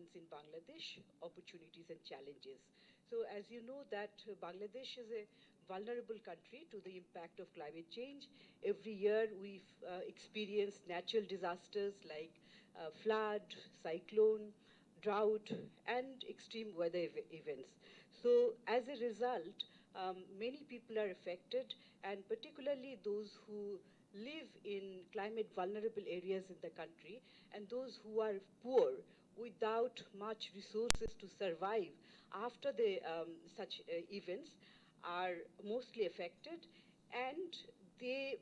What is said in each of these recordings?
funds in Bangladesh, opportunities and challenges. So as you know that Bangladesh is a vulnerable country to the impact of climate change. Every year we experience natural disasters like flood, cyclone, drought, and extreme weather events. So as a result, many people are affected, and particularly those who live in climate vulnerable areas in the country and those who are poor without much resources to survive after the such events are mostly affected, and they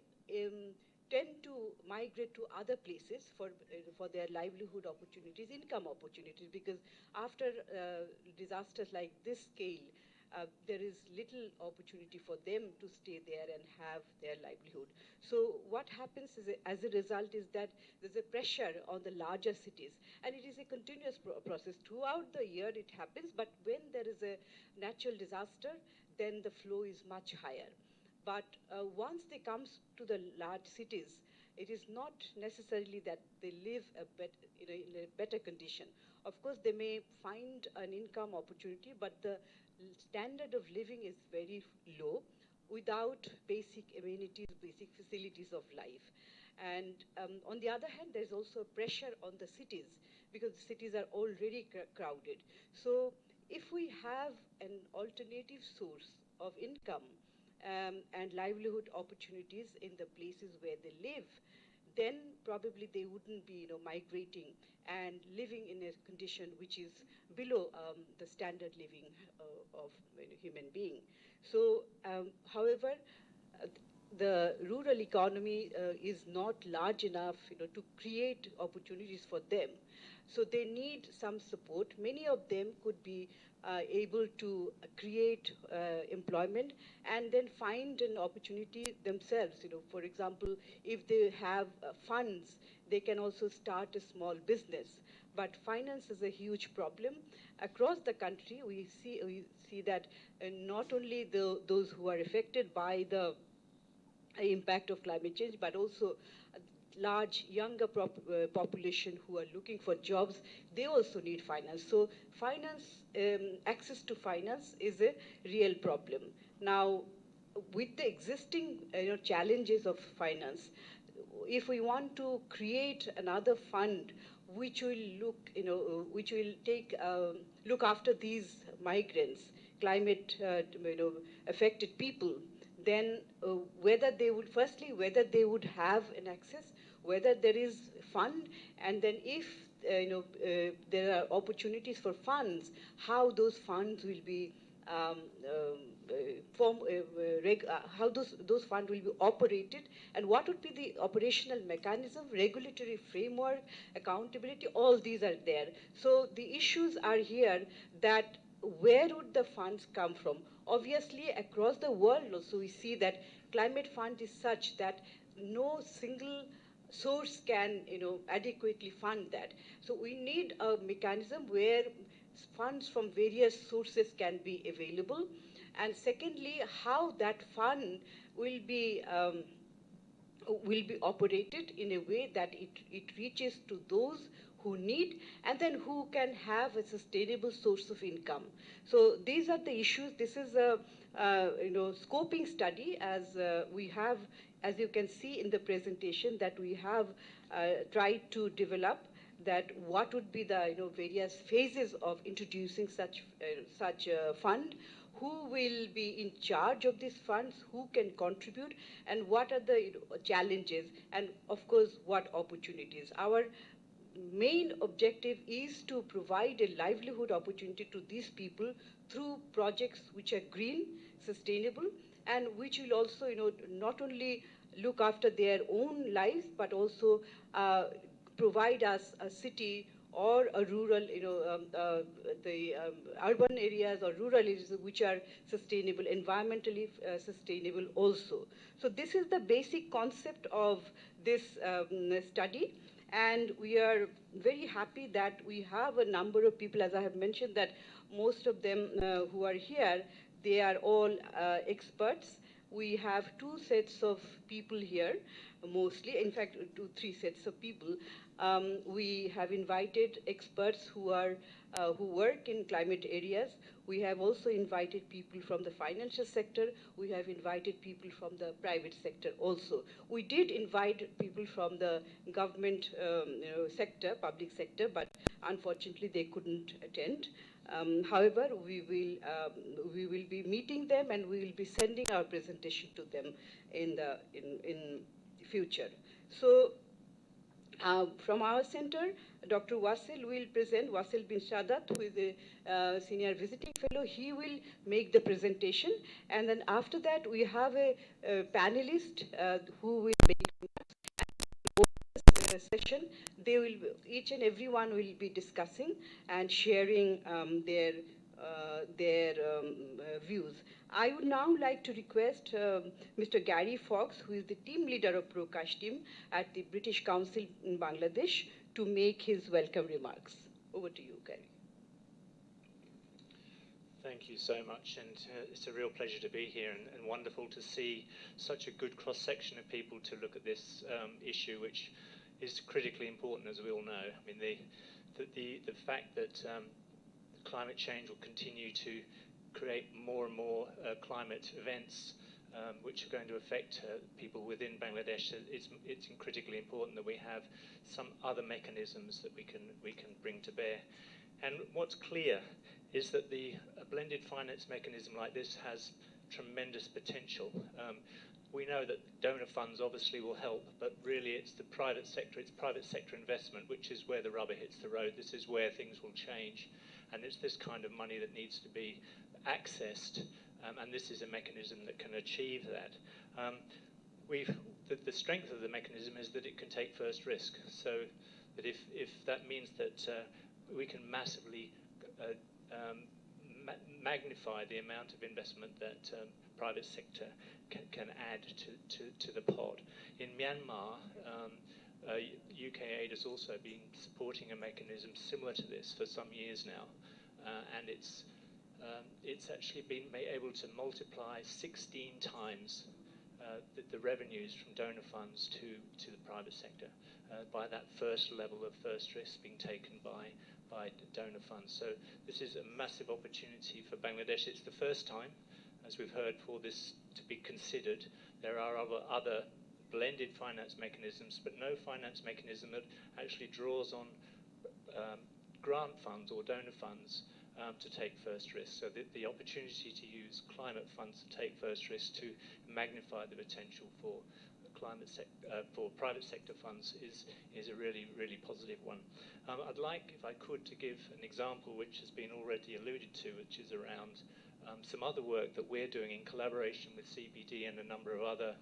tend to migrate to other places for their livelihood opportunities, income opportunities, because after disasters like this scale, there is little opportunity for them to stay there and have their livelihood. So what happens is, as a result, is that there's a pressure on the larger cities, and it is a continuous process. Throughout the year it happens, but when there is a natural disaster, then the flow is much higher. But once they come to the large cities, it is not necessarily that they live in a better condition. Of course, they may find an income opportunity, but the standard of living is very low without basic amenities, basic facilities of life. And on the other hand, there's also pressure on the cities because the cities are already crowded. So if we have an alternative source of income and livelihood opportunities in the places where they live, then probably they wouldn't be, migrating and living in a condition which is below the standard living of human being. So, however, uh, the rural economy is not large enough, to create opportunities for them. So they need some support. Many of them could be able to create employment and then find an opportunity themselves. For example, if they have funds, they can also start a small business. But finance is a huge problem. Across the country, we see that not only those who are affected by the impact of climate change, but also a large younger population who are looking for jobs, they also need finance. So access to finance is a real problem. Now, with the existing challenges of finance, if we want to create another fund which will which will look after these migrants, climate affected people, then whether they would have an access, whether there is fund, and then if there are opportunities for funds, how those funds will be um, how those funds will be operated, and what would be the operational mechanism, regulatory framework, accountability, all these are there. So the issues are here that where would the funds come from? Obviously, across the world also we see that climate fund is such that no single source can adequately fund that. So we need a mechanism where funds from various sources can be available. And secondly, how that fund will be operated in a way that it reaches to those who need and then who can have a sustainable source of income. So these are the issues. This is a scoping study, as you can see in the presentation, that we have tried to develop, that what would be the various phases of introducing such a fund, who will be in charge of these funds, who can contribute, and what are the challenges, and of course what opportunities. Our main objective is to provide a livelihood opportunity to these people through projects which are green, sustainable, and which will also not only look after their own lives, but also provide us a city or a rural, the urban areas or rural areas which are sustainable, environmentally sustainable also. So this is the basic concept of this study, and we are very happy that we have a number of people, as I have mentioned, that most of them who are here, they are all experts. We have two sets of people here, mostly, in fact, three sets of people. We have invited experts who work in climate areas. We have also invited people from the financial sector. We have invited people from the private sector also. We did invite people from the government sector, public sector, but unfortunately they couldn't attend. However, we will be meeting them and we will be sending our presentation to them in the future. So from our center, Dr. Wasil will present, Wasil bin Shadat, who is a senior visiting fellow. He will make the presentation. And then after that, we have a panelist who will make session. They will, each and every one will be discussing and sharing their views. I would now like to request Mr. Gary Fox, who is the team leader of Prokash team at the British Council in Bangladesh, to make his welcome remarks. Over to you, Gary. Thank you so much, and it's a real pleasure to be here, and wonderful to see such a good cross-section of people to look at this issue, which is critically important, as we all know. I mean, the fact that climate change will continue to create more and more climate events which are going to affect people within Bangladesh, it's critically important that we have some other mechanisms that we can bring to bear. And what's clear is that a blended finance mechanism like this has tremendous potential. We know that donor funds obviously will help, but really it's the private sector, it's private sector investment, which is where the rubber hits the road. This is where things will change. And it's this kind of money that needs to be accessed, and this is a mechanism that can achieve that. The strength of the mechanism is that it can take first risk, so that if that means that we can massively magnify the amount of investment that private sector can add to the pot. In Myanmar, UK aid has also been supporting a mechanism similar to this for some years now, and it's actually been able to multiply 16 times the revenues from donor funds to the private sector by that first level of first risk being taken by donor funds. So this is a massive opportunity for Bangladesh. It's the first time, as we've heard, for this to be considered. There are other blended finance mechanisms, but no finance mechanism that actually draws on grant funds or donor funds to take first risk. So the opportunity to use climate funds to take first risk to magnify the potential for for private sector funds is a really, really positive one. I'd like, if I could, to give an example which has been already alluded to, which is around some other work that we're doing in collaboration with CBD and a number of other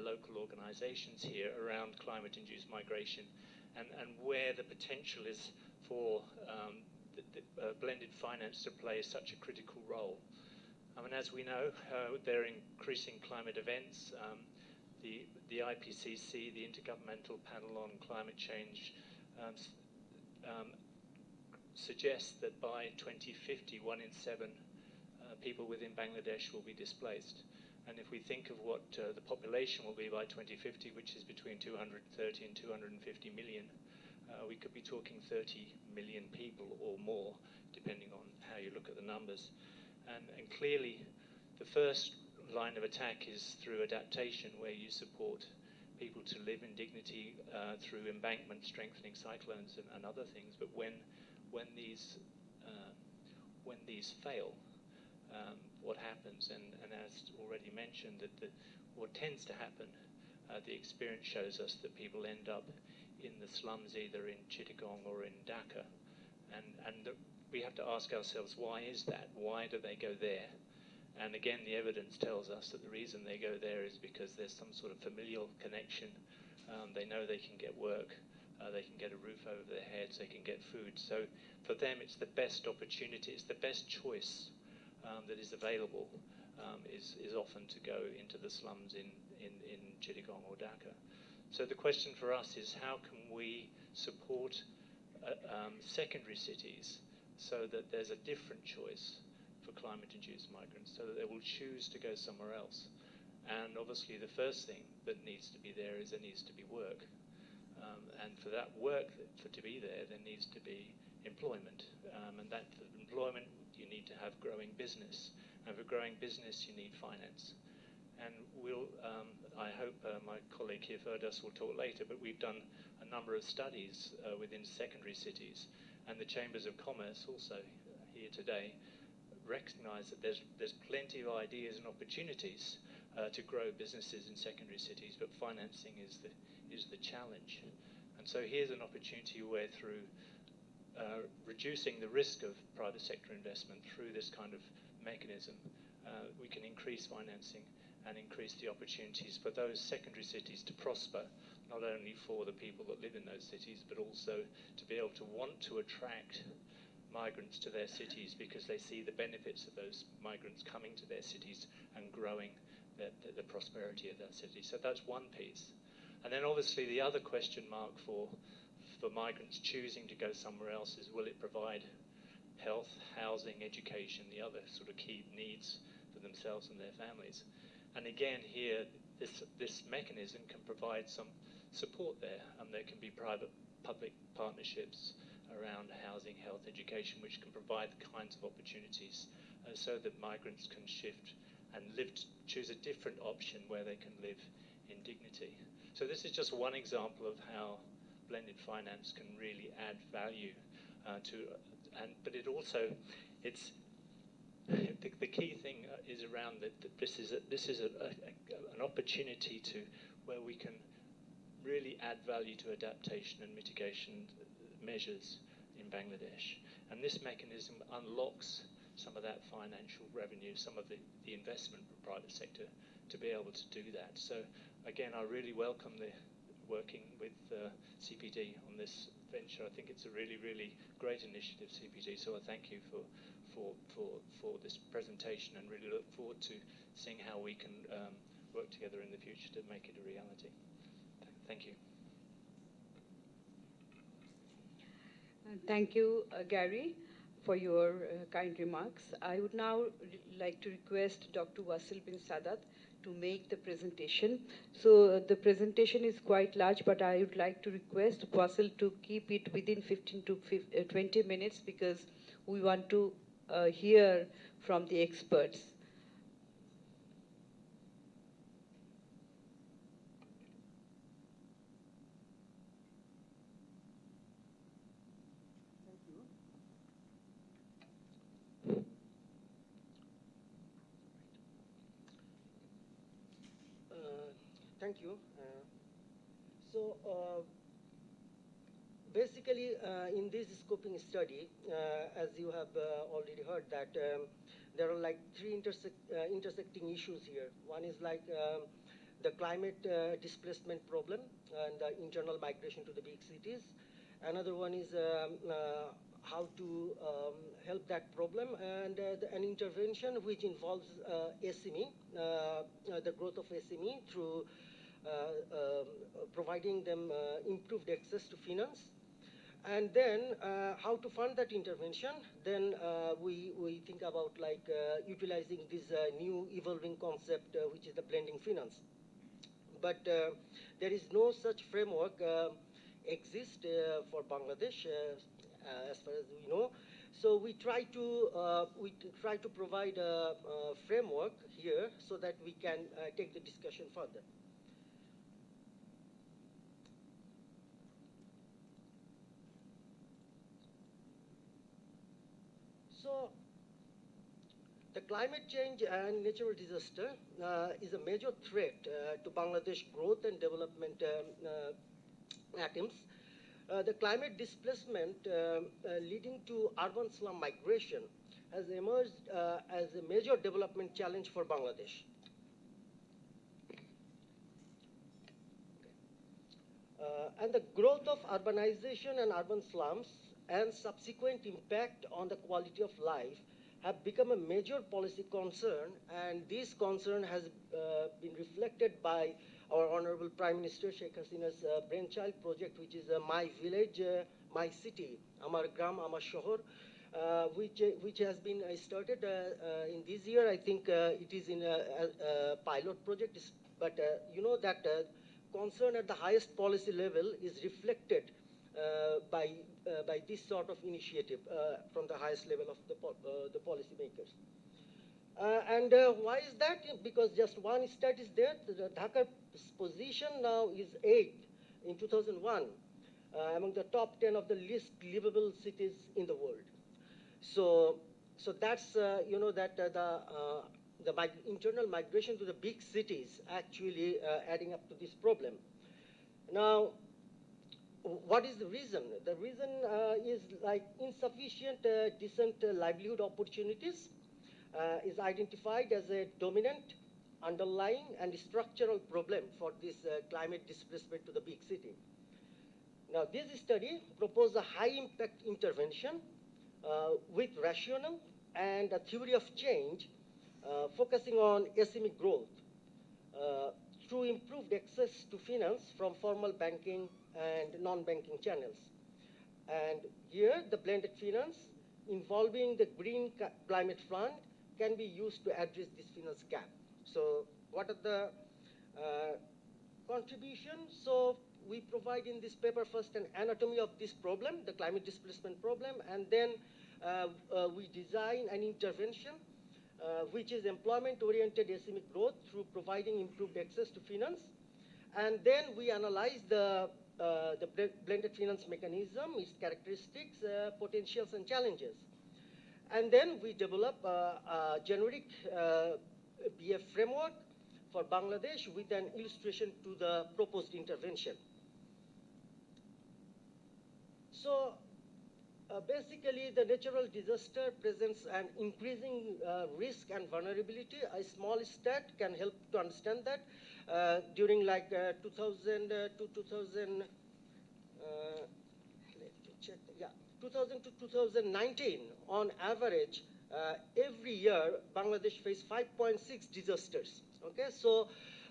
local organisations here around climate-induced migration, and where the potential is for blended finance to play such a critical role. I mean, as we know, there are increasing climate events. The IPCC, the Intergovernmental Panel on Climate Change, suggests that by 2050, 1 in 7 people within Bangladesh will be displaced. And if we think of what the population will be by 2050, which is between 230 and 250 million, we could be talking 30 million people or more, depending on how you look at the numbers. And clearly, the first line of attack is through adaptation, where you support people to live in dignity through embankment strengthening, cyclones, and other things. But when these fail, what happens? And as already mentioned, what tends to happen, the experience shows us that people end up in the slums, either in Chittagong or in Dhaka, and we have to ask ourselves, why is that? Why do they go there? And again, the evidence tells us that the reason they go there is because there's some sort of familial connection. They know they can get work, they can get a roof over their heads, they can get food. So for them, it's the best opportunity, it's the best choice that is available, is often to go into the slums in Chittagong or Dhaka. So the question for us is, how can we support secondary cities so that there's a different choice for climate-induced migrants, so that they will choose to go somewhere else? And obviously the first thing that needs to be there is there needs to be work. And for that work to be there, there needs to be employment. And that for employment, you need to have growing business. And for growing business, you need finance. And I hope my colleague here, Ferdas, will talk later, but we've done a number of studies within secondary cities, and the Chambers of Commerce also here today recognise that there's plenty of ideas and opportunities to grow businesses in secondary cities, but financing is the challenge. And so here's an opportunity where through reducing the risk of private sector investment through this kind of mechanism, we can increase financing and increase the opportunities for those secondary cities to prosper, not only for the people that live in those cities, but also to be able to want to attract migrants to their cities because they see the benefits of those migrants coming to their cities and growing the prosperity of that city. So that's one piece. And then obviously the other question mark for migrants choosing to go somewhere else is, will it provide health, housing, education, the other sort of key needs for themselves and their families? And again, here, this mechanism can provide some support there, and there can be private-public partnerships around housing, health, education, which can provide the kinds of opportunities so that migrants can shift and choose a different option where they can live in dignity. So this is just one example of how blended finance can really add value but it also, the key thing is around that this is an opportunity where we can really add value to adaptation and mitigation measures in Bangladesh. And this mechanism unlocks some of that financial revenue, some of the investment from the private sector to be able to do that. So again, I really welcome the working with CPD on this venture. I think it's a really, really great initiative, CPD. So I thank you for this presentation and really look forward to seeing how we can work together in the future to make it a reality. Thank you. Thank you, Gary, for your kind remarks. I would now like to request Dr. Wasil bin Sadat to make the presentation. So the presentation is quite large, but I would like to request Wasil to keep it within 15 to 20 minutes because we want to hear from the experts. Thank you. Basically, in this scoping study, as you have already heard, that there are like three intersecting issues here. One is like the climate displacement problem and the internal migration to the big cities. Another one is how to help that problem, and an intervention which involves SME, the growth of SME through providing them improved access to finance. And then how to fund that intervention. Then we think about like utilizing this new evolving concept, which is the blending finance. But there is no such framework exist for Bangladesh, as far as we know. So we try to provide a framework here so that we can take the discussion further. So the climate change and natural disaster is a major threat to Bangladesh growth and development attempts. The climate displacement leading to urban slum migration has emerged as a major development challenge for Bangladesh. And the growth of urbanization and urban slums and subsequent impact on the quality of life have become a major policy concern, and this concern has been reflected by our Honorable Prime Minister Sheikh Hasina's brainchild project, which is My Village, My City, Amar Gram, Amar Shohor, which has been started in this year. I think it is in a pilot project, but you know that concern at the highest policy level is reflected by this sort of initiative from the highest level of the policy makers. Why is that? Because just one stat is there. The Dhaka's position now is 8th in 2001 among the top 10 of the least livable cities in the world. So that's the internal migration to the big cities actually adding up to this problem. Now, what is the reason? The reason is like insufficient decent livelihood opportunities is identified as a dominant, underlying, and structural problem for this climate displacement to the big city. Now, this study proposed a high-impact intervention with rationale and a theory of change focusing on SME growth through improved access to finance from formal banking and non-banking channels. And here, the blended finance involving the Green Climate Fund can be used to address this finance gap. So what are the contributions? So we provide in this paper first an anatomy of this problem, the climate displacement problem, and then we design an intervention which is employment-oriented SME growth through providing improved access to finance. And then we analyze the blended finance mechanism, its characteristics, potentials, and challenges. And then we develop a generic BF framework for Bangladesh with an illustration to the proposed intervention. So basically, the natural disaster presents an increasing risk and vulnerability. A small stat can help to understand that. During like 2000 to 2019, on average, every year, Bangladesh faced 5.6 disasters. Okay, so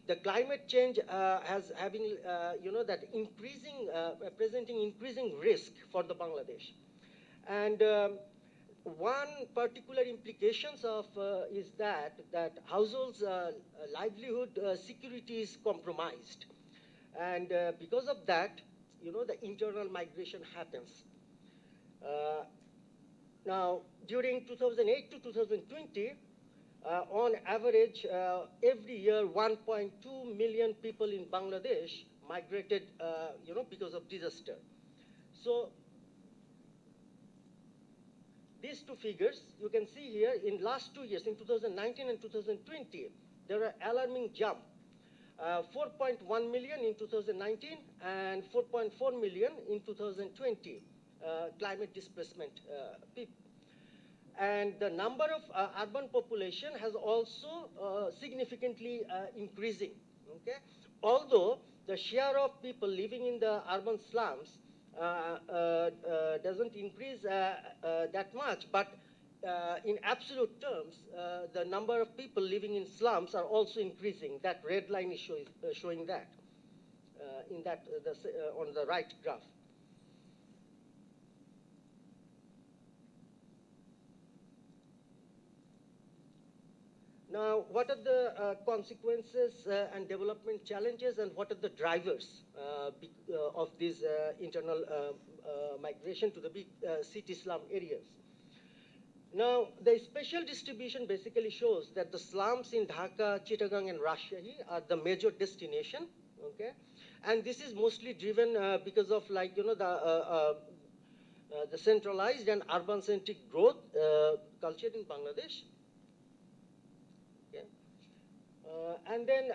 the climate change has having, that increasing, presenting increasing risk for the Bangladesh. And one particular implications of is that households' livelihood security is compromised, and because of that, the internal migration happens. Now, during 2008 to 2020, on average, every year, 1.2 million people in Bangladesh migrated, because of disaster. So these two figures, you can see here, in last 2 years, in 2019 and 2020, there are alarming jump. 4.1 million in 2019 and 4.4 million in 2020, climate displacement people. And the number of urban population has also significantly increasing, okay? Although the share of people living in the urban slums doesn't increase that much, but in absolute terms, the number of people living in slums are also increasing. That red line is showing that in that on the right graph. Now, what are the consequences and development challenges, and what are the drivers of this internal migration to the big city slum areas? Now, the spatial distribution basically shows that the slums in Dhaka, Chittagong, and Rajshahi are the major destination, okay? And this is mostly driven because of, like, the centralized and urban-centric growth culture in Bangladesh. And then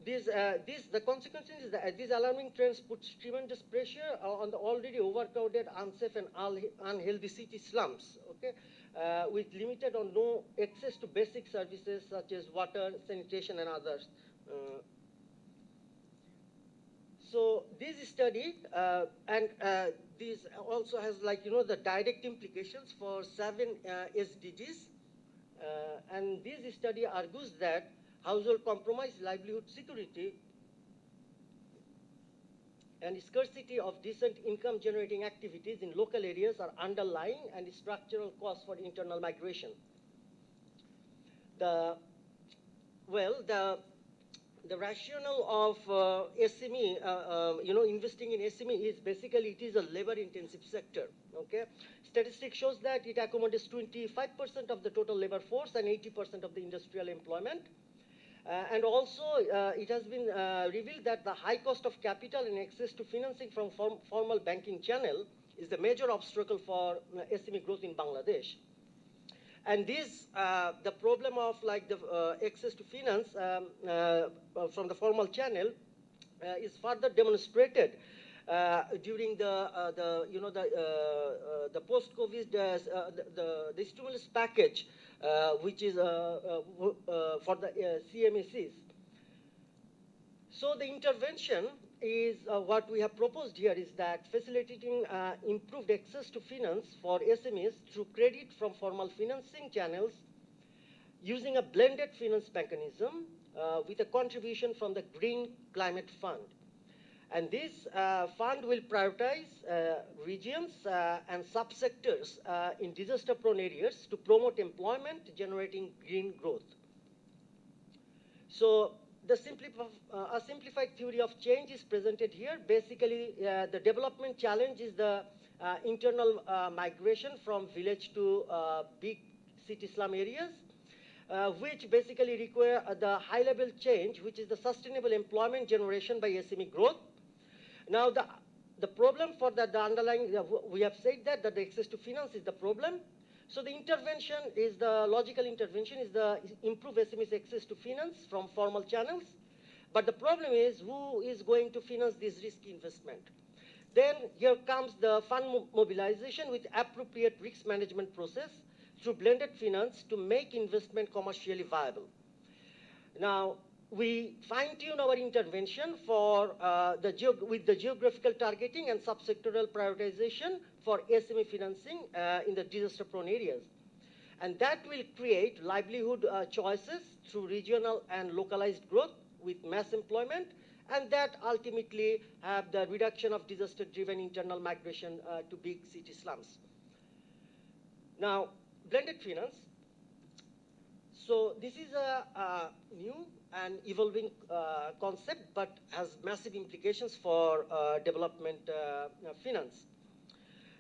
the consequences is that these alarming trends put tremendous pressure on the already overcrowded, unsafe, and unhealthy city slums, okay, with limited or no access to basic services such as water, sanitation, and others. So this study, and this also has, like, the direct implications for 7 SDGs. And this study argues that household compromise, livelihood security, and scarcity of decent income generating activities in local areas are underlying and structural cause for internal migration. The the rationale of SME, investing in SME is basically it is a labor-intensive sector. Okay, statistics shows that it accommodates 25% of the total labor force and 80% of the industrial employment. And also, it has been revealed that the high cost of capital and access to financing from formal banking channel is the major obstacle for SME growth in Bangladesh. And this, the problem of like the access to finance from the formal channel is further demonstrated during the post-COVID the stimulus package, which is for the CMSs. So the intervention is what we have proposed here is that facilitating improved access to finance for SMEs through credit from formal financing channels using a blended finance mechanism with a contribution from the Green Climate Fund. And this fund will prioritize regions and subsectors in disaster-prone areas to promote employment, generating green growth. So a simplified theory of change is presented here. Basically, the development challenge is the internal migration from village to big city slum areas, which basically require the high-level change, which is the sustainable employment generation by SME growth. Now, the problem for that, the underlying, we have said that the access to finance is the problem. So the intervention is the logical intervention is the improve SMEs access to finance from formal channels. But the problem is who is going to finance this risky investment? Then here comes the fund mobilization with appropriate risk management process through blended finance to make investment commercially viable. Now, we fine-tune our intervention for with the geographical targeting and subsectoral prioritization for SME financing in the disaster-prone areas. And that will create livelihood choices through regional and localized growth with mass employment, and that ultimately have the reduction of disaster-driven internal migration to big city slums. Now, blended finance. So this is a new and evolving concept, but has massive implications for development finance.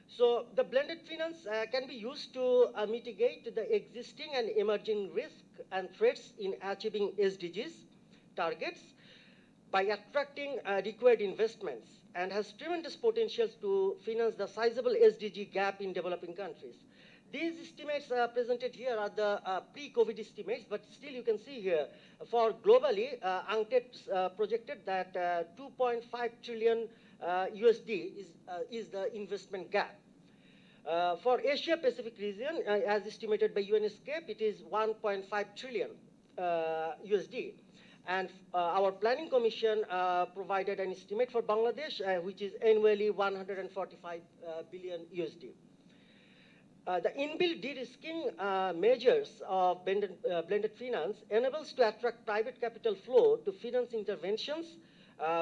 So the blended finance can be used to mitigate the existing and emerging risks and threats in achieving SDGs targets by attracting required investments, and has tremendous potential to finance the sizable SDG gap in developing countries. These estimates presented here are the pre-COVID estimates, but still you can see here for globally, UNCTAD projected that 2.5 trillion USD is the investment gap. For Asia Pacific region, as estimated by UNESCAP, it is 1.5 trillion USD. And our planning commission provided an estimate for Bangladesh, which is annually 145 billion USD. The inbuilt de-risking measures of blended finance enables to attract private capital flow to finance interventions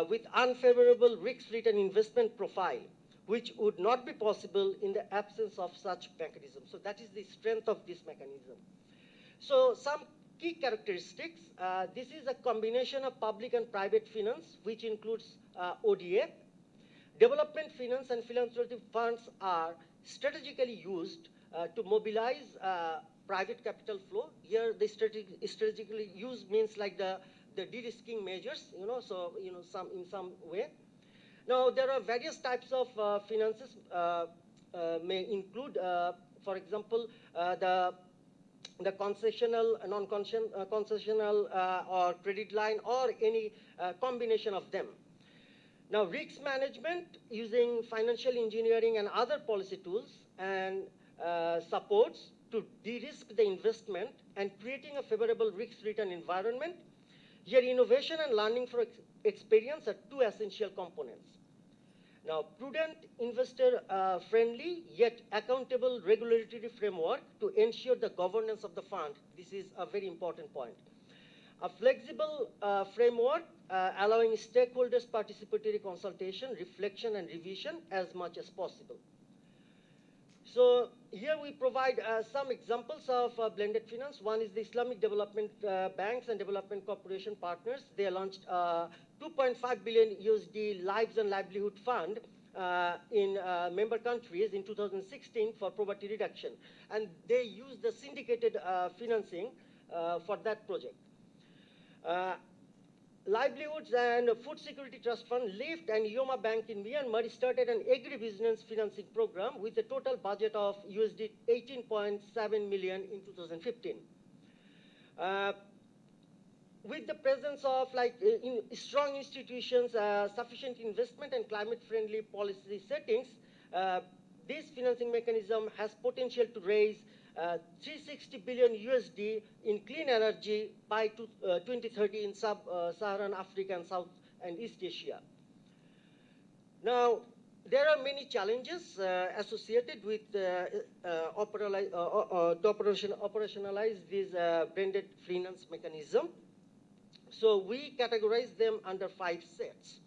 with unfavorable risk-return investment profile, which would not be possible in the absence of such mechanism. So that is the strength of this mechanism. So some key characteristics, this is a combination of public and private finance, which includes ODA. Development finance and philanthropic funds are strategically used to mobilize private capital flow. Here, the strategically used means like the de-risking measures, so, in some way. Now, there are various types of finances may include, for example, the concessional, non-concessional or credit line or any combination of them. Now, risk management using financial engineering and other policy tools and supports to de-risk the investment and creating a favorable risk-return environment. Here, innovation and learning from experience are two essential components. Now, prudent, investor-friendly, yet accountable regulatory framework to ensure the governance of the fund. This is a very important point. A flexible framework allowing stakeholders participatory consultation, reflection, and revision as much as possible. So Here we provide some examples of blended finance. One is the Islamic Development Banks and Development Corporation Partners. They launched 2.5 billion USD Lives and Livelihood Fund in member countries in 2016 for poverty reduction. And they used the syndicated financing for that project. Livelihoods and Food Security Trust Fund, LIFT, and Yoma Bank in Myanmar started an agribusiness financing program with a total budget of USD 18.7 million in 2015. With the presence of strong institutions, sufficient investment, and climate-friendly policy settings, this financing mechanism has potential to raise 360 billion USD in clean energy by 2030 in sub-Saharan Africa and South and East Asia. Now, there are many challenges associated with operationalize this blended finance mechanism. So we categorize them under 5 sets.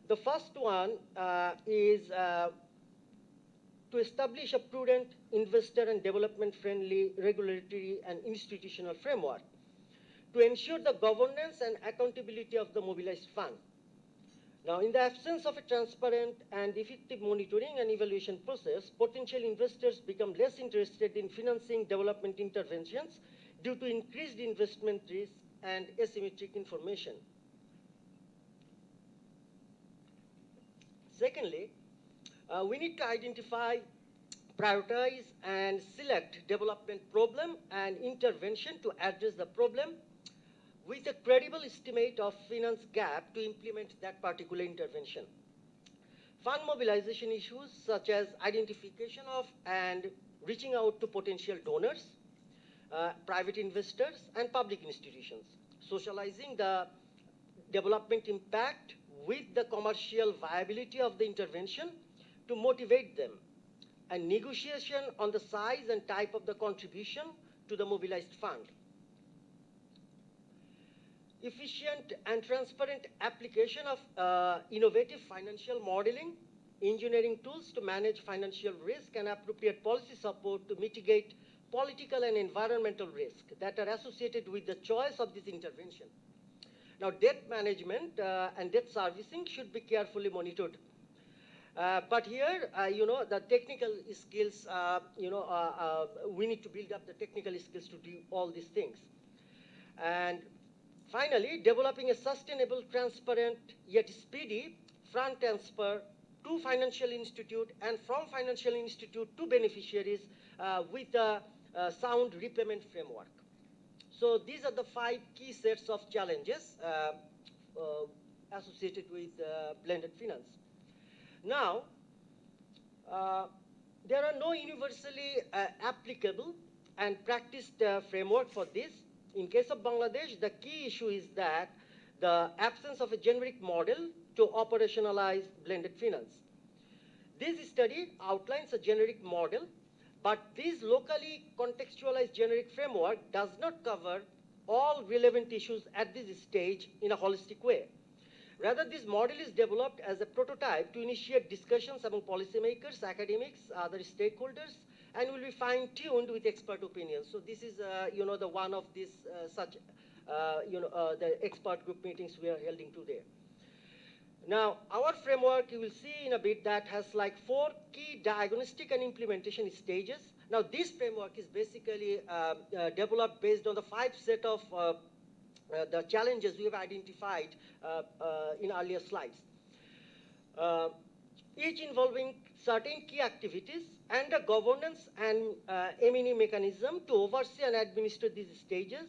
The first one is to establish a prudent investor and development-friendly regulatory and institutional framework to ensure the governance and accountability of the mobilized fund. Now, in the absence of a transparent and effective monitoring and evaluation process, potential investors become less interested in financing development interventions due to increased investment risk and asymmetric information. Secondly, we need to identify, prioritize, and select development problem and intervention to address the problem with a credible estimate of finance gap to implement that particular intervention. Fund mobilization issues such as identification of and reaching out to potential donors, private investors, and public institutions. Socializing the development impact with the commercial viability of the intervention to motivate them, and negotiation on the size and type of the contribution to the mobilized fund. Efficient and transparent application of innovative financial modeling, engineering tools to manage financial risk, and appropriate policy support to mitigate political and environmental risk that are associated with the choice of this intervention. Now, debt management and debt servicing should be carefully monitored. But here, the technical skills, we need to build up the technical skills to do all these things. And finally, developing a sustainable, transparent, yet speedy fund transfer to financial institute and from financial institute to beneficiaries with a sound repayment framework. So these are the 5 key sets of challenges associated with blended finance. Now, there are no universally applicable and practiced framework for this. In case of Bangladesh, the key issue is that the absence of a generic model to operationalize blended finance. This study outlines a generic model, but this locally contextualized generic framework does not cover all relevant issues at this stage in a holistic way. Rather, this model is developed as a prototype to initiate discussions among policymakers, academics, other stakeholders, and will be fine-tuned with expert opinions. So this is, the one of these the expert group meetings we are holding today. Now, our framework, you will see in a bit, that has 4 key diagnostic and implementation stages. Now, this framework is basically developed based on the 5 set of the challenges we have identified in earlier slides. Each involving certain key activities and a governance and M&E mechanism to oversee and administer these stages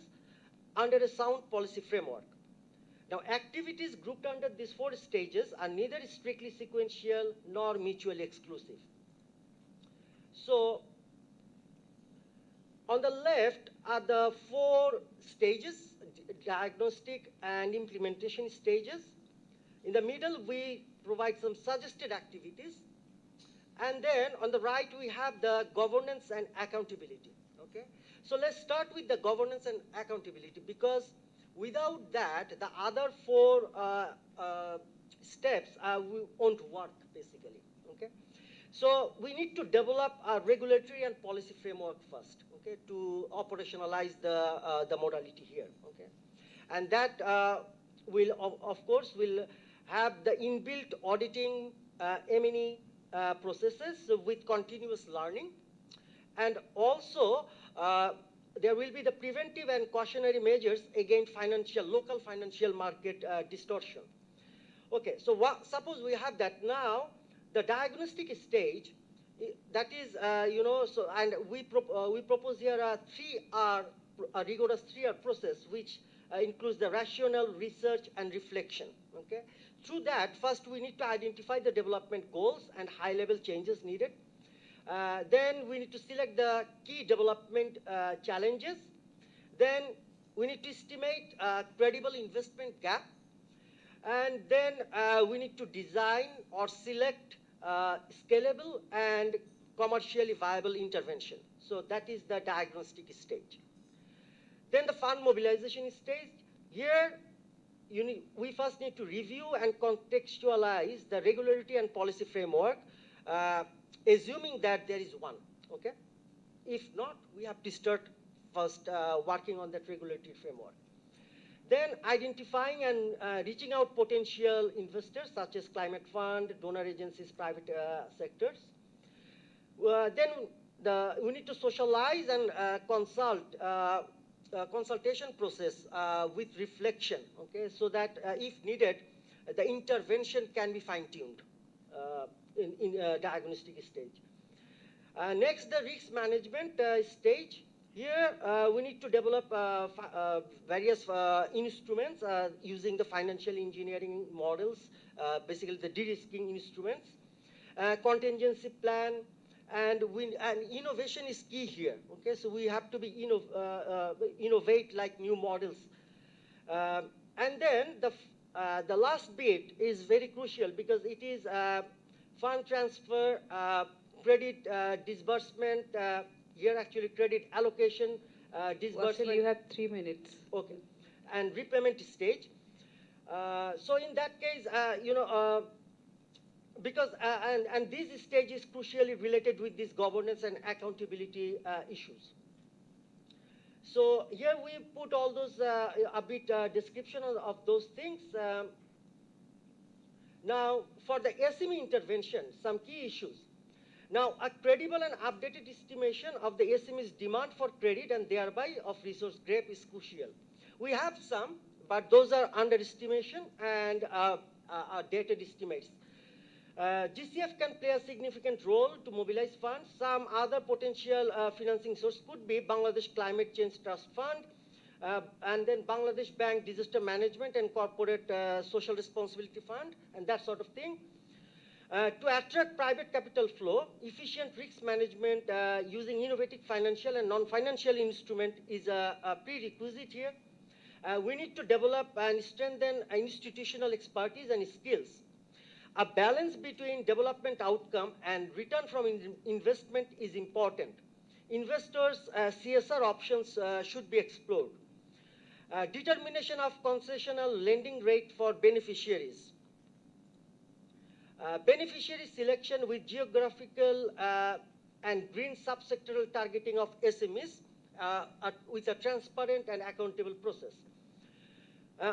under a sound policy framework. Now, activities grouped under these 4 stages are neither strictly sequential nor mutually exclusive. So, on the left are the 4 stages, diagnostic and implementation stages. In the middle, we provide some suggested activities. And then on the right, we have the governance and accountability. Okay? So let's start with the governance and accountability, because without that, the other 4 steps won't work, basically. Okay? So we need to develop a regulatory and policy framework first, okay, to operationalize the modality here, okay. And that will, of course, will have the inbuilt auditing M&E processes with continuous learning. And also, there will be the preventive and cautionary measures against local financial market distortion. Okay, so suppose we have that now, the diagnostic stage, that is, so, and we propose here a rigorous 3R process, which includes the rationale, research, and reflection, okay? Through that, first we need to identify the development goals and high-level changes needed. Then we need to select the key development challenges. Then we need to estimate credible investment gap. And then we need to design or select scalable and commercially viable intervention. So that is the diagnostic stage. Then the fund mobilization stage. Here, we first need to review and contextualize the regulatory and policy framework, assuming that there is one, okay? If not, we have to start first working on that regulatory framework. Then identifying and reaching out potential investors such as climate fund, donor agencies, private sectors. Then we need to socialize and consultation process with reflection, okay, so that if needed, the intervention can be fine-tuned in diagnostic stage. Next, the risk management stage. Here, we need to develop various instruments using the financial engineering models, basically the de-risking instruments, contingency plan, and innovation is key here. Okay, so we have to be innovate like new models, and then the last bit is very crucial because it is fund transfer, credit disbursement. Here, actually, credit allocation, disbursement. Wasil, you have 3 minutes. Okay, and repayment stage. So in that case, because and this stage is crucially related with this governance and accountability issues. So here we put all those a bit description of those things. Now, for the SME intervention, some key issues. Now, a credible and updated estimation of the SME's demand for credit and thereby of resource gap is crucial. We have some, but those are underestimation and dated estimates. GCF can play a significant role to mobilize funds. Some other potential financing source could be Bangladesh Climate Change Trust Fund, and then Bangladesh Bank Disaster Management and Corporate Social Responsibility Fund, and that sort of thing. To attract private capital flow, efficient risk management using innovative financial and non-financial instrument is a prerequisite here. We need to develop and strengthen institutional expertise and skills. A balance between development outcome and return from investment is important. Investors' CSR options should be explored. Determination of concessional lending rate for beneficiaries. Beneficiary selection with geographical and green subsectoral targeting of SMEs with a transparent and accountable process.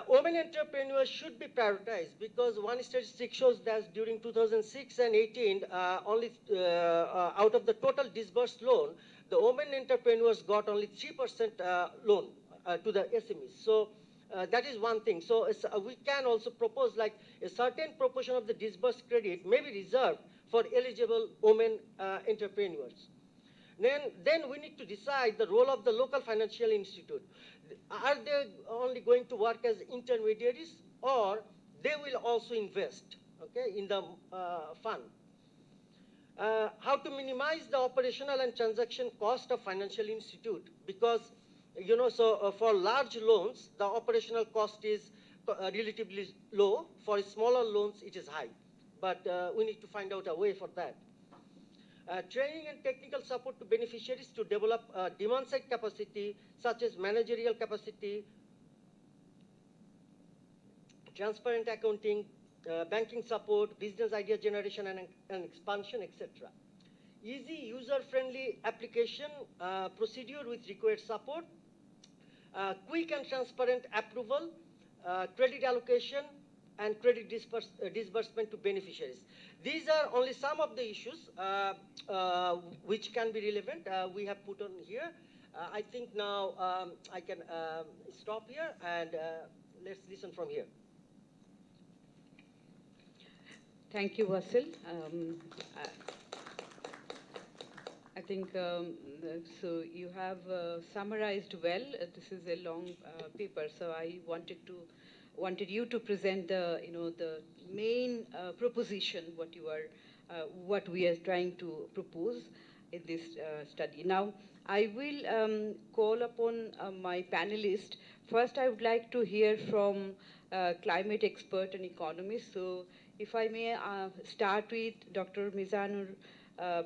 Women entrepreneurs should be prioritized because one statistic shows that during 2006 and 18, only out of the total disbursed loan, the women entrepreneurs got only 3% loan to the SMEs. So that is one thing. So we can also propose like a certain proportion of the disbursed credit may be reserved for eligible women entrepreneurs. Then we need to decide the role of the local financial institute. Are they only going to work as intermediaries or they will also invest, okay, in the fund? How to minimize the operational and transaction cost of financial institute because, so for large loans, the operational cost is relatively low. For smaller loans, it is high. But we need to find out a way for that. Training and technical support to beneficiaries to develop demand-side capacity, such as managerial capacity, transparent accounting, banking support, business idea generation and expansion, etc. Easy, user-friendly application procedure with required support, quick and transparent approval, credit allocation, and credit disbursement to beneficiaries. These are only some of the issues which can be relevant. We have put on here. I think now I can stop here and let's listen from here. Thank you, Vasil. I think so. You have summarized well. This is a long paper, so I wanted you to present the main proposition, what we are trying to propose in this study. Now, I will call upon my panelists. First, I would like to hear from climate expert and economist. So, if I may start with Dr.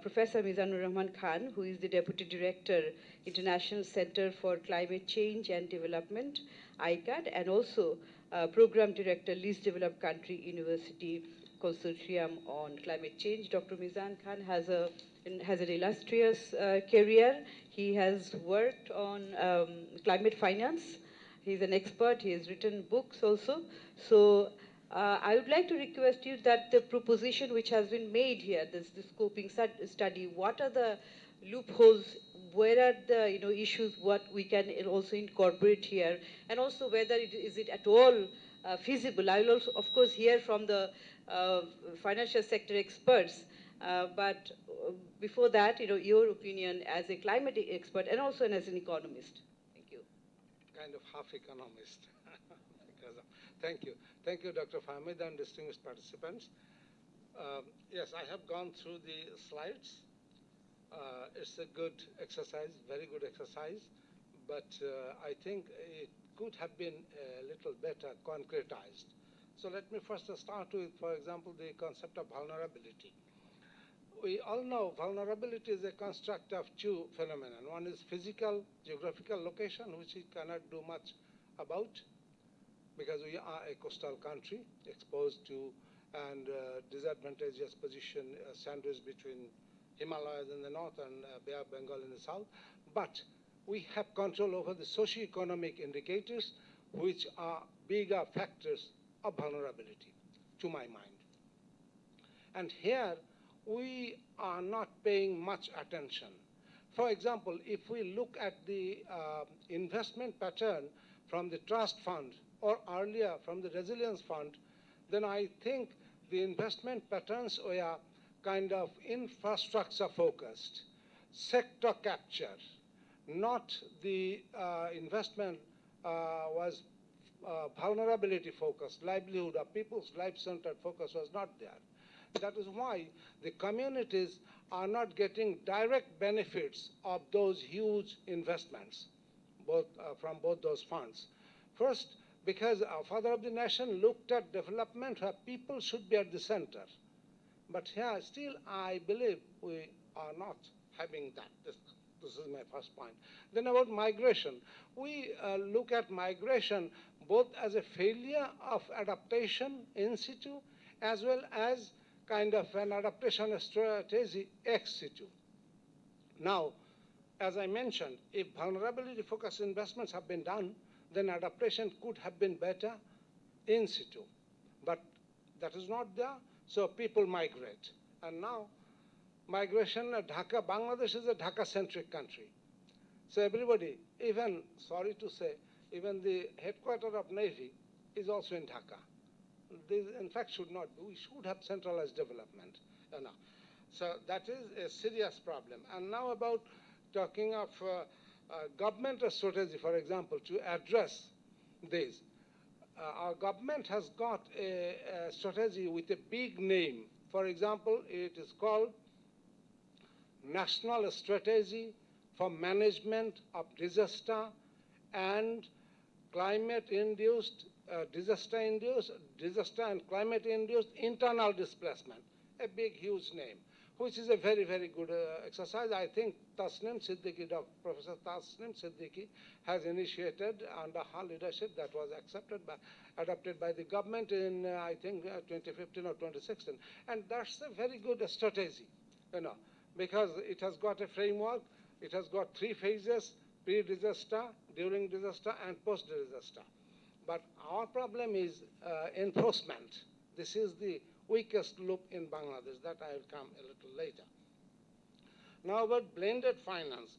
Professor Mizanur Rahman Khan, who is the Deputy Director, International Center for Climate Change and Development, ICAD, and also Program Director, Least Developed Country University Consortium on Climate Change. Dr. Mizan Khan has an illustrious career. He has worked on climate finance. He's an expert. He has written books also. So I would like to request you that the proposition which has been made here, this scoping study, what are the loopholes, where are the issues what we can also incorporate here, and also whether is it at all feasible. I will also, of course, hear from the financial sector experts, but before that, your opinion as a climate expert and also as an economist. Thank you. Kind of half economist. Thank you. Thank you, Dr. Fahmid, and distinguished participants. Yes, I have gone through the slides. It's a good exercise, very good exercise, but I think it could have been a little better concretized. So let me first start with, for example, the concept of vulnerability. We all know vulnerability is a construct of two phenomena. One is physical, geographical location, which we cannot do much about, because we are a coastal country exposed to and disadvantageous position sandwiched between Himalayas in the north and Bay of Bengal in the south. But we have control over the socio-economic indicators, which are bigger factors of vulnerability, to my mind. And here, we are not paying much attention. For example, if we look at the investment pattern from the trust fund, or earlier from the resilience fund, then I think the investment patterns were kind of infrastructure focused, sector capture, not the investment was vulnerability focused, livelihood or people's life-centered focus was not there. That is why the communities are not getting direct benefits of those huge investments, from both those funds. First, because our father of the nation looked at development where people should be at the center. But here, still, I believe we are not having that. This is my first point. Then about migration. We look at migration both as a failure of adaptation in situ, as well as kind of an adaptation strategy ex situ. Now, as I mentioned, if vulnerability-focused investments have been done, then adaptation could have been better in situ. But that is not there, so people migrate. And now, migration at Dhaka, Bangladesh is a Dhaka-centric country. So everybody, even, sorry to say, even the headquarters of Navy is also in Dhaka. This, in fact, should not be. We should have centralized development. So that is a serious problem. And now about talking of government strategy, for example, to address this. Our government has got a strategy with a big name. For example, it is called National Strategy for Management of Disaster and Climate-Induced, disaster and climate-induced internal displacement. A big, huge name. which is a very, very good exercise. I think Tasnim Siddiqui, Professor Tasnim Siddiqui has initiated under her leadership that was adopted by the government in, I think, 2015 or 2016. And that's a very good strategy, because it has got a framework, it has got 3 phases, pre-disaster, during disaster, and post-disaster. But our problem is enforcement. This is the weakest loop in Bangladesh. That I will come a little later. Now about blended finance.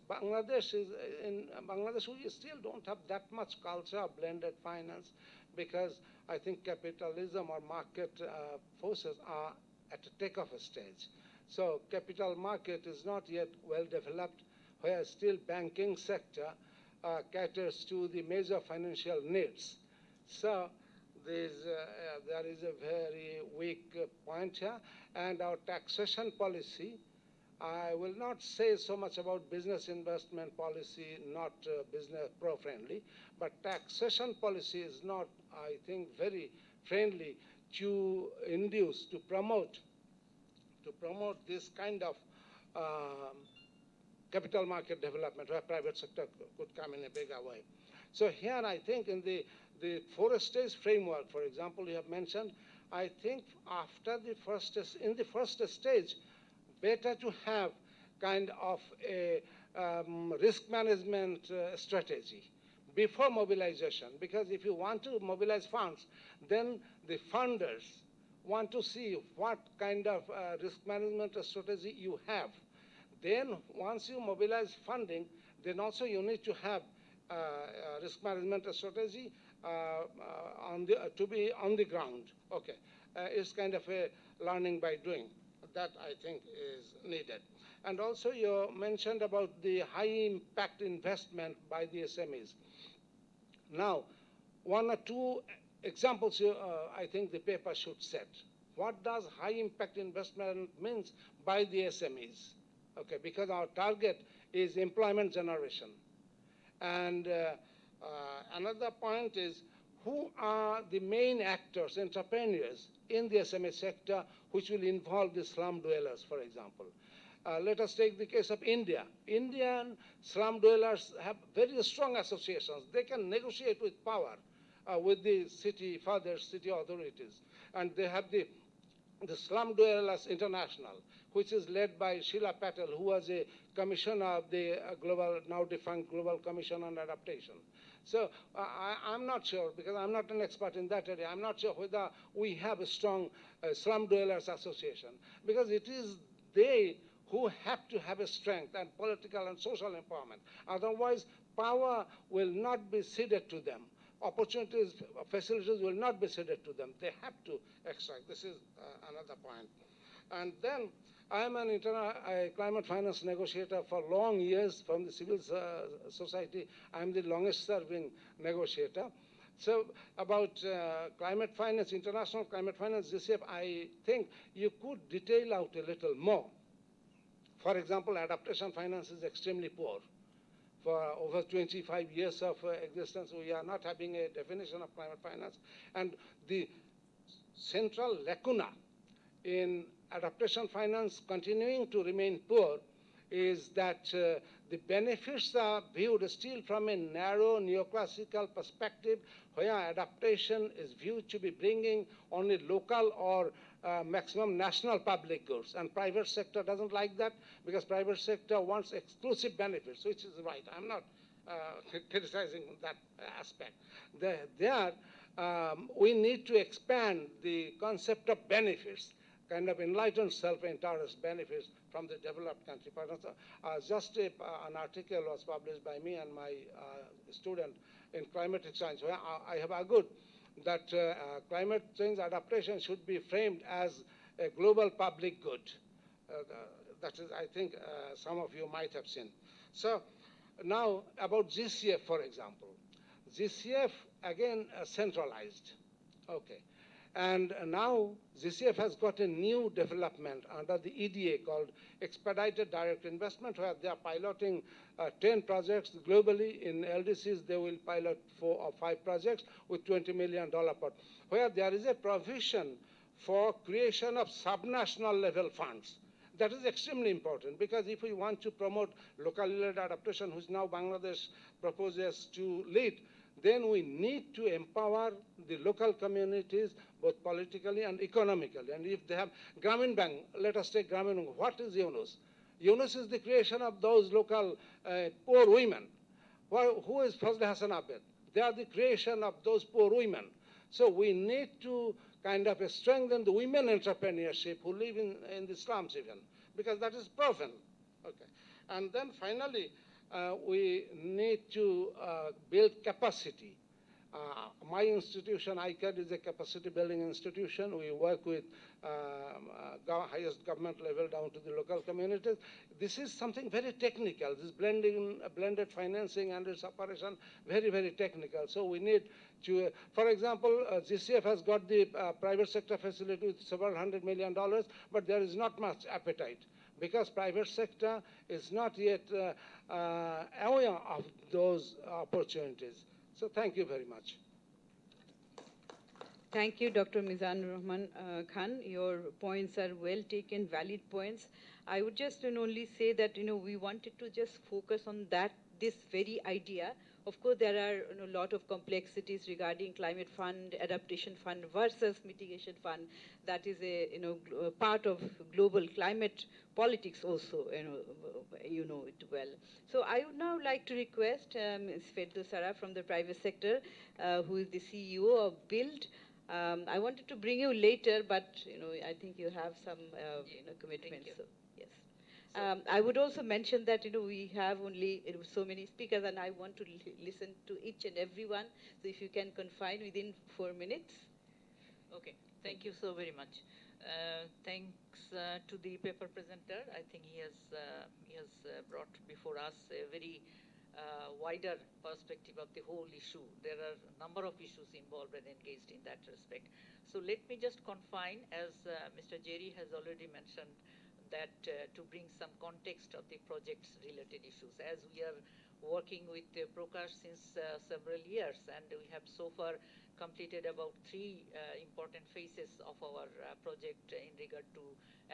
In Bangladesh, we still don't have that much culture of blended finance because I think capitalism or market forces are at a takeoff stage. So capital market is not yet well developed, where still banking sector caters to the major financial needs. So there is a very weak point here, and our taxation policy, I will not say so much about business investment policy, not business pro-friendly, but taxation policy is not, I think, very friendly to induce, to promote this kind of capital market development where private sector could come in a bigger way. So here I think in the 4-stage framework, for example, you have mentioned, I think in the first stage, better to have kind of a risk management strategy before mobilization, because if you want to mobilize funds, then the funders want to see what kind of risk management strategy you have. Then once you mobilize funding, then also you need to have risk management strategy to be on the ground. Okay, it's kind of a learning by doing. That I think is needed. And also you mentioned about the high impact investment by the SMEs. Now, 1 or 2 examples I think the paper should set. What does high impact investment means by the SMEs? Okay, because our target is employment generation. And another point is, who are the main actors, entrepreneurs in the SME sector which will involve the slum dwellers, for example? Let us take the case of India. Indian slum dwellers have very strong associations. They can negotiate with power, with the city fathers, city authorities. And they have the Slum Dwellers International, which is led by Sheila Patel, who was a commissioner of the now defunct Global Commission on Adaptation. So I'm not sure, because I'm not an expert in that area, I'm not sure whether we have a strong slum dwellers association, because it is they who have to have a strength and political and social empowerment. Otherwise, power will not be ceded to them. Opportunities, facilities will not be ceded to them. They have to extract. This is another point. And then I am a climate finance negotiator for long years from the civil society. I am the longest serving negotiator. So about climate finance, international climate finance, GCF, I think you could detail out a little more. For example, adaptation finance is extremely poor. For over 25 years of existence, we are not having a definition of climate finance. And the central lacuna in adaptation finance continuing to remain poor is that the benefits are viewed still from a narrow neoclassical perspective, where adaptation is viewed to be bringing only local or maximum national public goods. And private sector doesn't like that, because private sector wants exclusive benefits, which is right. I'm not criticizing that aspect. We need to expand the concept of benefits, kind of enlightened self-interest benefits from the developed country. Just an article was published by me and my student in climatic science, where I have argued that climate change adaptation should be framed as a global public good. That is, I think, some of you might have seen. So now about GCF, for example. GCF, again, centralized. Okay. And now GCF has got a new development under the EDA called Expedited Direct Investment, where they are piloting 10 projects globally. In LDCs, they will pilot 4 or 5 projects with $20 million per, where there is a provision for creation of subnational level funds. That is extremely important, because if we want to promote local-led adaptation, which now Bangladesh proposes to lead, then we need to empower the local communities, both politically and economically. And if they have Grameen Bank, let us take Grameen Bank. What is UNUS? UNUS is the creation of those local poor women. Who is Fazli Hassan Abed? They are the creation of those poor women. So we need to kind of strengthen the women entrepreneurship who live in the slums even, because that is proven. Okay. And then finally, we need to build capacity. My institution, ICAD, is a capacity building institution. We work with highest government level down to the local communities. This is something very technical. This blended financing and its operation, very, very technical. So we need to, for example, GCF has got the private sector facility with several $100 million, but there is not much appetite, because private sector is not yet aware of those opportunities. So thank you very much. Thank you, Dr. Mizanur Rahman Khan. Your points are well taken, valid points. I would just only say that we wanted to just focus on this very idea. Of course, there are a lot of complexities regarding climate fund, adaptation fund versus mitigation fund. That is a part of global climate politics also. You know it well. So I would now like to request Ms. Ferdous Sara from the private sector, who is the CEO of Build. I wanted to bring you later, but I think you have some commitments. So, yes. I would also mention that we have only so many speakers, and I want to listen to each and every one. So if you can confine within 4 minutes. Okay. Thank you so very much. Thanks to the paper presenter. I think he has brought before us a very wider perspective of the whole issue. There are a number of issues involved and engaged in that respect. So let me just confine, as Mr. Jerry has already mentioned, that to bring some context of the project's related issues. As we are working with Prakash since several years, and we have so far completed about 3 important phases of our project in regard to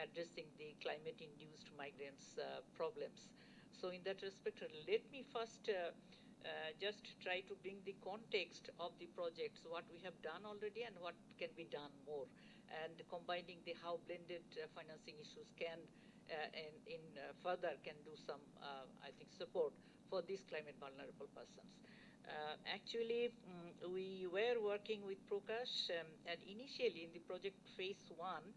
addressing the climate-induced migrants' problems. So in that respect, let me first just try to bring the context of the projects, what we have done already and what can be done more, and combining the how blended financing issues can further can do some, I think, support for these climate vulnerable persons. Actually, we were working with Prakash, and initially in the project phase 1,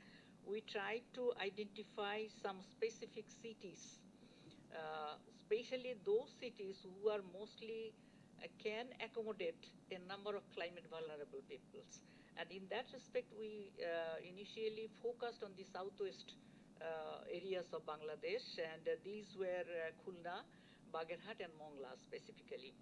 we tried to identify some specific cities, especially those cities who are mostly can accommodate a number of climate vulnerable peoples. And in that respect, we initially focused on the southwest areas of Bangladesh, and these were Khulna, Bagerhat, and Mongla specifically.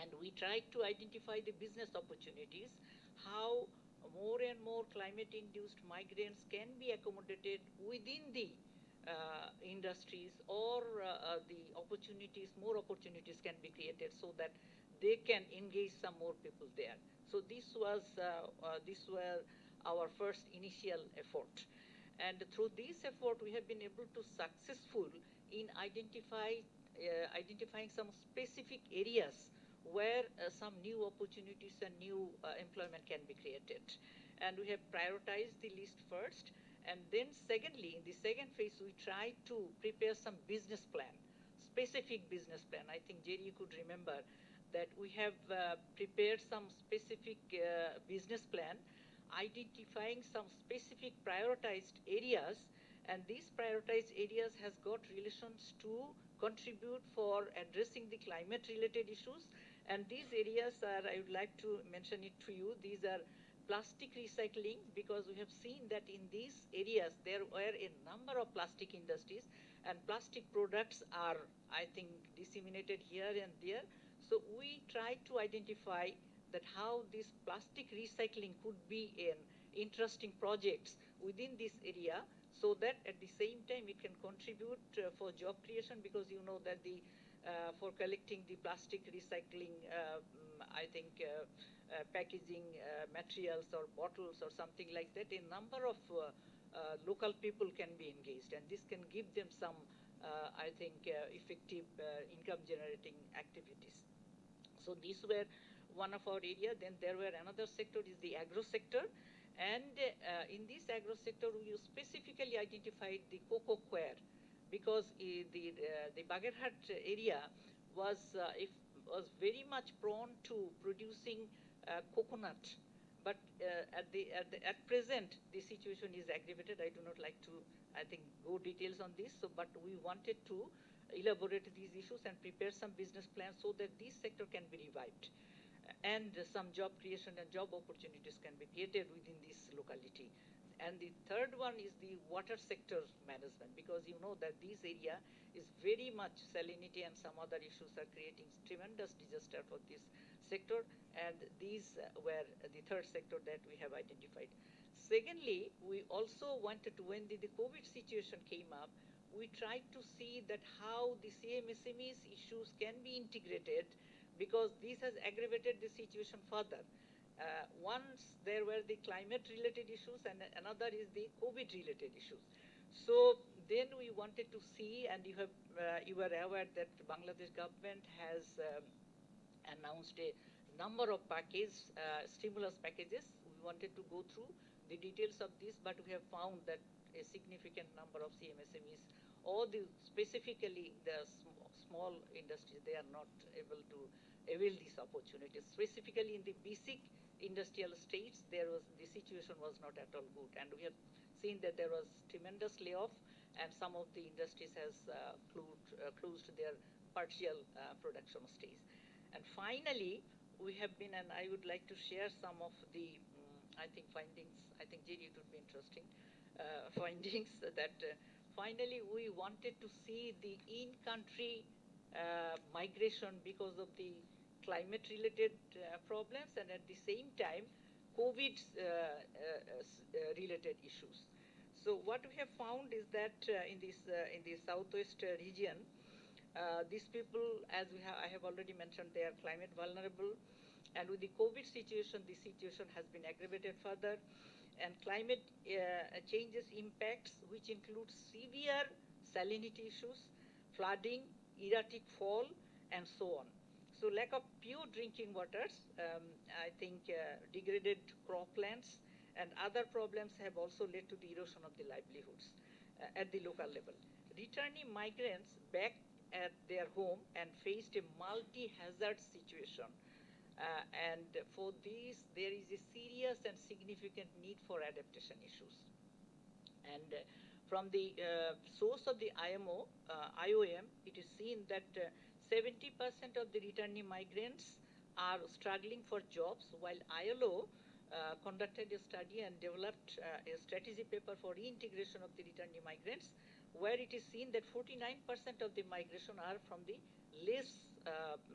And we tried to identify the business opportunities, how more and more climate-induced migrants can be accommodated within the industries, or the opportunities, more opportunities can be created so that they can engage some more people there. So this were our first initial effort. And through this effort, we have been able to successful in identifying some specific areas where some new opportunities and new employment can be created. And we have prioritized the list first. And then secondly, in the second phase, we tried to prepare some business plan, specific business plan. I think, Jerry, you could remember that we have prepared some specific business plan, identifying some specific prioritized areas, and these prioritized areas has got relations to contribute for addressing the climate-related issues. And these areas are, I would like to mention it to you, these are plastic recycling, because we have seen that in these areas there were a number of plastic industries, and plastic products are, I think, disseminated here and there. So we tried to identify that how this plastic recycling could be an interesting projects within this area, so that at the same time it can contribute for job creation, because you know that the for collecting the plastic recycling, I think packaging materials or bottles or something like that, a number of local people can be engaged, and this can give them some, I think, effective income generating activities. So these were one of our area. Then there were another sector is the agro sector, and in this agro sector we specifically identified the cocoa coir, because the Bagerhat area was was very much prone to producing coconut, but at present the situation is aggravated. I do not like to, I think, go details on this. So, but we wanted to elaborate these issues and prepare some business plans so that this sector can be revived, and some job creation and job opportunities can be created within this locality. And the third one is the water sector management, because you know that this area is very much salinity and some other issues are creating tremendous disaster for this sector, and these were the third sector that we have identified. Secondly, we also wanted to, when the COVID situation came up, we tried to see that how the CMSMEs issues can be integrated, because this has aggravated the situation further. Once there were the climate-related issues, and another is the COVID-related issues. So then we wanted to see, and you were aware that Bangladesh government has announced a number of stimulus packages. We wanted to go through the details of this, but we have found that a significant number of CMSMEs, or specifically the small industries, they are not able to avail these opportunities. Specifically in the basic industrial states, the situation was not at all good, and we have seen that there was tremendous layoff, and some of the industries has closed their partial production stage. And finally, we have been, and I would like to share some of the, I think, findings. I think, Jerry, it would be interesting findings that finally we wanted to see the in-country migration because of the climate-related problems, and at the same time, COVID-related issues. So what we have found is that in the southwest region, these people, as I have already mentioned, they are climate vulnerable, and with the COVID situation, the situation has been aggravated further, and climate changes impacts, which include severe salinity issues, flooding, erratic fall, and so on. So lack of pure drinking waters, I think degraded croplands, and other problems have also led to the erosion of the livelihoods at the local level. Returning migrants back at their home and faced a multi-hazard situation. And for this, there is a serious and significant need for adaptation issues. And from the source of the IOM, it is seen that 70% of the returning migrants are struggling for jobs, while ILO conducted a study and developed a strategy paper for reintegration of the returning migrants, where it is seen that 49% of the migration are from the less,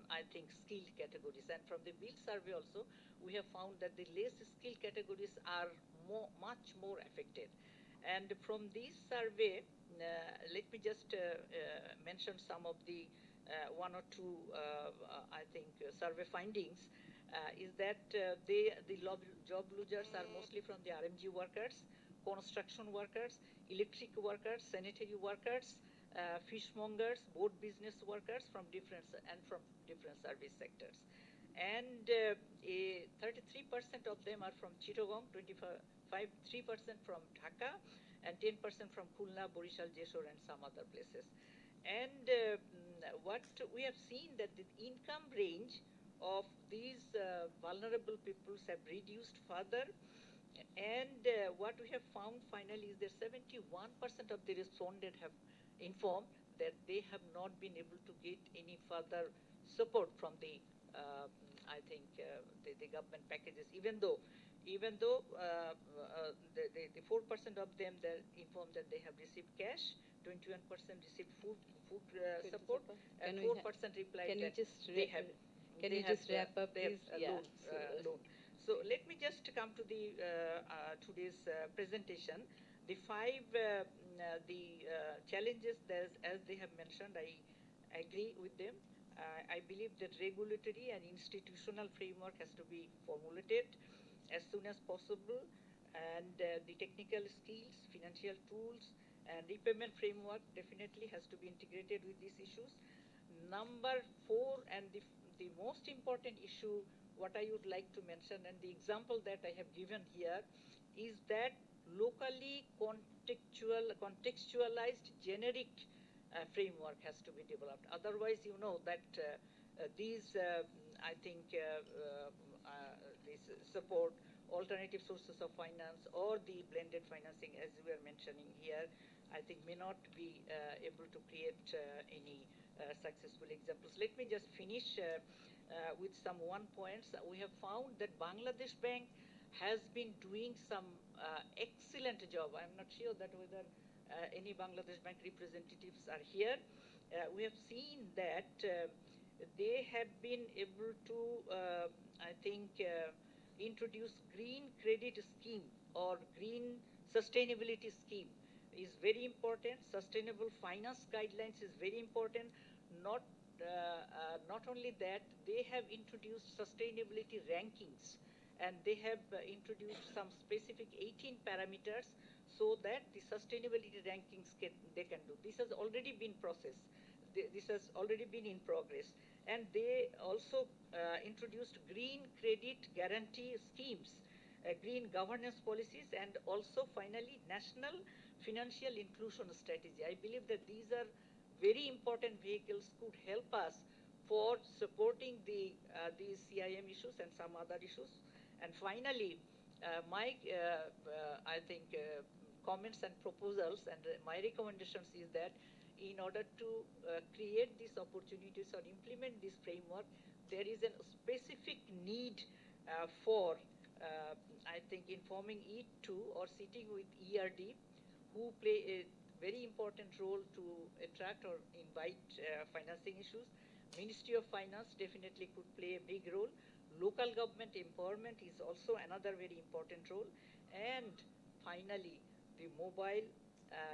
I think, skilled categories. And from the Bill survey also, we have found that the less skilled categories are much more affected. And from this survey, let me just mention some of the one or two, I think, survey findings, is that the job losers are mostly from the RMG workers, construction workers, electric workers, sanitary workers, fishmongers, boat business workers from different service sectors. And 33% of them are from Chittagong, 3% from Dhaka, and 10% from Khulna, Borishal, Jeshore, and some other places. And what we have seen that the income range of these vulnerable peoples have reduced further. And what we have found finally is that 71% of the respondents have informed that they have not been able to get any further support from the, I think, the government packages, even though the 4% of them that informed that they have received cash, 21% received food support, and 4% replied that they have. Can you just wrap up, please? Loan. So let me just come to the today's presentation. The five challenges that, as they have mentioned, I agree with them. I believe that regulatory and institutional framework has to be formulated as soon as possible. And the technical skills, financial tools, and repayment framework definitely has to be integrated with these issues. Number four, and the most important issue, what I would like to mention, and the example that I have given here, is that locally contextualized generic framework has to be developed. Otherwise, you know that these, I think, this support alternative sources of finance or the blended financing, as we are mentioning here, I think may not be able to create any successful examples. Let me just finish with some one points. We have found that Bangladesh Bank has been doing some excellent job. I'm not sure that whether any Bangladesh Bank representatives are here. We have seen that they have been able to, I think, introduce green credit scheme or green sustainability scheme is very important. Sustainable finance guidelines is very important. Not not only that, they have introduced sustainability rankings, and they have introduced some specific 18 parameters so that the sustainability rankings they can do. This has already been processed. This has already been in progress. And they also introduced green credit guarantee schemes, green governance policies, and also finally national financial inclusion strategy. I believe that these are very important vehicles could help us for supporting these CIM issues and some other issues. And finally, my I think comments and proposals and my recommendations is that in order to create these opportunities or implement this framework, there is a specific need for, I think, informing E2 or sitting with ERD, who play a very important role to attract or invite financing issues. Ministry of Finance definitely could play a big role. Local government empowerment is also another very important role. And finally, the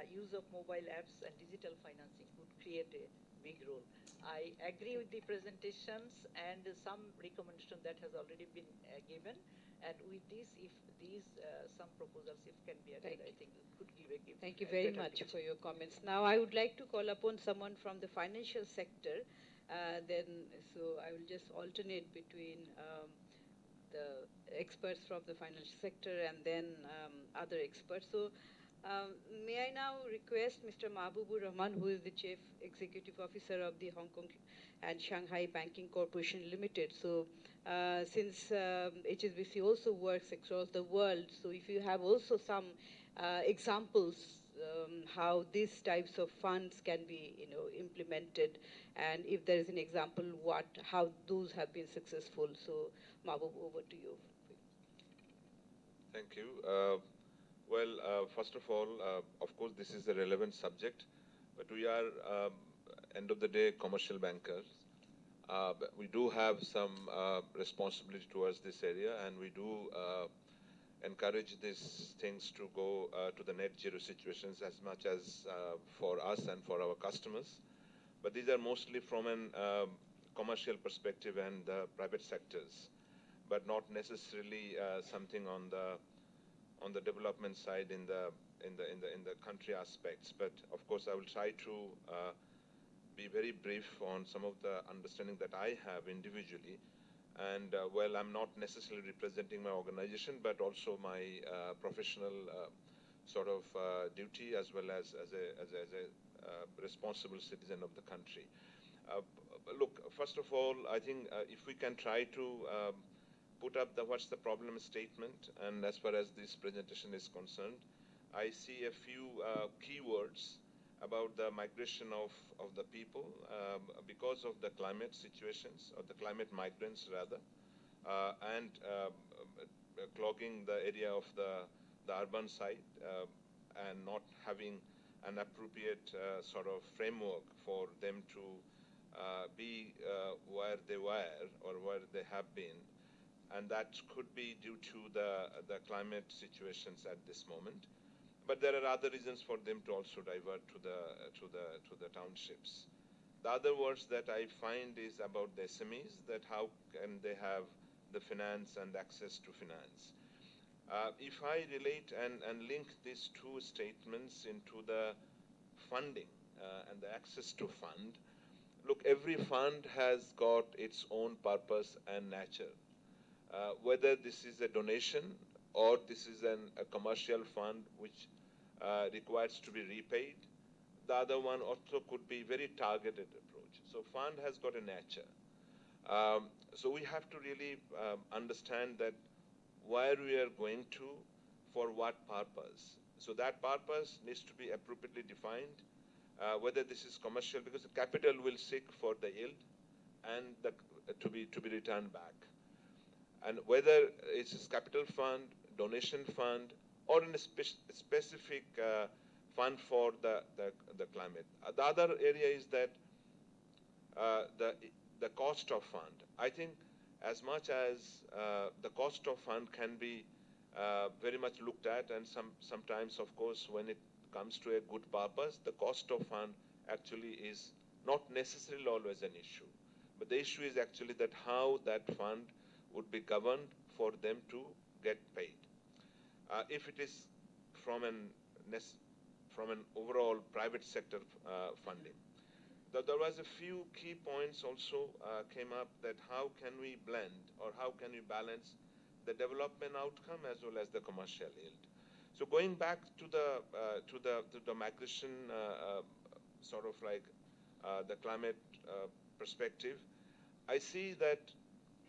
use of mobile apps and digital financing would create a big role. I agree with the presentations and some recommendation that has already been given. And with this, if these some proposals if can be added, I think could give a gift. Thank you very much for your comments. Now I would like to call upon someone from the financial sector. So I will just alternate between the experts from the financial sector and then other experts. So may I now request Mr. Mahbubur Rahman, who is the Chief Executive Officer of the Hong Kong and Shanghai Banking Corporation Limited. So since HSBC also works across the world, so if you have also some examples how these types of funds can be implemented, and if there is an example how those have been successful. So Mahbub, over to you. Thank you. First of all, of course, this is a relevant subject, but we are, end of the day, commercial bankers. We do have some responsibility towards this area, and we do encourage these things to go to the net zero situations as much as for us and for our customers. But these are mostly from a commercial perspective and the private sectors, but not necessarily something on the development side in the country aspects. But of course, I will try to be very brief on some of the understanding that I have individually. And I'm not necessarily representing my organization, but also my professional sort of duty as well as a responsible citizen of the country. Look, first of all, I think if we can try to put up what's the problem statement, and as far as this presentation is concerned, I see a few keywords about the migration of the people because of the climate situations, or the climate migrants rather, and clogging the area of the urban side and not having an appropriate sort of framework for them to be where they were or where they have been. And that could be due to the climate situations at this moment. But there are other reasons for them to also divert to the townships. The other words that I find is about the SMEs, that how can they have the finance and access to finance. If I relate and link these two statements into the funding and the access to fund, look, every fund has got its own purpose and nature. Whether this is a donation or this is a commercial fund which requires to be repaid, the other one also could be very targeted approach. So fund has got a nature. So we have to really understand that where we are going to, for what purpose. So that purpose needs to be appropriately defined, whether this is commercial, because the capital will seek for the yield and to be returned back. And whether it's a capital fund, donation fund, or in a specific fund for the climate. The other area is that the cost of fund. I think as much as the cost of fund can be very much looked at, and sometimes, of course, when it comes to a good purpose, the cost of fund actually is not necessarily always an issue. But the issue is actually that how that fund would be governed for them to get paid. If it is from an overall private sector funding. There was a few key points also came up, that how can we blend or how can we balance the development outcome as well as the commercial yield. So going back to the migration sort of like the climate perspective, I see that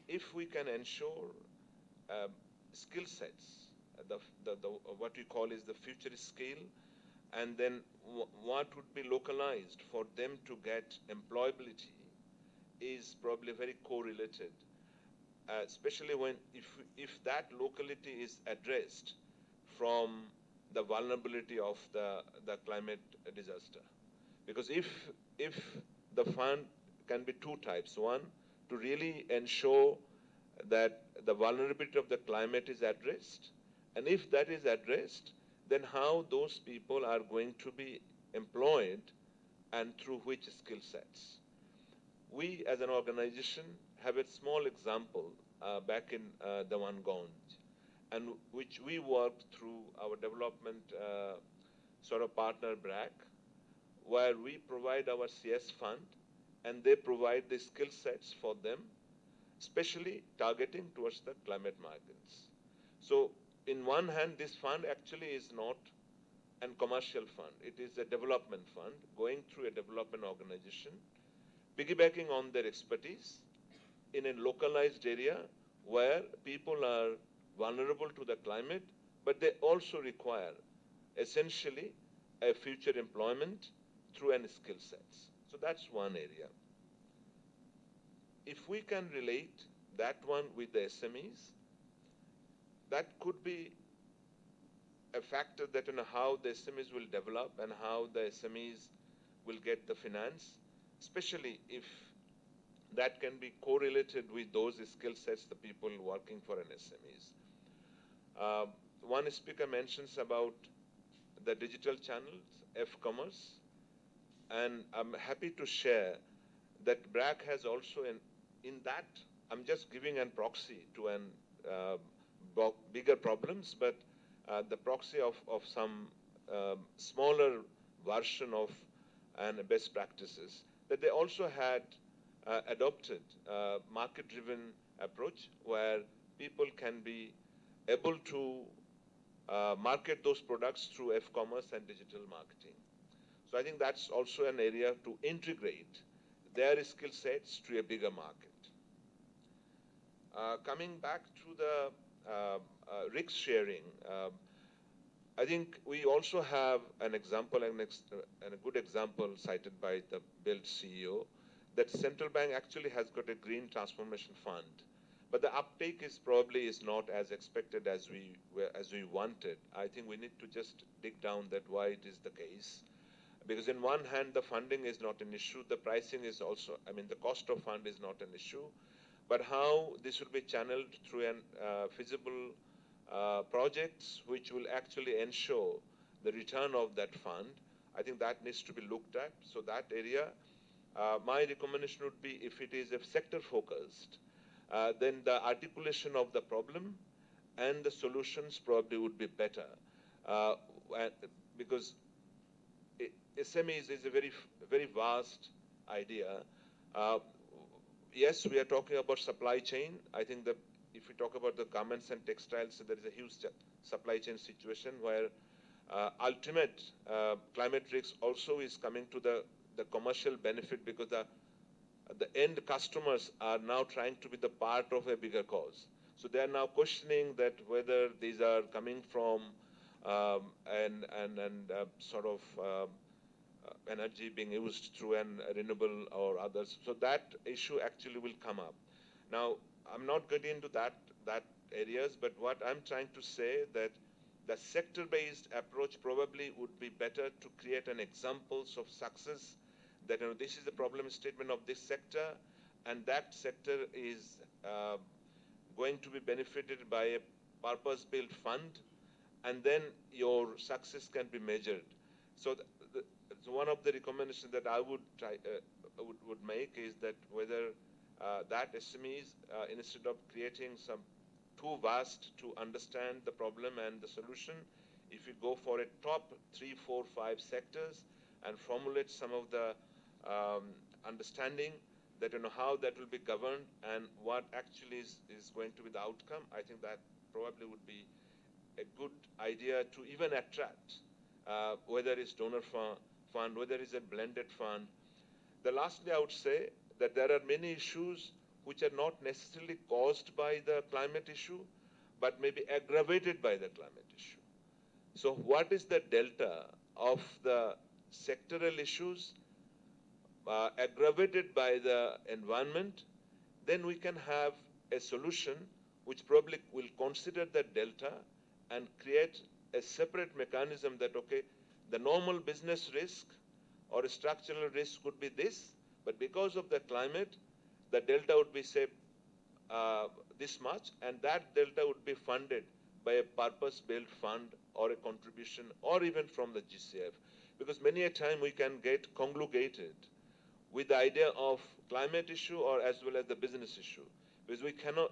if we can ensure skill sets, what we call is the future skill, and then what would be localized for them to get employability is probably very correlated, especially when if that locality is addressed from the vulnerability of the climate disaster. Because if the fund can be two types. One, to really ensure that the vulnerability of the climate is addressed, and if that is addressed, then how those people are going to be employed and through which skill sets. We as an organization have a small example back in the Ganj, and which we worked through our development sort of partner BRAC, where we provide our CS fund and they provide the skill sets for them, especially targeting towards the climate migrants. So in one hand, this fund actually is not a commercial fund. It is a development fund going through a development organization, piggybacking on their expertise in a localized area where people are vulnerable to the climate, but they also require essentially a future employment through any skill sets. So that's one area. If we can relate that one with the SMEs, that could be a factor that in how the SMEs will develop and how the SMEs will get the finance, especially if that can be correlated with those skill sets, the people working for an SMEs. One speaker mentions about the digital channels, F-commerce, and I'm happy to share that BRAC has also, in that, I'm just giving a proxy to an bigger problems, but the proxy of some smaller version of and best practices, that they also had adopted market-driven approach where people can be able to market those products through F-commerce and digital marketing. So I think that's also an area to integrate their skill sets to a bigger market. Coming back to the risk sharing, I think we also have an example and a good example cited by the Build CEO, that central bank actually has got a green transformation fund, but the uptake is probably not as expected as we wanted. I think we need to just dig down that why it is the case. Because in one hand, the funding is not an issue, the pricing is also, I mean, the cost of fund is not an issue, but how this will be channeled through an feasible projects which will actually ensure the return of that fund, I think that needs to be looked at. So that area, my recommendation would be if it is sector focused, then the articulation of the problem and the solutions probably would be better, uh, and- because SMEs is a very vast idea. Uh, yes, we are talking about supply chain. I think that if we talk about the garments and textiles, there is a huge supply chain situation where ultimate climate risk also is coming to the commercial benefit, because the end customers are now trying to be the part of a bigger cause. So they are now questioning that whether these are coming from and sort of energy being used through an renewable or others. So that issue actually will come up. Now, I'm not getting into that areas, but what I'm trying to say that the sector-based approach probably would be better to create an examples of success, that this is the problem statement of this sector, and that sector is going to be benefited by a purpose-built fund, and then your success can be measured. So, so one of the recommendations that I would try would make is that whether that SMEs, instead of creating some too vast to understand the problem and the solution, if you go for a top 3, 4, 5 sectors and formulate some of the understanding that how that will be governed and what actually is going to be the outcome, I think that probably would be a good idea to even attract, whether it's donor fund, whether it's a blended fund. The lastly, I would say that there are many issues which are not necessarily caused by the climate issue, but maybe aggravated by the climate issue. So what is the delta of the sectoral issues aggravated by the environment? Then we can have a solution which probably will consider that delta and create a separate mechanism that, okay, the normal business risk or structural risk could be this, but because of the climate, the delta would be, say, this much, and that delta would be funded by a purpose-built fund or a contribution or even from the GCF. Because many a time we can get congregated with the idea of climate issue or as well as the business issue. Because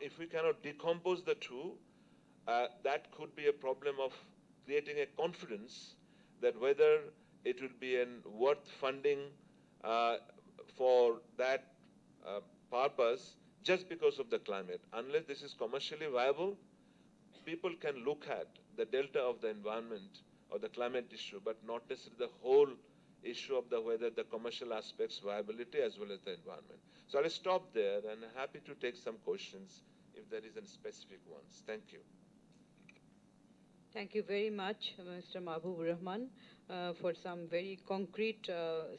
if we cannot decompose the two, that could be a problem of creating a confidence that whether it will be worth funding for that purpose just because of the climate. Unless this is commercially viable, people can look at the delta of the environment or the climate issue, but not necessarily the whole issue of whether the commercial aspects, viability, as well as the environment. So I'll stop there, and happy to take some questions if there is any specific ones. Thank you. Thank you very much, Mr. Mahbub Rahman, for some very concrete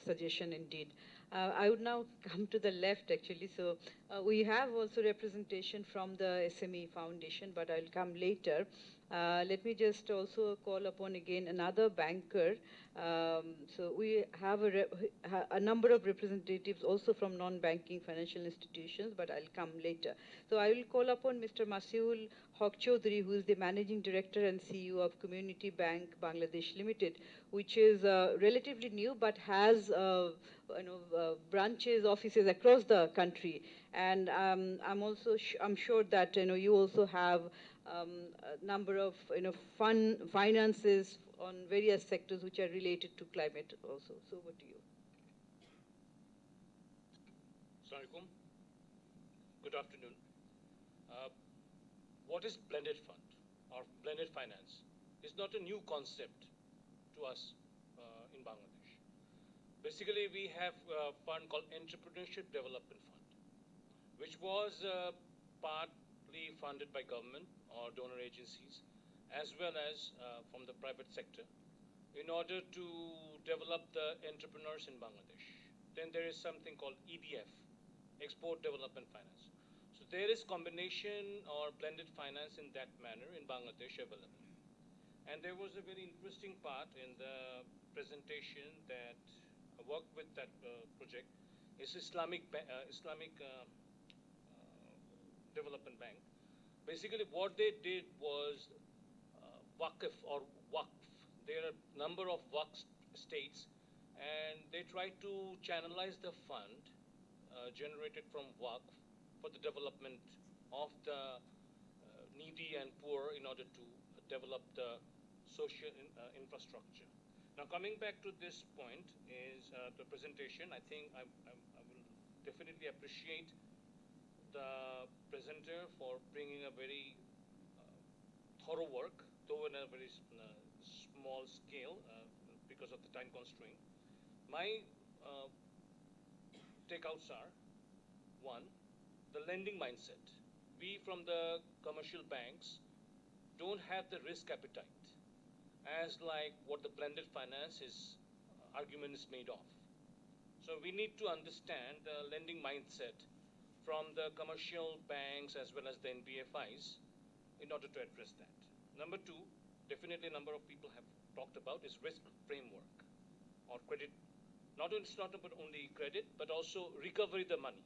suggestion indeed. I would now come to the left, actually. So we have also representation from the SME Foundation, but I'll come later. Let me just also call upon again another banker. So we have a number of representatives also from non-banking financial institutions, but I'll come later. So I will call upon Mr. Masiul Haq Chaudhary, who is the Managing Director and CEO of Community Bank Bangladesh Limited, which is relatively new but has branches, offices across the country. And I'm sure that you also have a number of finances on various sectors which are related to climate also. So over to you. Assalamualaikum. Good afternoon. What is blended fund or blended finance? It's not a new concept to us in Bangladesh. Basically, we have a fund called Entrepreneurship Development Fund, which was partly funded by government or donor agencies, as well as from the private sector, in order to develop the entrepreneurs in Bangladesh. Then there is something called EDF, Export Development Finance. So there is combination or blended finance in that manner in Bangladesh available. And there was a very interesting part in the presentation that worked with that project. It's Islamic Development Bank. Basically, what they did was Waqf or Waqf. There are a number of Waqf states, and they tried to channelize the fund generated from Waqf for the development of the needy and poor in order to develop the social infrastructure. Now, coming back to this point is the presentation. I think I will definitely appreciate the presenter for bringing a very thorough work, though in a very small scale because of the time constraint. My takeouts are, one, the lending mindset. We from the commercial banks don't have the risk appetite as like what the blended finance is argument is made of. So we need to understand the lending mindset from the commercial banks as well as the NBFIs in order to address that. Number two, definitely a number of people have talked about is risk framework or credit. It's not about only credit, but also recovering the money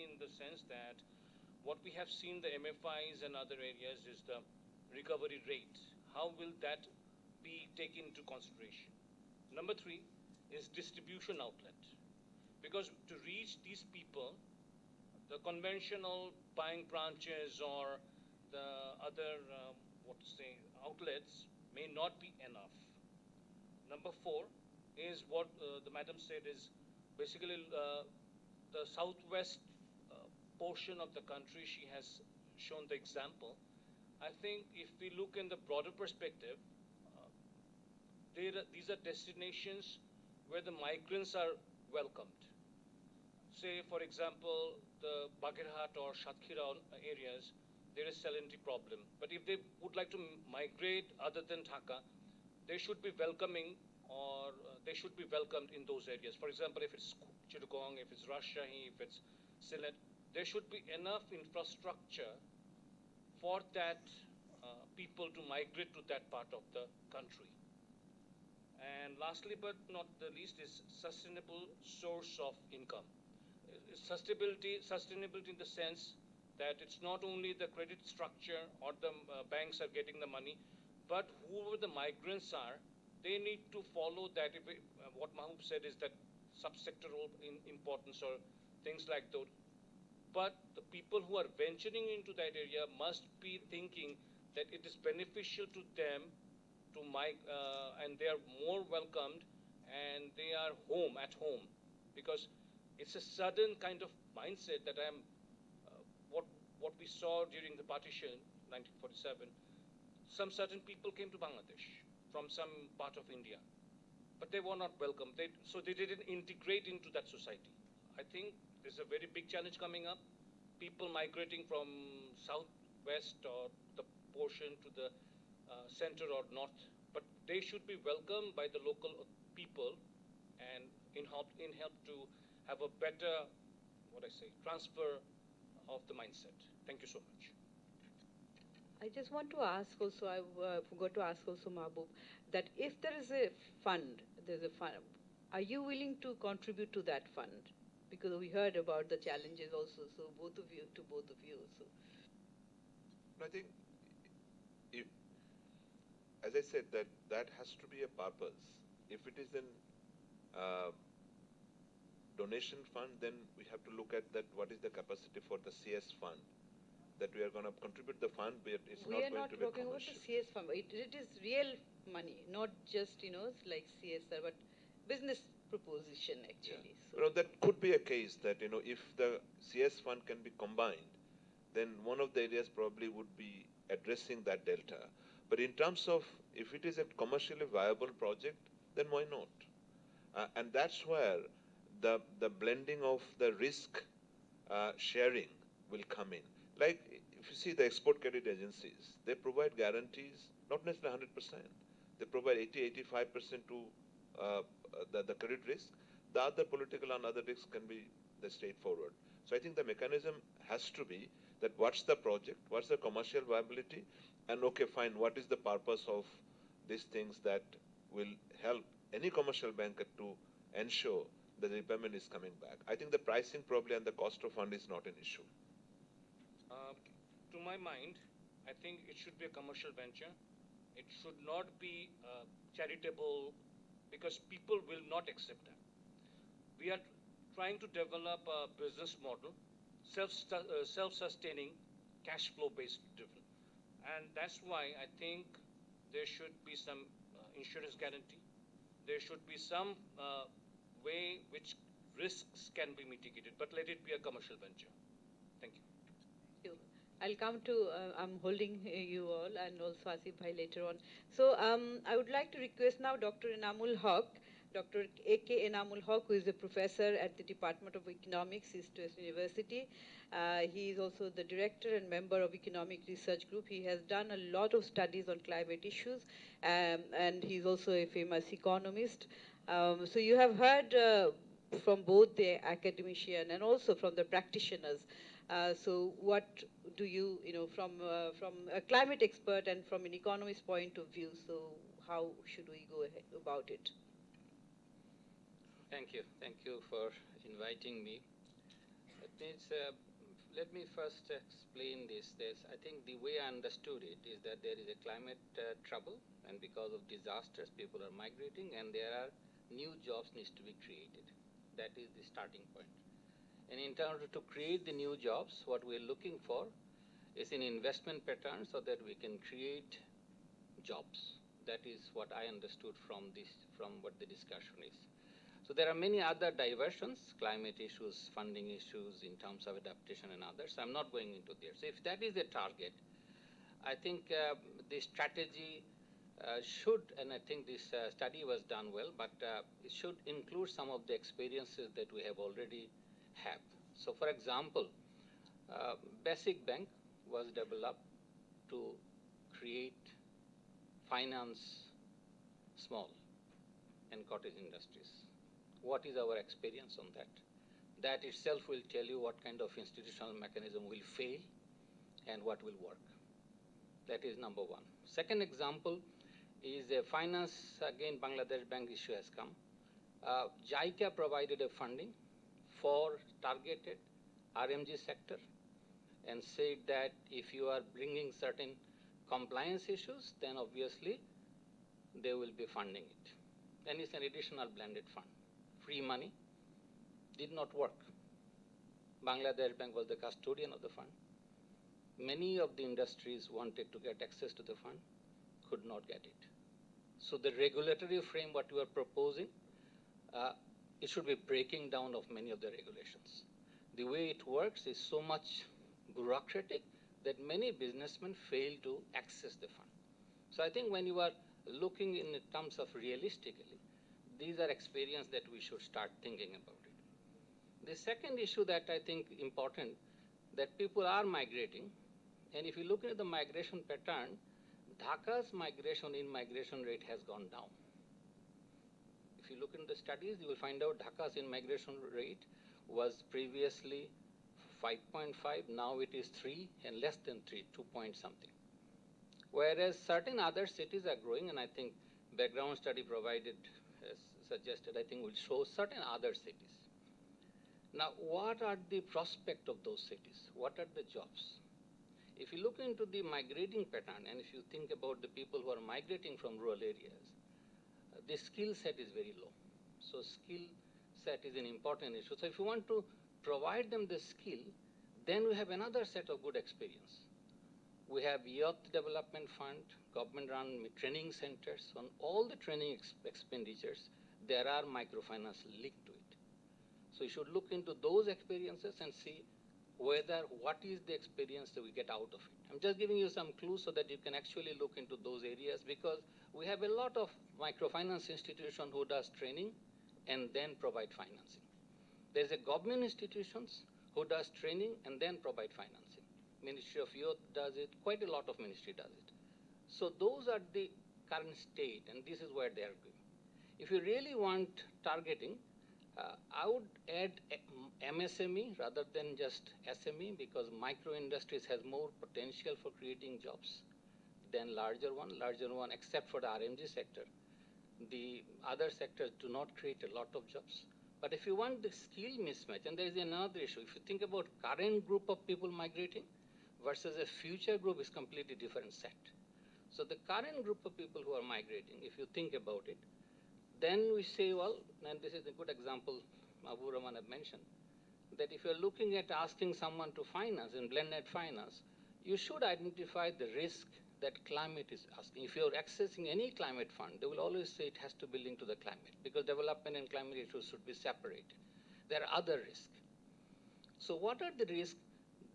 in the sense that what we have seen the MFIs and other areas is the recovery rate. How will that be taken into consideration? Number three is distribution outlet. Because to reach these people, the conventional buying branches or the other, outlets may not be enough. Number four is what the madam said is basically the southwest portion of the country. She has shown the example. I think if we look in the broader perspective, these are destinations where the migrants are welcomed. Say, for example, the Bagirhat or Shatkhira areas, there is salinity problem. But if they would like to migrate other than Dhaka, they should be welcoming or they should be welcomed in those areas. For example, if it's Chittagong, if it's Rajshahi, if it's Sylhet, there should be enough infrastructure for that people to migrate to that part of the country. And lastly, but not the least, is sustainable source of income. Sustainability in the sense that it's not only the credit structure or the banks are getting the money, but whoever the migrants are, they need to follow that. What Mahbub said is that subsectoral importance or things like those. But the people who are venturing into that area must be thinking that it is beneficial to them to and they are more welcomed and they are at home, because it's a sudden kind of mindset that what we saw during the partition, 1947. Some certain people came to Bangladesh from some part of India, but they were not welcome. So they didn't integrate into that society. I think there's a very big challenge coming up. People migrating from southwest or the portion to the center or north, but they should be welcomed by the local people and in help to have a better, transfer of the mindset. Thank you so much. I just want to ask also, I forgot to ask also Mahbub, that if there is a fund, are you willing to contribute to that fund? Because we heard about the challenges also, so both of you. So. I think, as I said, that has to be a purpose. If it is an donation fund, then we have to look at that. What is the capacity for the CS fund? That we are going to contribute the fund, but it's not going to be commercial. We are not talking about the CS fund. It is real money, not just like CSR, but business proposition actually. Yeah. So. That could be a case that if the CS fund can be combined, then one of the areas probably would be addressing that delta. But in terms of if it is a commercially viable project, then why not? And that's where the blending of the risk sharing will come in. Like if you see the export credit agencies, they provide guarantees, not necessarily 100%. They provide 80-85% to the credit risk. The other political and other risks can be straightforward. So I think the mechanism has to be that what's the project, what's the commercial viability, and okay, fine, what is the purpose of these things that will help any commercial banker to ensure that the repayment is coming back. I think the pricing probably and the cost of fund is not an issue. To my mind, I think it should be a commercial venture. It should not be charitable, because people will not accept that. We are trying to develop a business model, self-sustaining, cash flow based driven. And that's why I think there should be some insurance guarantee. There should be some way which risks can be mitigated, but let it be a commercial venture. Thank you. you. I'll come to, I'm holding you all and also Asif Bhai later on. So I would like to request now Dr. Enamul Haq, Dr. A.K. Enamul Haq, who is a professor at the Department of Economics, East West University. He is also the director and member of Economic Research Group. He has done a lot of studies on climate issues, and he's also a famous economist. So you have heard from both the academician and also from the practitioners. So what do you, from a climate expert and from an economist point of view, so how should we go ahead about it? Thank you. Thank you for inviting me. Let me first explain this. I think the way I understood it is that there is a climate trouble, and because of disasters, people are migrating, and there are new jobs needs to be created. That is the starting point. And in order to create the new jobs, what we're looking for is an investment pattern so that we can create jobs. That is what I understood from what the discussion is. So there are many other diversions, climate issues, funding issues in terms of adaptation and others. I'm not going into there. So if that is the target, I think the strategy should, and I think this study was done well, but it should include some of the experiences that we have already have. So for example, Basic Bank was developed to create finance small and cottage industries. What is our experience on that? That itself will tell you what kind of institutional mechanism will fail and what will work. That is number one. Second example is a finance, again Bangladesh Bank issue has come. JICA provided a funding for targeted RMG sector and said that if you are bringing certain compliance issues, then obviously they will be funding it. And it's an additional blended fund. Free money did not work. Bangladesh Bank was the custodian of the fund. Many of the industries wanted to get access to the fund, could not get it. So the regulatory frame what you are proposing, it should be breaking down of many of the regulations. The way it works is so much bureaucratic that many businessmen fail to access the fund. So I think when you are looking in terms of realistically, these are experiences that we should start thinking about it. The second issue that I think important, that people are migrating, and if you look at the migration pattern, Dhaka's migration rate has gone down. If you look into the studies, you will find out Dhaka's in-migration rate was previously 5.5, now it is 3, and less than 3, 2 point something. Whereas certain other cities are growing, and I think background study provided, as suggested, I think will show certain other cities. Now, what are the prospect of those cities? What are the jobs? If you look into the migrating pattern, and if you think about the people who are migrating from rural areas, the skill set is very low. So skill set is an important issue. So if you want to provide them the skill, then we have another set of good experience. We have Youth Development Fund, government-run training centers. On all the training expenditures, there are microfinance linked to it. So you should look into those experiences and see what is the experience that we get out of it. I'm just giving you some clues so that you can actually look into those areas, because we have a lot of microfinance institution who does training and then provide financing. There's a government institutions who does training and then provide financing. Ministry of Youth does it, quite a lot of ministry does it. So those are the current state, and this is where they are going. If you really want targeting, I would add MSME rather than just SME, because micro industries has more potential for creating jobs than larger one, except for the RMG sector. The other sectors do not create a lot of jobs. But if you want the skill mismatch, and there is another issue, if you think about current group of people migrating versus a future group is completely different set. So the current group of people who are migrating, if you think about it, then we say, well, and this is a good example Abu Rahman had mentioned, that if you're looking at asking someone to finance in blended finance, you should identify the risk that climate is asking. If you're accessing any climate fund, they will always say it has to be linked to the climate because development and climate issues should be separated. There are other risks. So what are the risks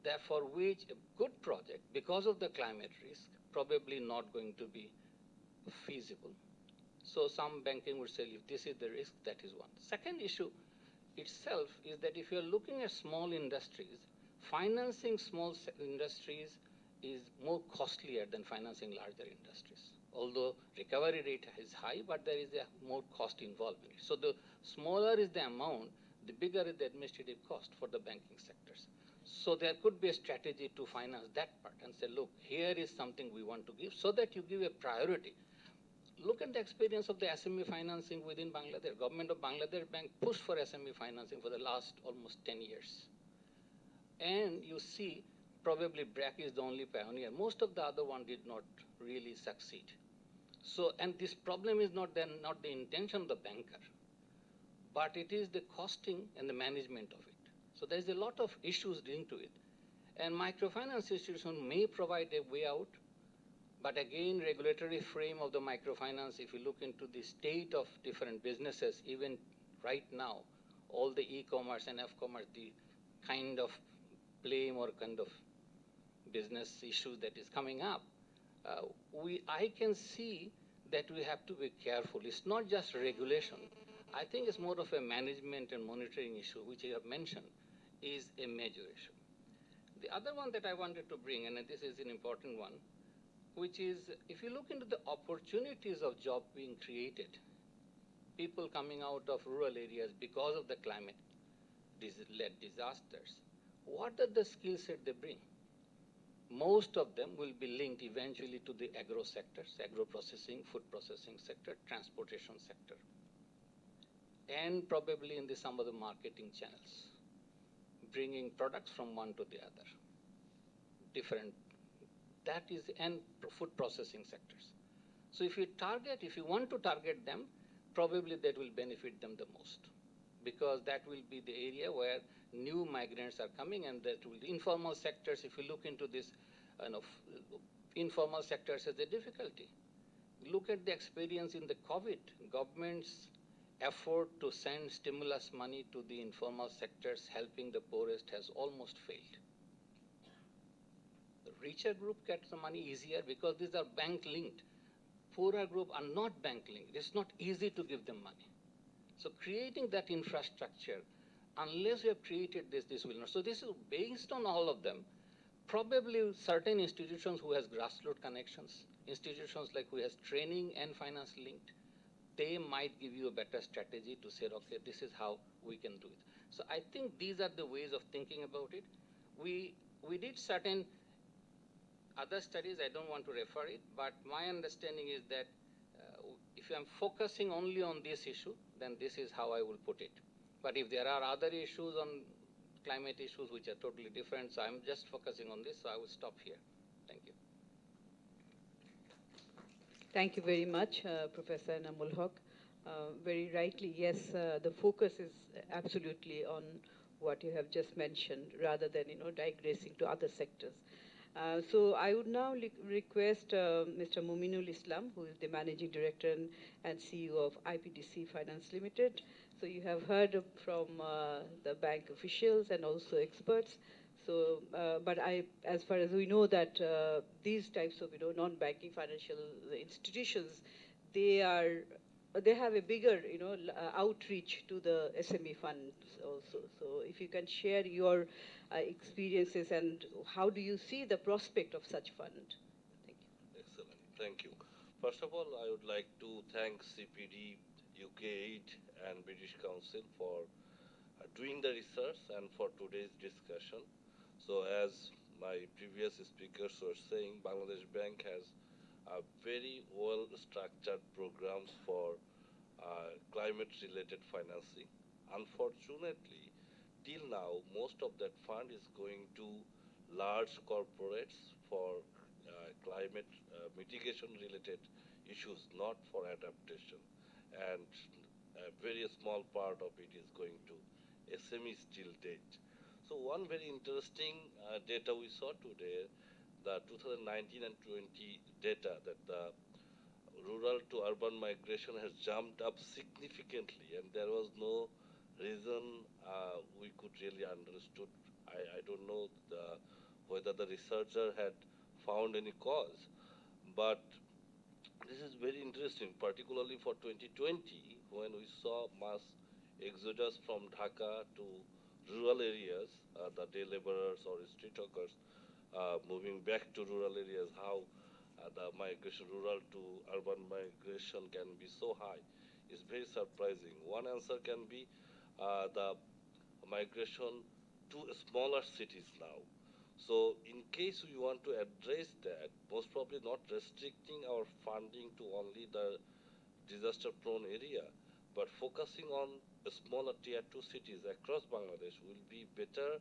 that for which a good project, because of the climate risk, probably not going to be feasible? So some banking would say, if this is the risk, that is one. Second issue itself is that if you're looking at small industries, financing small industries is more costlier than financing larger industries. Although recovery rate is high, but there is a more cost involved in it. So the smaller is the amount, the bigger is the administrative cost for the banking sectors. So there could be a strategy to finance that part and say, look, here is something we want to give so that you give a priority. Look at the experience of the SME financing within Bangladesh. Government of Bangladesh Bank pushed for SME financing for the last almost 10 years. And you see, probably BRAC is the only pioneer. Most of the other one did not really succeed. So, and this problem is not the intention of the banker, but it is the costing and the management of it. So there's a lot of issues linked to it. And microfinance institutions may provide a way out, but again, regulatory frame of the microfinance, if you look into the state of different businesses, even right now, all the e-commerce and f-commerce, the kind of blame or kind of business issue that is coming up, I can see that we have to be careful. It's not just regulation. I think it's more of a management and monitoring issue, which you have mentioned, is a major issue. The other one that I wanted to bring, and this is an important one, which is if you look into the opportunities of job being created, people coming out of rural areas because of the climate-led disasters, what are the skill set they bring? Most of them will be linked eventually to the agro sectors, agro-processing, food processing sector, transportation sector, and probably in some of the marketing channels, bringing products from one to the other, different, that is, and food processing sectors. So if you want to target them, probably that will benefit them the most, because that will be the area where new migrants are coming, and that will, informal sectors, if you look into this, informal sectors has a difficulty. Look at the experience in the COVID. Government's effort to send stimulus money to the informal sectors helping the poorest has almost failed. The richer group gets the money easier because these are bank linked. Poorer group are not bank linked. It's not easy to give them money. So creating that infrastructure, unless you have created this will not. So this is based on all of them. Probably certain institutions who has grassroots connections, institutions like who has training and finance linked, they might give you a better strategy to say, okay, this is how we can do it. So I think these are the ways of thinking about it. We did certain other studies, I don't want to refer it, but my understanding is that if I'm focusing only on this issue, then this is how I will put it. But if there are other issues on climate issues which are totally different, so I'm just focusing on this, so I will stop here. Thank you. Thank you very much, Professor Namul Haq. Very rightly, yes, the focus is absolutely on what you have just mentioned, rather than digressing to other sectors. So I would now request Mr. Muminul Islam, who is the Managing Director and CEO of IPDC Finance Limited. So you have heard from the bank officials and also experts. So, but as far as we know that these types of non-banking financial institutions, they have a bigger outreach to the SME funds also. So if you can share your experiences and how do you see the prospect of such fund? Thank you. Excellent, thank you. First of all, I would like to thank CPD, UK Aid and British Council for doing the research and for today's discussion. So as my previous speakers were saying, Bangladesh Bank has very well-structured programs for climate-related financing. Unfortunately, till now, most of that fund is going to large corporates for climate mitigation-related issues, not for adaptation. And a very small part of it is going to SMEs till date. So one very interesting data we saw today, the 2019 and 20 data that the rural to urban migration has jumped up significantly, and there was no reason we could really understood. I don't know whether the researcher had found any cause, but this is very interesting, particularly for 2020, when we saw mass exodus from Dhaka to rural areas, the day laborers or street hawkers moving back to rural areas, how the migration, rural to urban migration can be so high is very surprising. One answer can be the migration to smaller cities now. So in case we want to address that, most probably not restricting our funding to only the disaster-prone area, but focusing on the smaller tier 2 cities across Bangladesh will be better,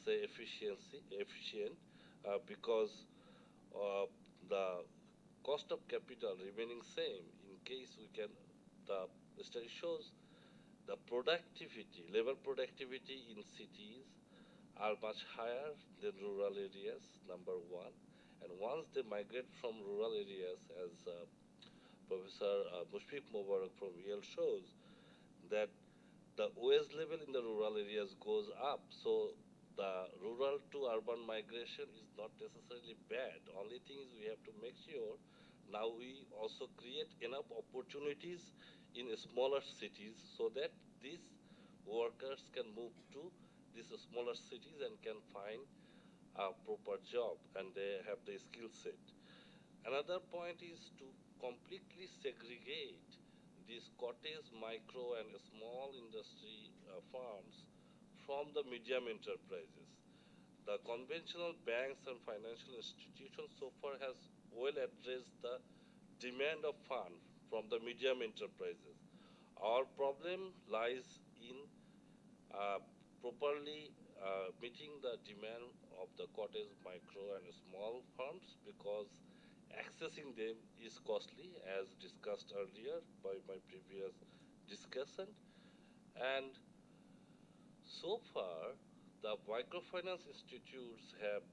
say, efficient, because uh, the cost of capital remaining same. In case we can, the study shows the productivity, labor productivity in cities are much higher than rural areas, number one. And once they migrate from rural areas, as Professor Mushfiq Mubarak from Yale shows, that the wage level in the rural areas goes up. So the rural to urban migration is not necessarily bad. Only thing is we have to make sure now we also create enough opportunities in smaller cities so that these workers can move to these smaller cities and can find a proper job and they have the skill set. Another point is to completely segregate these cottage, micro, and small industry farms from the medium enterprises. The conventional banks and financial institutions so far has well addressed the demand of funds from the medium enterprises. Our problem lies in properly meeting the demand of the cottage, micro, and small farms because accessing them is costly, as discussed earlier by my previous discussion. And so far, the microfinance institutes have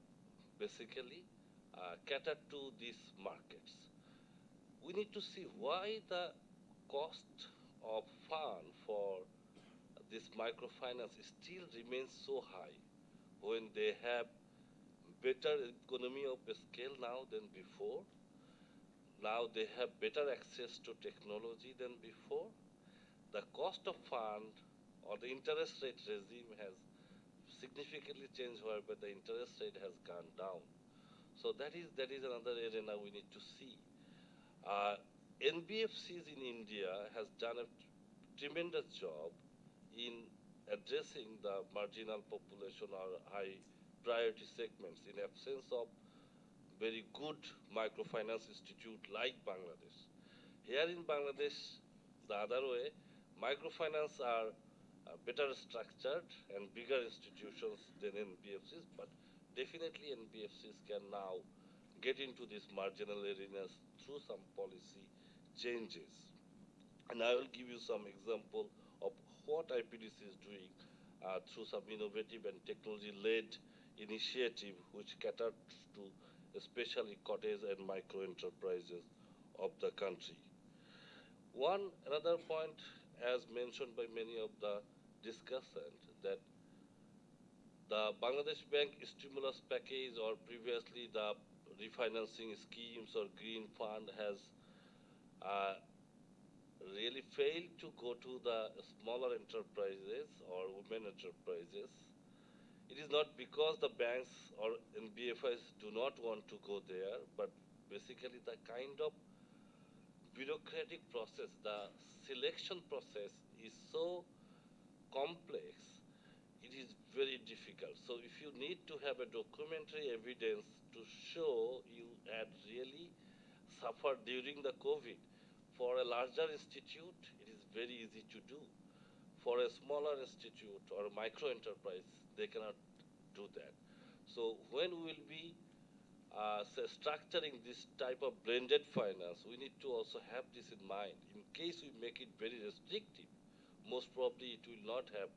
basically catered to these markets. We need to see why the cost of fund for this microfinance still remains so high when they have better economy of scale now than before. Now they have better access to technology than before. The cost of fund or the interest rate regime has significantly changed whereby the interest rate has gone down. So that is another arena we need to see. NBFCs in India has done a tremendous job in addressing the marginal population or high priority segments in absence of very good microfinance institute like Bangladesh. Here in Bangladesh, the other way, microfinance are better structured and bigger institutions than NBFCs, but definitely NBFCs can now get into these marginal areas through some policy changes. And I will give you some example of what IPDC is doing through some innovative and technology-led initiative which cater to especially cottage and micro enterprises of the country. Another point, as mentioned by many of the discussants, that the Bangladesh Bank stimulus package or previously the refinancing schemes or green fund has uh, really failed to go to the smaller enterprises or women enterprises. It is not because the banks or NBFIs do not want to go there, but basically the kind of bureaucratic process, the selection process is so complex, it is very difficult. So if you need to have a documentary evidence to show you had really suffered during the COVID, for a larger institute, it is very easy to do. For a smaller institute or a micro enterprise, they cannot do that. So when we will be say structuring this type of blended finance, we need to also have this in mind. In case we make it very restrictive, most probably it will not have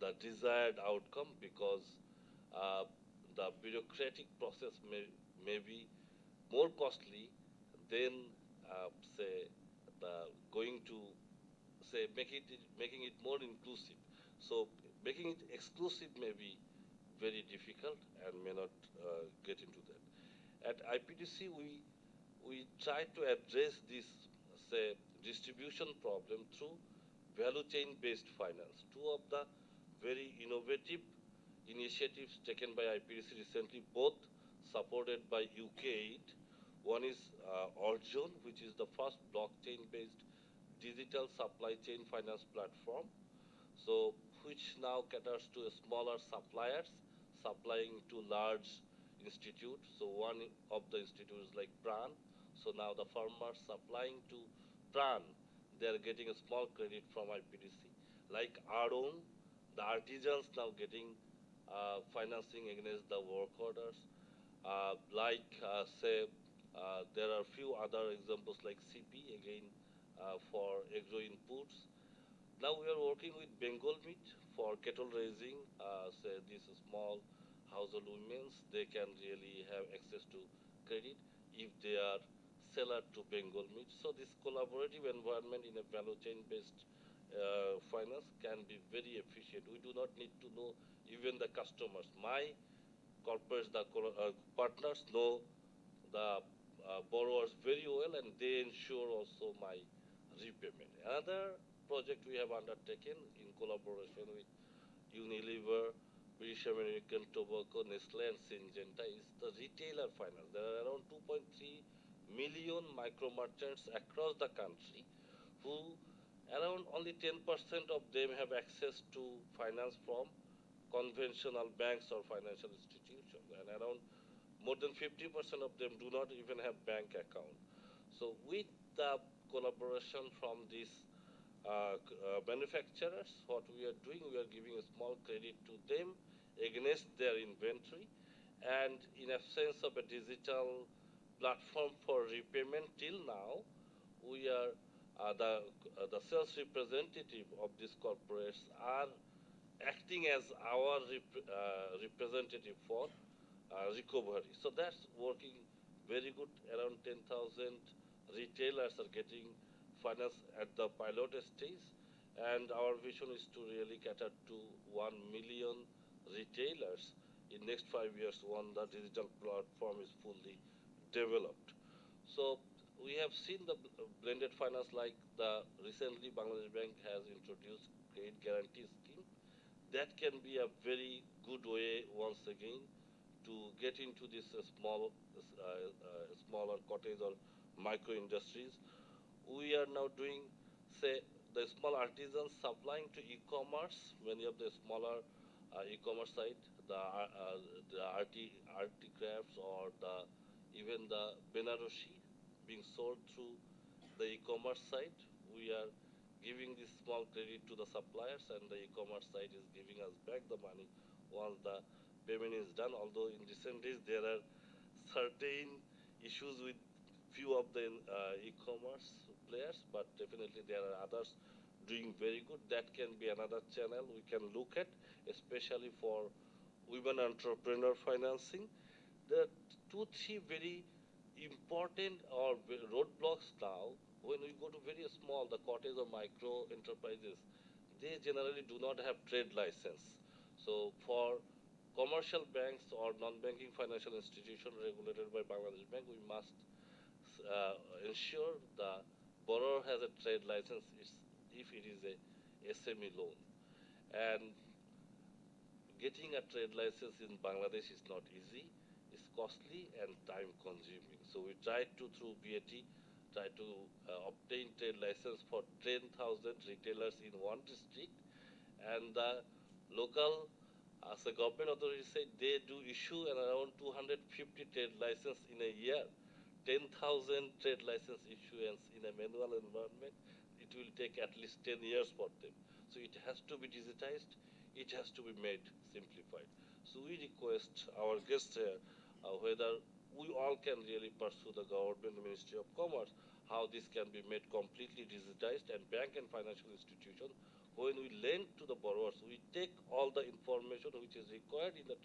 the desired outcome because the bureaucratic process may be more costly than say going to say making it more inclusive. So making it exclusive may be very difficult and may not get into that. At IPDC, we try to address this say distribution problem through value chain based finance. Two of the very innovative initiatives taken by IPDC recently, both supported by UK aid. One is Orjon, which is the first blockchain-based digital supply chain finance platform, so which now caters to smaller suppliers supplying to large institutes. So one of the institutes like Pran. So now the farmers supplying to Pran, they are getting a small credit from IPDC. Like our own, the artisans now getting financing against the work orders. Say, there are few other examples like CP, again, for agro inputs. Now we are working with Bengal meat for cattle raising. Say these small household women, they can really have access to credit if they are seller to Bengal meat. So this collaborative environment in a value chain based finance can be very efficient. We do not need to know even the customers. My corporates, the partners know the borrowers very well, and they ensure also my repayment. Another project we have undertaken in collaboration with Unilever, British American Tobacco, Nestle, and Syngenta is the retailer finance. There are around 2.3 million micro merchants across the country who around only 10% of them have access to finance from conventional banks or financial institutions, and around more than 50% of them do not even have bank account. So with the collaboration from these manufacturers, what we are doing, we are giving a small credit to them against their inventory, and in absence of a digital platform for repayment till now, we are the sales representative of these corporates are acting as our representative for recovery. So that's working very good. Around 10,000 retailers are getting finance at the pilot stage, and our vision is to really cater to 1 million retailers in next 5 years when the digital platform is fully developed. So we have seen the blended finance, like the recently Bangladesh Bank has introduced credit guarantee scheme. That can be a very good way once again to get into this smaller cottage or micro industries. We are now doing, say, the small artisans supplying to e-commerce. Many of the smaller e-commerce site, the arty crafts or even the Benaroshi being sold through the e-commerce site. We are giving this small credit to the suppliers, and the e-commerce site is giving us back the money once the payment is done. Although in recent days there are certain issues with few of the e-commerce players, but definitely there are others doing very good. That can be another channel we can look at, especially for women entrepreneur financing. There are 2-3 very important or roadblocks now. When we go to very small, the cottage or micro enterprises, they generally do not have trade license. So for commercial banks or non-banking financial institution regulated by Bangladesh Bank, we must ensure the borrower has a trade license if it is a SME loan. And getting a trade license in Bangladesh is not easy. It's costly and time consuming. So we tried to, through BAT, try to obtain trade license for 10,000 retailers in one district, and the local as the government authorities say they do issue around 250 trade license in a year. 10,000 trade license issuance in a manual environment, it will take at least 10 years for them. So it has to be digitized, it has to be made simplified. So we request our guests here whether we all can really pursue the government, the Ministry of Commerce, how this can be made completely digitized, and bank and financial institutions when we lend to the borrowers, we take all the information which is required in the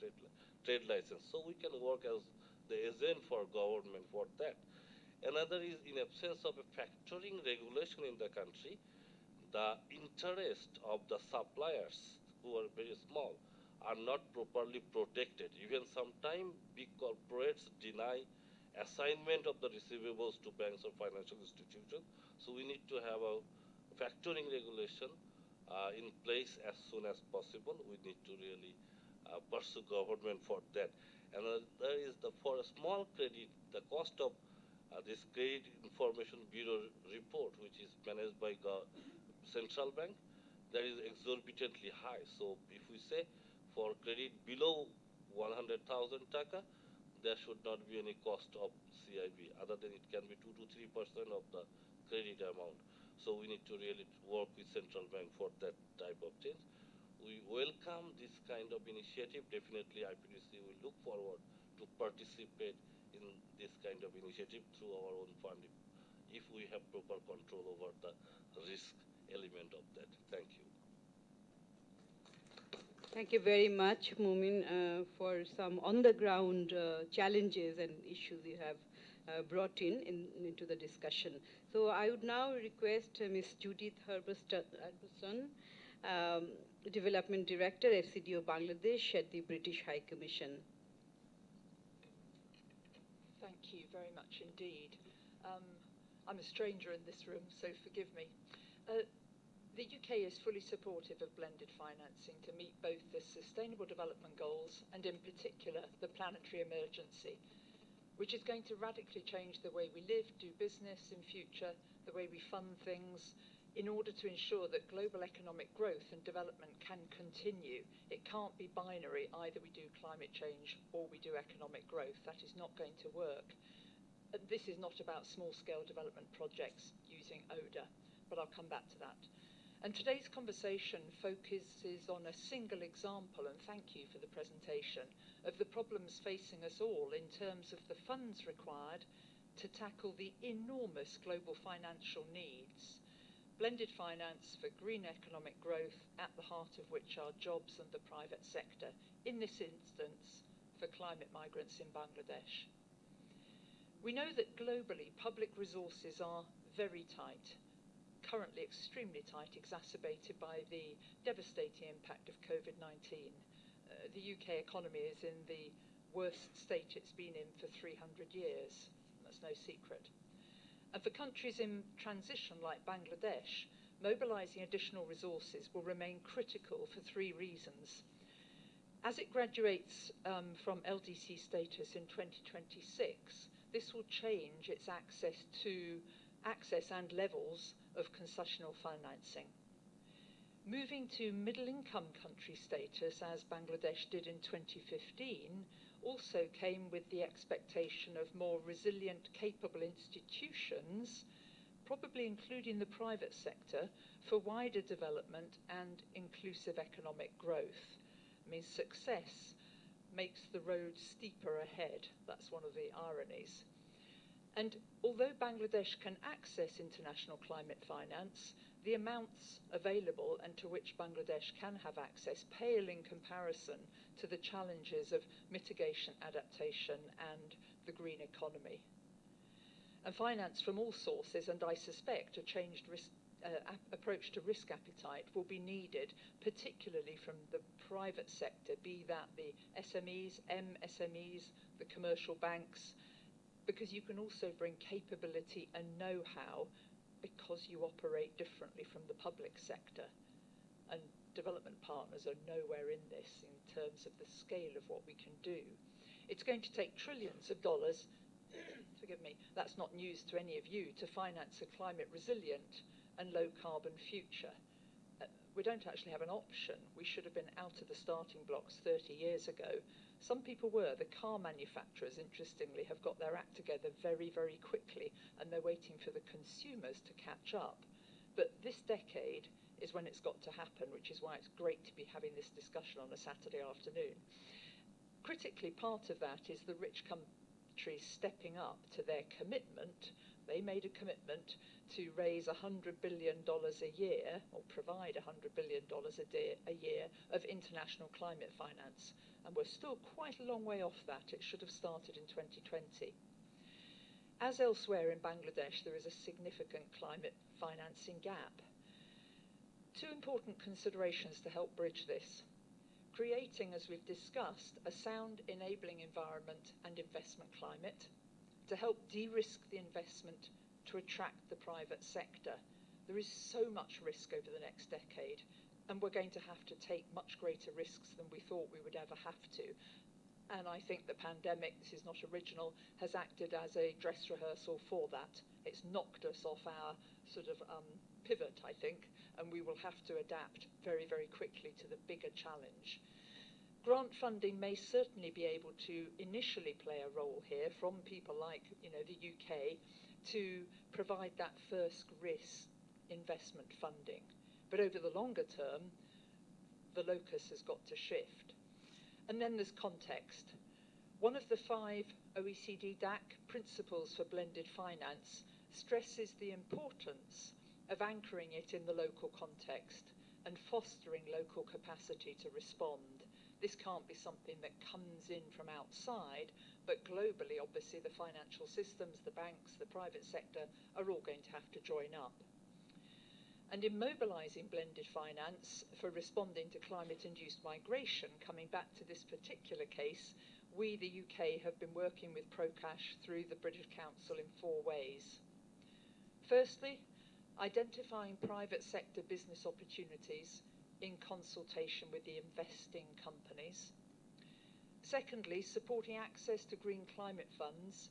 trade license. So we can work as the agent for government for that. Another is, in absence of a factoring regulation in the country, the interest of the suppliers who are very small are not properly protected. Even sometimes big corporates deny assignment of the receivables to banks or financial institutions. So we need to have a factoring regulation in place as soon as possible. We need to really pursue government for that. And there is for a small credit, the cost of this Credit Information Bureau report, which is managed by central bank, that is exorbitantly high. So if we say for credit below 100,000 taka, there should not be any cost of CIB, other than it can be 2 to 3% of the credit amount. So we need to really work with central bank for that type of change. We welcome this kind of initiative. Definitely IPDC will look forward to participate in this kind of initiative through our own funding, if we have proper control over the risk element of that. Thank you. Thank you very much, Mumin, for some on-the-ground challenges and issues you have brought into the discussion. So I would now request Ms. Judith Herberson, Development Director, FCDO Bangladesh at the British High Commission. Thank you very much indeed. I'm a stranger in this room, so forgive me. The UK is fully supportive of blended financing to meet both the Sustainable Development Goals and, in particular, the planetary emergency, which is going to radically change the way we live, do business in future, the way we fund things, in order to ensure that global economic growth and development can continue. It can't be binary. Either we do climate change or we do economic growth. That is not going to work. This is not about small-scale development projects using ODA, but I'll come back to that. And today's conversation focuses on a single example, and thank you for the presentation, of the problems facing us all in terms of the funds required to tackle the enormous global financial needs. Blended finance for green economic growth, at the heart of which are jobs and the private sector, in this instance for climate migrants in Bangladesh. We know that globally public resources are very tight, currently extremely tight, exacerbated by the devastating impact of COVID-19. The UK economy is in the worst state it's been in for 300 years. That's no secret. And for countries in transition like Bangladesh, mobilising additional resources will remain critical for three reasons. As it graduates from LDC status in 2026, this will change its access and levels of concessional financing. Moving to middle-income country status, as Bangladesh did in 2015, also came with the expectation of more resilient, capable institutions, probably including the private sector, for wider development and inclusive economic growth. I mean, success makes the road steeper ahead. That's one of the ironies. And although Bangladesh can access international climate finance, the amounts available and to which Bangladesh can have access pale in comparison to the challenges of mitigation, adaptation, and the green economy. And finance from all sources, and I suspect a changed approach to risk appetite, will be needed, particularly from the private sector, be that the SMEs, MSMEs, the commercial banks, because you can also bring capability and know-how because you operate differently from the public sector. And development partners are nowhere in this in terms of the scale of what we can do. It's going to take trillions of dollars, forgive me, that's not news to any of you, to finance a climate resilient and low carbon future. We don't actually have an option. We should have been out of the starting blocks 30 years ago. Some people were. The car manufacturers, interestingly, have got their act together very, very quickly, and they're waiting for the consumers to catch up. But this decade is when it's got to happen, which is why it's great to be having this discussion on a Saturday afternoon. Critically, part of that is the rich countries stepping up to their commitment, They made a commitment to raise $100 billion a year, or provide $100 billion a year of international climate finance. And we're still quite a long way off that. It should have started in 2020. As elsewhere in Bangladesh, there is a significant climate financing gap. Two important considerations to help bridge this. Creating, as we've discussed, a sound enabling environment and investment climate to help de-risk the investment to attract the private sector. There is so much risk over the next decade, and we're going to have to take much greater risks than we thought we would ever have to. And I think the pandemic, this is not original, has acted as a dress rehearsal for that. It's knocked us off our sort of pivot, I think, and we will have to adapt very, very quickly to the bigger challenge. Grant funding may certainly be able to initially play a role here from people like, the UK to provide that first risk investment funding. But over the longer term, the locus has got to shift. And then there's context. One of the 5 OECD DAC principles for blended finance stresses the importance of anchoring it in the local context and fostering local capacity to respond. This can't be something that comes in from outside, but globally, obviously, the financial systems, the banks, the private sector are all going to have to join up. And in mobilising blended finance for responding to climate-induced migration, coming back to this particular case, we, the UK, have been working with Procash through the British Council in 4 ways. Firstly, identifying private sector business opportunities in consultation with the investing companies. Secondly, supporting access to green climate funds,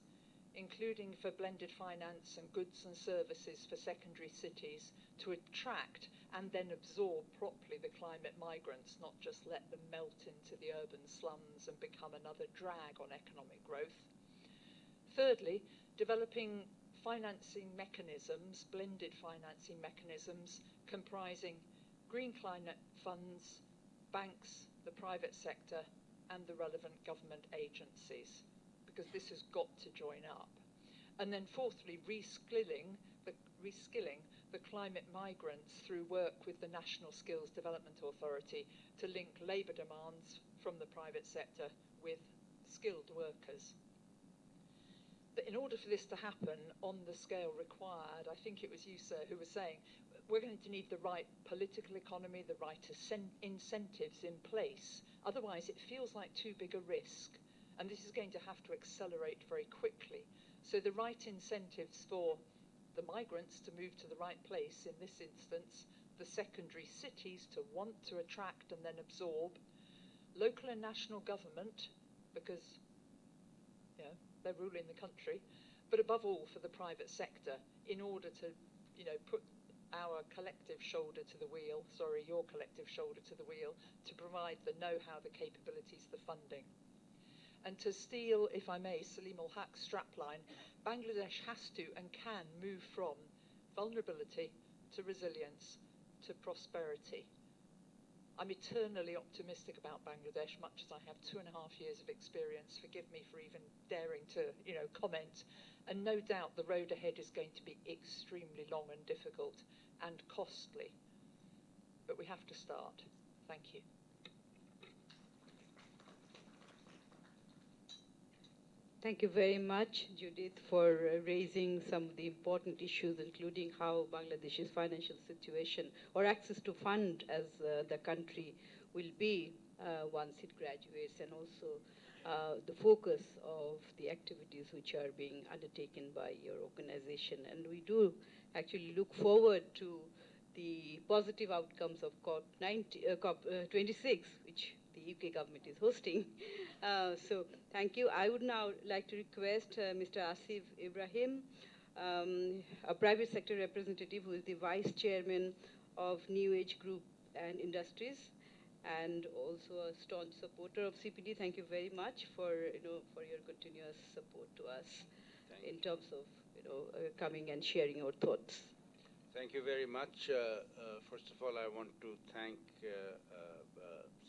including for blended finance and goods and services for secondary cities, to attract and then absorb properly the climate migrants, not just let them melt into the urban slums and become another drag on economic growth. Thirdly, developing financing mechanisms, blended financing mechanisms, comprising green climate funds, banks, the private sector, and the relevant government agencies, because this has got to join up. And then fourthly, reskilling the climate migrants through work with the National Skills Development Authority to link labour demands from the private sector with skilled workers. But in order for this to happen on the scale required, I think it was you, sir, who was saying, we're going to need the right political economy, the right incentives in place. Otherwise, it feels like too big a risk. And this is going to have to accelerate very quickly. So the right incentives for the migrants to move to the right place, in this instance, the secondary cities to want to attract and then absorb, local and national government, because they're ruling the country, but above all for the private sector, in order to put our collective shoulder to the wheel, your collective shoulder to the wheel, to provide the know-how, the capabilities, the funding. And to steal, if I may, Salim ul-Haq's strapline, Bangladesh has to and can move from vulnerability to resilience to prosperity. I'm eternally optimistic about Bangladesh, much as I have 2.5 years of experience. Forgive me for even daring to, comment. And no doubt the road ahead is going to be extremely long and difficult and costly. But we have to start. Thank you. Thank you very much, Judith, for raising some of the important issues, including how Bangladesh's financial situation or access to fund as the country will be once it graduates, and also the focus of the activities which are being undertaken by your organization. And we do actually look forward to the positive outcomes of COP26, which the UK government is hosting. So thank you. I would now like to request Mr. Asif Ibrahim, a private sector representative who is the Vice Chairman of New Age Group and Industries, and also a staunch supporter of CPD. Thank you very much for your continuous support to us in terms of coming and sharing your thoughts. Thank you very much. First of all, I want to thank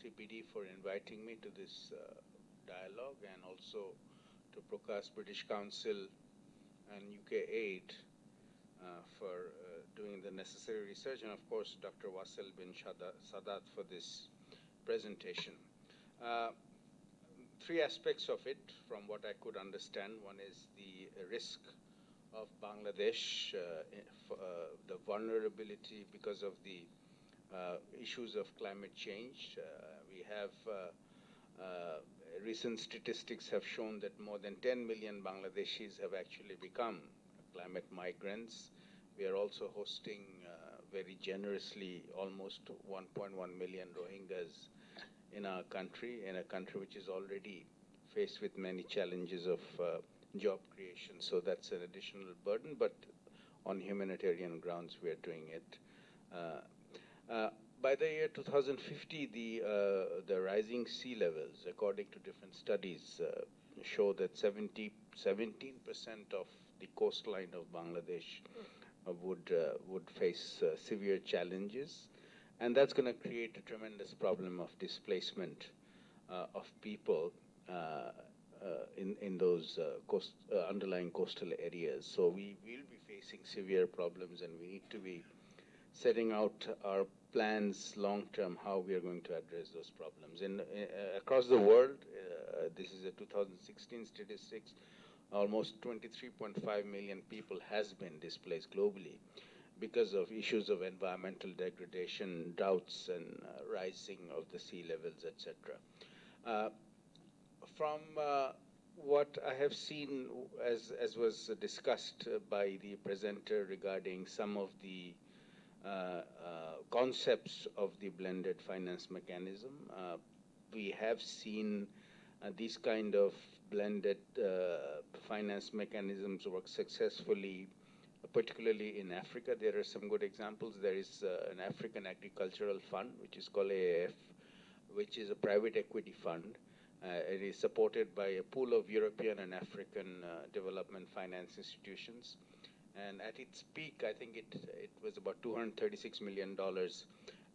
CPD for inviting me to this dialogue, and also to Procash British Council and UK Aid for doing the necessary research, and of course Dr. Wasil bin Sadat for this presentation. Three aspects of it, from what I could understand. One is the risk of Bangladesh, the vulnerability because of the issues of climate change. We have recent statistics have shown that more than 10 million Bangladeshis have actually become climate migrants. We are also hosting very generously almost 1.1 million Rohingyas in our country, in a country which is already faced with many challenges of job creation. So that's an additional burden, but on humanitarian grounds we are doing it. By the year 2050, the rising sea levels, according to different studies, show that 17% of the coastline of Bangladesh would face severe challenges, and that's going to create a tremendous problem of displacement of people in those underlying coastal areas. So we will be facing severe problems, and we need to be setting out our plans long-term how we are going to address those problems. Across the world, this is a 2016 statistics, almost 23.5 million people has been displaced globally because of issues of environmental degradation, droughts, and rising of the sea levels, etc. From what I have seen, as was discussed by the presenter regarding some of the concepts of the blended finance mechanism, we have seen these kind of blended finance mechanisms work successfully, particularly in Africa. There are some good examples. There is an African Agricultural Fund, which is called AAF, which is a private equity fund. It is supported by a pool of European and African development finance institutions. And at its peak, I think it was about $236 million.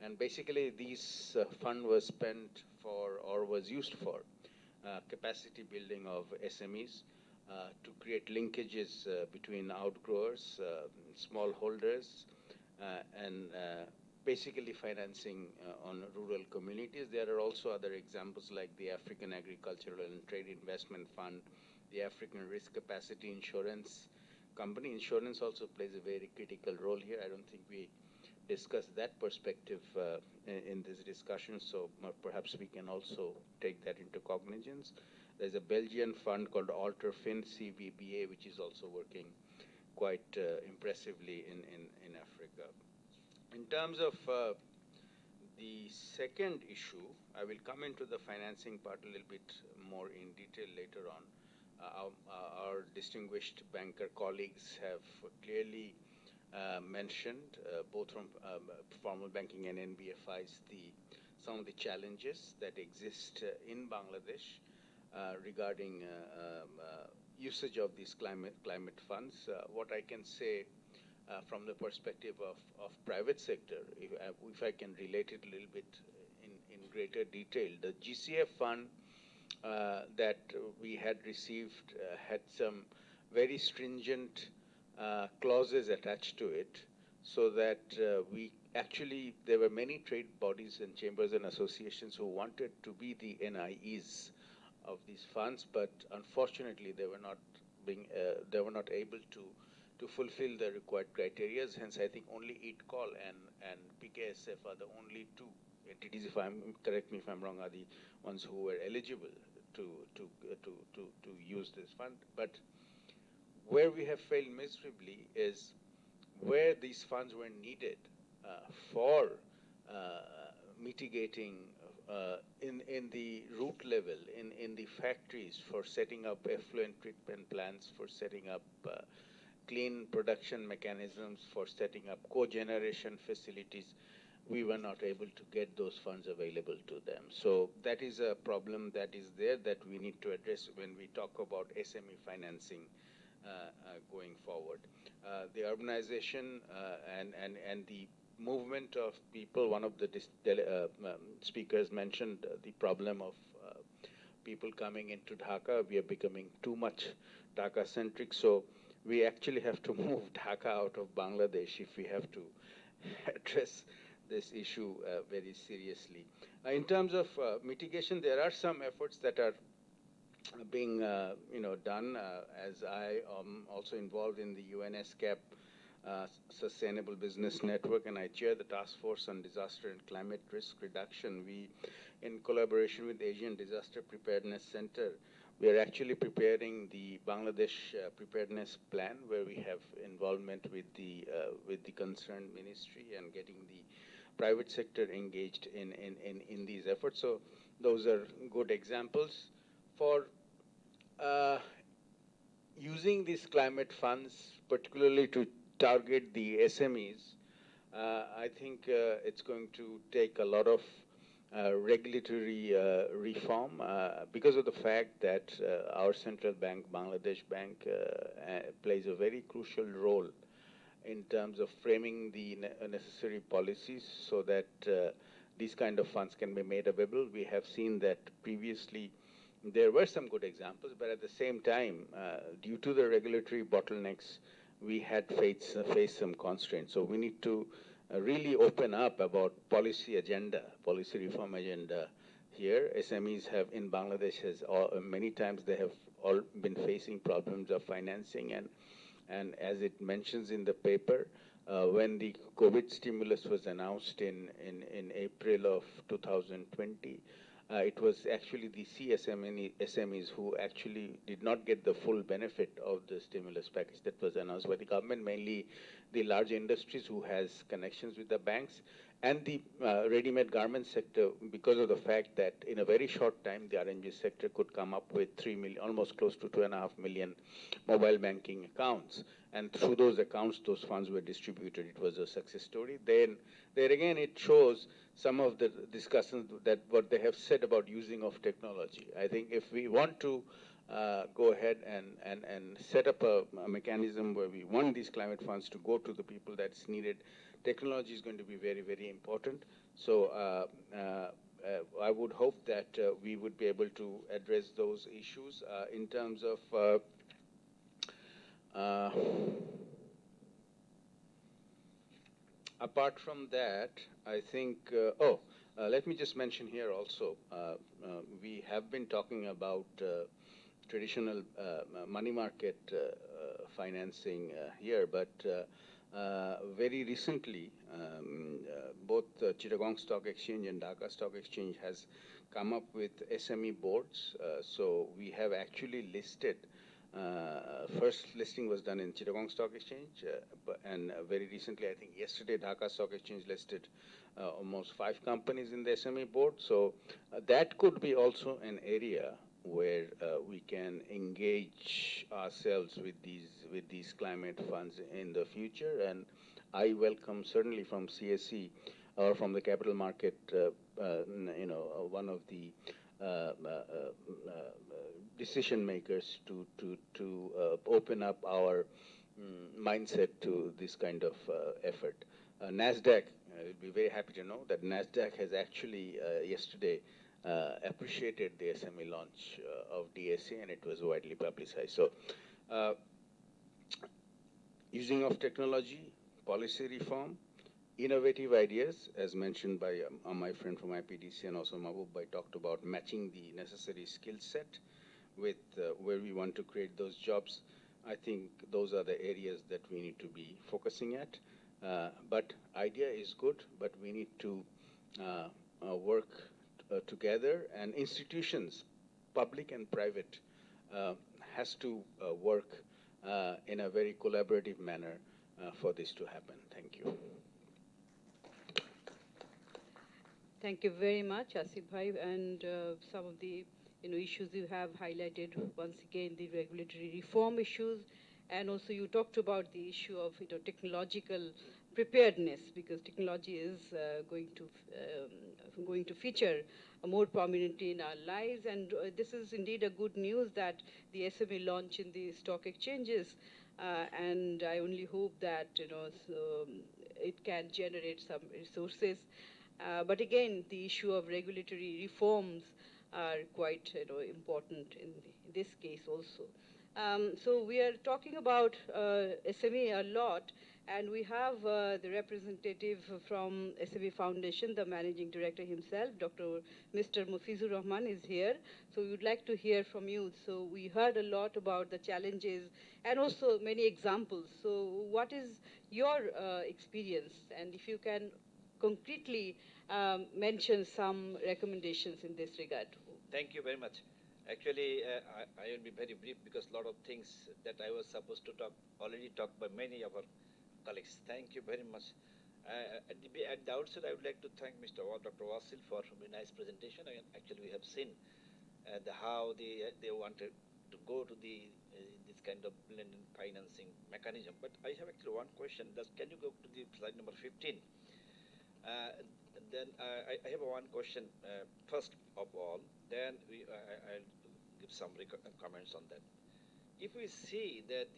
And basically, this fund was spent for, or was used for, capacity building of SMEs, to create linkages between outgrowers, smallholders, and basically financing on rural communities. There are also other examples like the African Agricultural and Trade Investment Fund, the African Risk Capacity Insurance Company. Insurance also plays a very critical role here. I don't think we discussed that perspective in this discussion, so perhaps we can also take that into cognizance. There's a Belgian fund called Alterfin CVBA, which is also working quite impressively in Africa. In terms of the second issue, I will come into the financing part a little bit more in detail later on. Our distinguished banker colleagues have clearly mentioned, both from formal banking and NBFIs, some of the challenges that exist in Bangladesh regarding usage of these climate funds. What I can say from the perspective of private sector, if I can relate it a little bit in greater detail, the GCF fund that we had received had some very stringent clauses attached to it, so that there were many trade bodies and chambers and associations who wanted to be the NIEs of these funds, but unfortunately they were not able to fulfill the required criteria. Hence, I think only EATCOL and PKSF are the only two entities, correct me if I'm wrong, are the ones who were eligible to use this fund. But where we have failed miserably is where these funds were needed for mitigating in the root level, in the factories, for setting up effluent treatment plants, for setting up clean production mechanisms, for setting up cogeneration facilities. We were not able to get those funds available to them. So that is a problem that is there that we need to address when we talk about SME financing going forward. The urbanization and the movement of people, one of the speakers mentioned the problem of people coming into Dhaka. We are becoming too much Dhaka-centric. So we actually have to move Dhaka out of Bangladesh if we have to address this issue very seriously. In terms of mitigation, there are some efforts that are being done. As I am also involved in the UNSCAP Sustainable Business Network, and I chair the Task Force on Disaster and Climate Risk Reduction. We, in collaboration with Asian Disaster Preparedness Center, we are actually preparing the Bangladesh preparedness plan, where we have involvement with the concerned ministry and getting the private sector engaged in these efforts. So those are good examples. For using these climate funds, particularly to target the SMEs, I think it's going to take a lot of regulatory reform because of the fact that our central bank, Bangladesh Bank, plays a very crucial role in terms of framing the necessary policies so that these kind of funds can be made available. We have seen that previously there were some good examples, but at the same time, due to the regulatory bottlenecks, we had faced some constraints. So we need to really open up about policy reform agenda here. SMEs have in Bangladesh many times they have all been facing problems of financing, and as it mentions in the paper, when the COVID stimulus was announced in April of 2020, it was actually the SMEs who actually did not get the full benefit of the stimulus package that was announced by the government, mainly the large industries who has connections with the banks, and the ready-made garment sector, because of the fact that in a very short time, the RMG sector could come up with 3 million, almost close to 2.5 million mobile banking accounts. And through those accounts, those funds were distributed. It was a success story. Then, there again, it shows some of the discussions that what they have said about using of technology. I think if we want to go ahead and set up a mechanism where we want these climate funds to go to the people that's needed, technology is going to be very, very important. So I would hope that we would be able to address those issues in terms of apart from that, I think, let me just mention here also, we have been talking about traditional money market financing here, but very recently, both Chittagong Stock Exchange and Dhaka Stock Exchange has come up with SME boards. So we have actually listed, first listing was done in Chittagong Stock Exchange, and very recently, I think yesterday, Dhaka Stock Exchange listed almost 5 companies in the SME board. So that could be also an area where we can engage ourselves with these climate funds in the future. And I welcome certainly from CSE or from the capital market, one of the decision makers to open up our mindset to this kind of effort. NASDAQ, I'd be very happy to know that NASDAQ has actually yesterday appreciated the SME launch of DSA, and it was widely publicized. So using of technology, policy reform, innovative ideas, as mentioned by my friend from IPDC and also Mahbub Bhai talked about matching the necessary skill set with where we want to create those jobs. I think those are the areas that we need to be focusing at. But idea is good, but we need to work together, and institutions, public and private, has to work in a very collaborative manner for this to happen. Thank you. Thank you very much, Asif Bhai, and some of the issues you have highlighted, once again, the regulatory reform issues, and also you talked about the issue of technological preparedness, because technology is going to feature more prominently in our lives, and this is indeed a good news that the SME launch in the stock exchanges, and I only hope that it can generate some resources. But again, the issue of regulatory reforms are quite important in this case also. So we are talking about SME a lot, and we have the representative from SME Foundation, the managing director himself, Mr. Mufizur Rahman is here. So we would like to hear from you. So we heard a lot about the challenges and also many examples. So what is your experience? And if you can concretely mention some recommendations in this regard. Thank you very much. Actually, I will be very brief because a lot of things that I was supposed to talk already talked by many of our colleagues. Thank you very much. At the outset, I would like to thank Dr. Wasil for a very nice presentation. Actually, we have seen how they wanted to go to this kind of blended financing mechanism. But I have actually one question. Can you go to the slide number 15? Then I have one question first of all. Then I'll give some comments on that. If we see that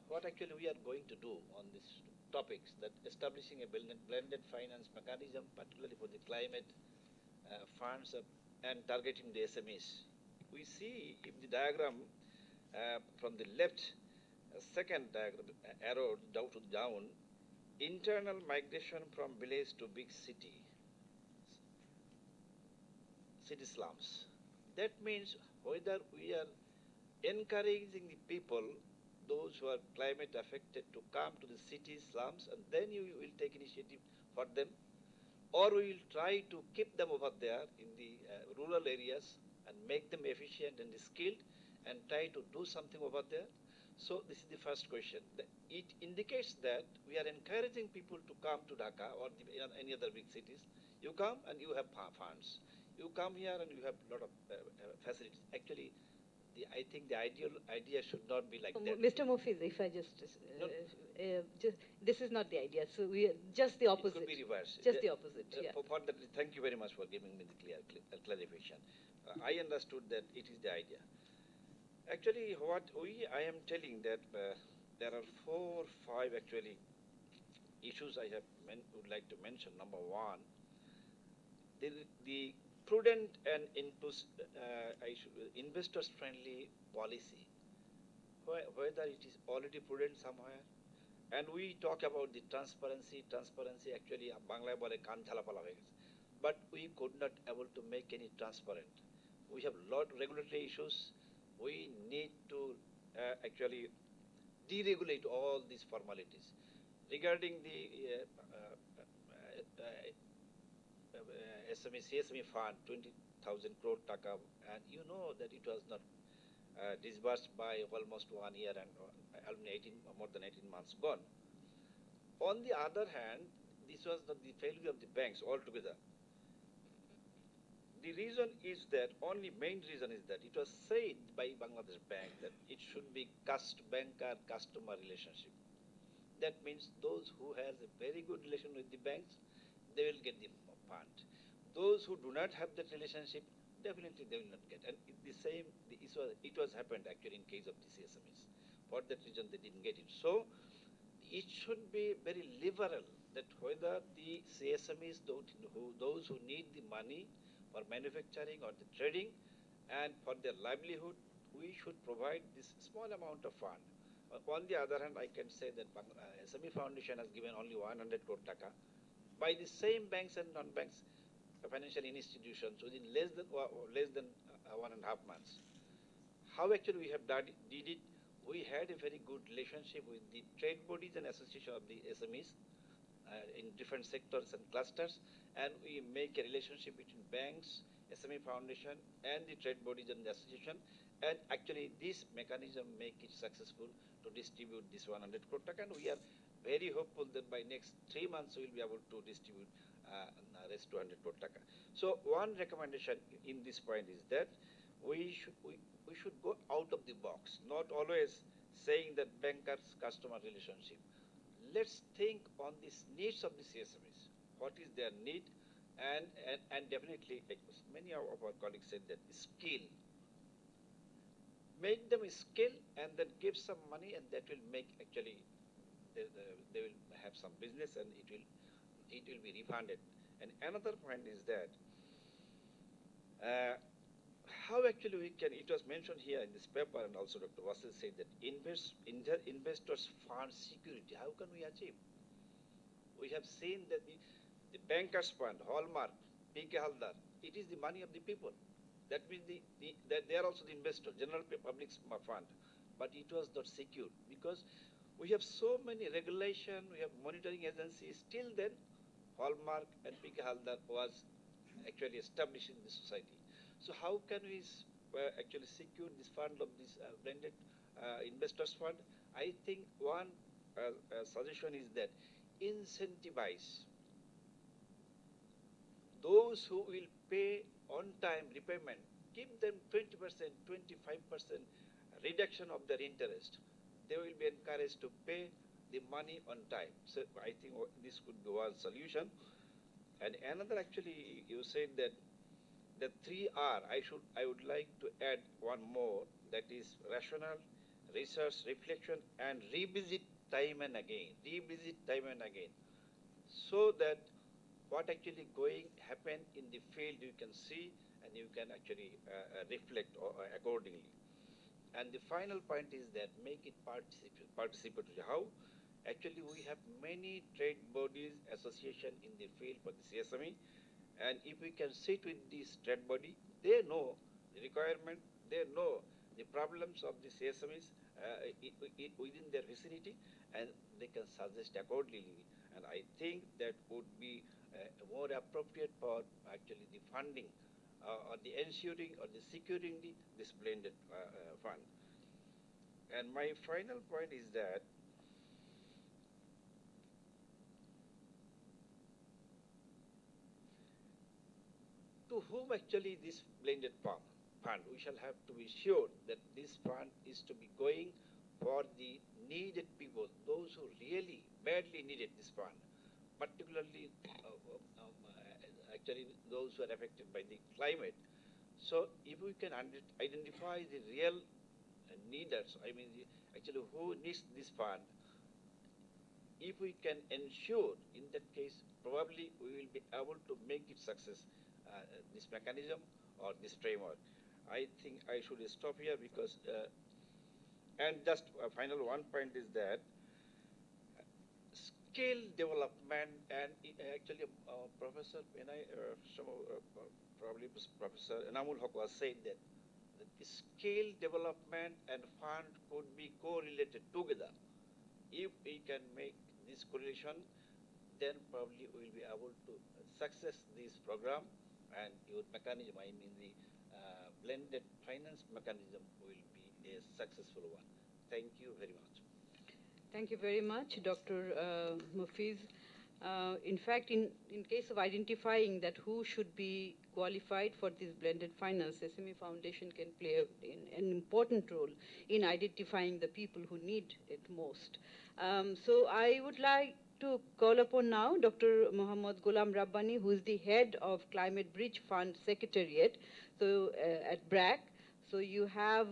what actually we are going to do on these topics, that establishing a blended finance mechanism, particularly for the climate funds and targeting the SMEs. We see if the diagram from the left, second diagram, arrow down to down, internal migration from village to big city slums. That means whether we are encouraging the people, those who are climate affected, to come to the city slums, and then you will take initiative for them, or we will try to keep them over there in the rural areas and make them efficient and skilled and try to do something over there. So this is the first question. It indicates that we are encouraging people to come to Dhaka or any other big cities. You come and you have funds. You come here and you have a lot of facilities. Actually, I think the idea should not be like that. Mr. Mofiz, if I just this is not the idea. So we just the opposite. It could be reversed. Just the opposite. Yeah. For that, thank you very much for giving me the clarification. I understood that it is the idea. Actually, what I am telling that there are 4 or 5 actually issues I would like to mention. Number one, the prudent and investors-friendly policy, whether it is already prudent somewhere. And we talk about the transparency actually Bangla bole kan jhala pala hoye geche. But we could not able to make any transparent. We have lot regulatory issues. We need to actually deregulate all these formalities. Regarding the CSME fund, 20,000 crore taka, and you know that it was not disbursed by almost 1 year and more than 18 months gone. On the other hand, this was not the failure of the banks altogether. The reason is that, main reason is that it was said by Bangladesh Bank that it should be banker-customer relationship. That means those who has a very good relation with the banks, they will get the fund. Those who do not have that relationship, definitely they will not get. And it was happened actually in case of the CSMEs. For that reason, they didn't get it. So it should be very liberal that whether the CSMEs, those who need the money for manufacturing or the trading and for their livelihood, we should provide this small amount of fund. On the other hand, I can say that SME Foundation has given only 100 crore taka by the same banks and non-banks financial institutions within less than 1.5 months. How actually we have did it? We had a very good relationship with the trade bodies and association of the SMEs in different sectors and clusters, and we make a relationship between banks, SME Foundation, and the trade bodies and the association, and actually this mechanism make it successful to distribute this 100 crore taka, and we are very hopeful that by next 3 months we will be able to distribute rest 200 crore taka. So one recommendation in this point is that we should go out of the box, not always saying that bankers-customer relationship. Let's think on these needs of the CSMEs. What is their need? And definitely, many of our colleagues said that skill. Make them skill and then give some money, and that will make actually they will have some business and it will be refunded. And another point is that how actually we can, it was mentioned here in this paper, and also Dr. Vasil said that investors fund security. How can we achieve? We have seen that the bankers fund, Hallmark, P.K. Haldar, it is the money of the people. That means that they are also the investor, general public fund. But it was not secured because we have so many regulation, we have monitoring agencies. Still then, Hallmark and P.K. Haldar was actually established in the society. So how can we actually secure this fund of this blended investors fund? I think one suggestion is that incentivize those who will pay on time repayment, give them 20%, 25% reduction of their interest. They will be encouraged to pay the money on time. So I think this could be one solution. And another, actually, you said that the 3R, I would like to add one more, that is rationale, research, reflection, and revisit time and again. Revisit time and again. So that what actually happen in the field you can see and you can actually reflect accordingly. And the final point is that make it participatory. How? Actually, we have many trade bodies, association in the field for the CSME, and if we can sit with this trade body, they know the requirement, they know the problems of the CSMEs within their vicinity, and they can suggest accordingly. And I think that would be more appropriate for actually the funding or the ensuring or the securing this blended fund. And my final point is that to whom actually this blended fund, we shall have to be sure that this fund is to be going for the needed people, those who really badly needed this fund, particularly actually those who are affected by the climate. So if we can identify the real needers, I mean actually who needs this fund, if we can ensure in that case, probably we will be able to make it success, this mechanism or this framework. I think I should stop here because, and just a final one point is that skill development, and actually Professor probably Professor Enamul Haq was saying that skill development and fund could be correlated together. If we can make this correlation, then probably we will be able to success this program, and your mechanism, I mean the blended finance mechanism, will be a successful one. Thank you very much. Thank you very much, Dr. Mufiz. In fact, in case of identifying that who should be qualified for this blended finance, SME Foundation can play an important role in identifying the people who need it most. So I would like to call upon now Dr. Mohammad Ghulam Rabbani, who is the head of Climate Bridge Fund Secretariat, so at BRAC. So you have,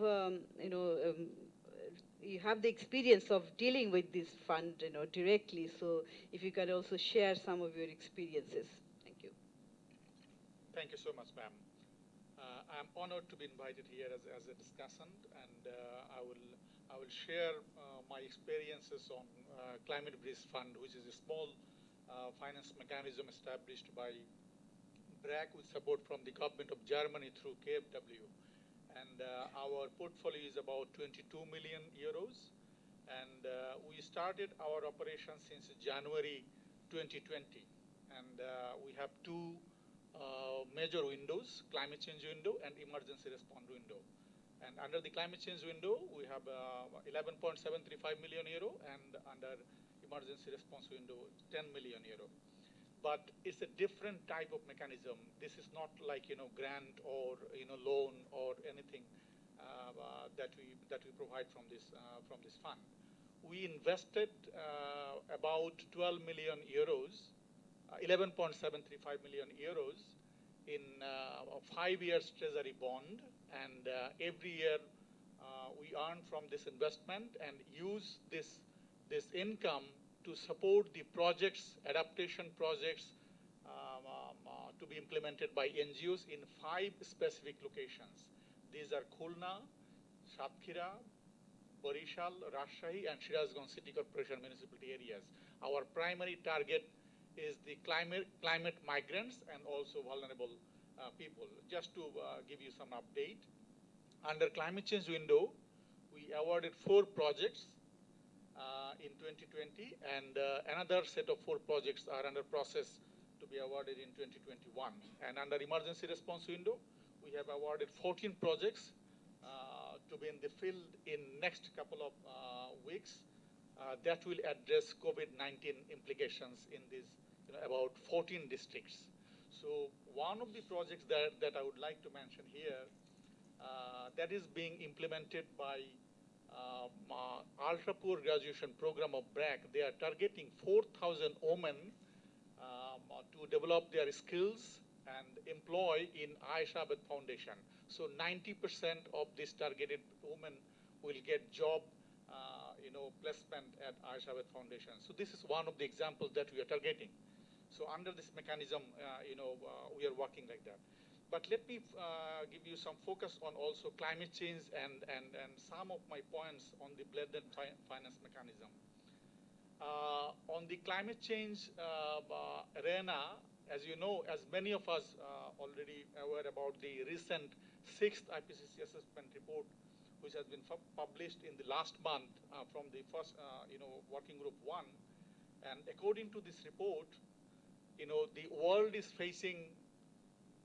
you have the experience of dealing with this fund, directly. So if you can also share some of your experiences. Thank you. Thank you so much, ma'am. I'm honored to be invited here as a discussant, and I will share my experiences on Climate Bridge Fund, which is a small finance mechanism established by BRAC with support from the government of Germany through KfW. And our portfolio is about 22 million euros. And we started our operation since January 2020. And we have two major windows, climate change window and emergency response window. And under the climate change window, we have 11.735 million euro, and under emergency response window, 10 million euro. But it's a different type of mechanism. This is not like grant or loan or anything that we provide from this fund. We invested about 12 million euros, 11.735 million euros in a 5 years treasury bond, and every year we earn from this investment and use this income to support the projects, adaptation projects to be implemented by NGOs in 5 specific locations. These are Khulna, Satkhira, Barishal, Rajshahi, and Shirazganj City Corporation municipality areas. Our primary target is the climate migrants and also vulnerable people. Just to give you some update, under climate change window, we awarded 4 projects in 2020, and another set of 4 projects are under process to be awarded in 2021. And under emergency response window, we have awarded 14 projects to be in the field in next couple of weeks that will address COVID-19 implications in these about 14 districts. So one of the projects that I would like to mention here that is being implemented by ultra poor graduation program of BRAC. They are targeting 4,000 women to develop their skills and employ in Aisha Abed Foundation. So 90% of these targeted women will get job placement at Aisha Abed Foundation. So this is one of the examples that we are targeting. So under this mechanism, we are working like that. But let me give you some focus on also climate change and some of my points on the blended finance mechanism. On the climate change arena, as you know, as many of us already aware about the recent 6th IPCC assessment report, which has been published in the last month from the first, working group 1. And according to this report, the world is facing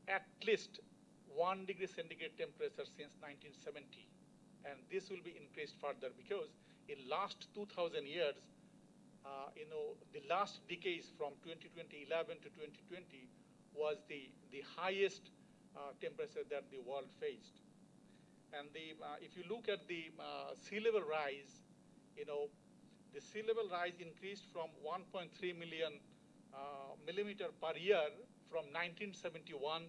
at least 1 degree centigrade temperature since 1970. And this will be increased further because in last 2,000 years, the last decades from 2011 to 2020 was the highest temperature that the world faced. And if you look at the sea level rise, the sea level rise increased from 1.3 million millimeter per year from 1971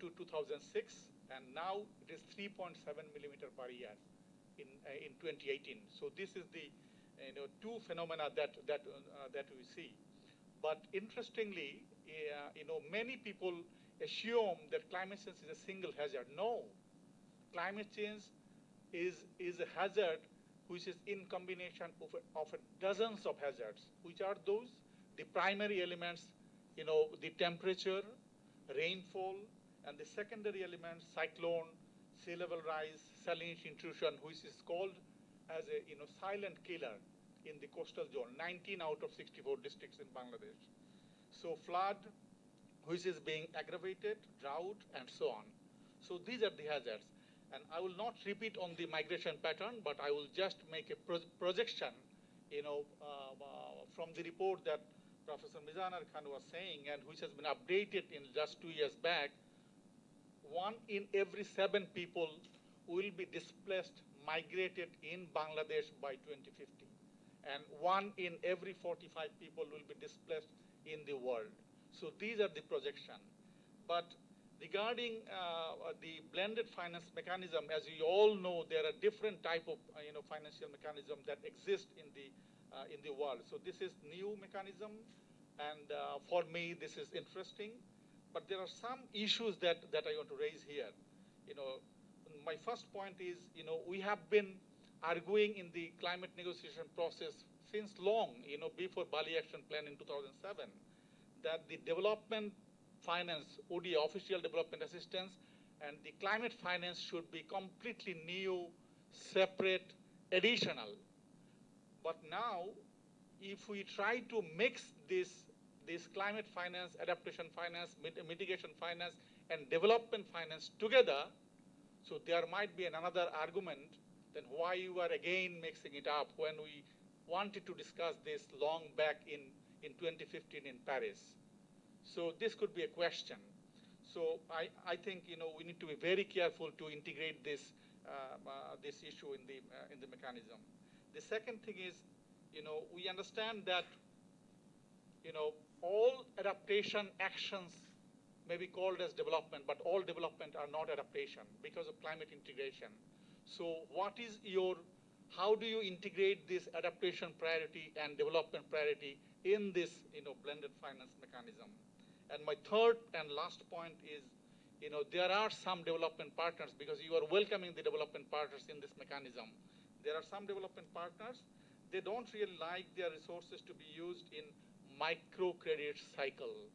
to 2006, and now it is 3.7 millimeter per year in 2018. So this is the 2 phenomena that we see. But interestingly, many people assume that climate change is a single hazard. No, climate change is a hazard which is in combination of dozens of hazards. Which are those? The primary elements, the temperature, rainfall, and the secondary elements, cyclone, sea level rise, salinity intrusion, which is called as a silent killer in the coastal zone, 19 out of 64 districts in Bangladesh. So flood, which is being aggravated, drought, and so on. So these are the hazards. And I will not repeat on the migration pattern, but I will just make a projection, from the report that Professor Mizanar Khan was saying, and which has been updated in just 2 years back. 1 in every 7 people will be displaced, migrated in Bangladesh by 2050. And 1 in every 45 people will be displaced in the world. So these are the projections. But regarding the blended finance mechanism, as you all know, there are different type of financial mechanisms that exist in the world. So this is new mechanism, and for me this is interesting. But there are some issues that I want to raise here. My first point is, we have been arguing in the climate negotiation process since long, before Bali Action Plan in 2007, that the development finance, ODA, official development assistance, and the climate finance should be completely new, separate, additional. But now, if we try to mix this climate finance, adaptation finance, mitigation finance, and development finance together, so there might be another argument then why you are again mixing it up when we wanted to discuss this long back in 2015 in Paris. So this could be a question. So I think we need to be very careful to integrate this this issue in the mechanism. The second thing is, we understand that all adaptation actions may be called as development, but all development are not adaptation because of climate integration. So how do you integrate this adaptation priority and development priority in this blended finance mechanism? And my third and last point is, there are some development partners, because you are welcoming the development partners in this mechanism. There are some development partners, they don't really like their resources to be used in microcredit cycle,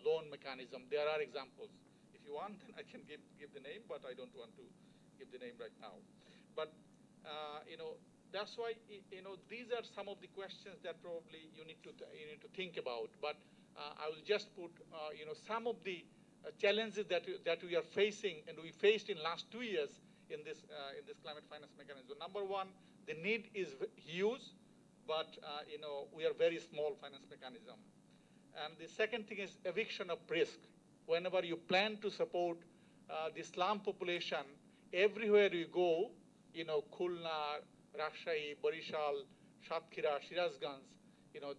loan mechanism. There are examples. If you want, then I can give the name, but I don't want to give the name right now. But, that's why, these are some of the questions that probably you need to think about. But I will just put, some of the challenges that we are facing and we faced in last 2 years in this climate finance mechanism. Number one, the need is huge, but we are very small finance mechanism. And the second thing is eviction of risk. Whenever you plan to support the slum population, everywhere you go, Khulna, Rajshahi, Barishal, Satkira, Shirazganj,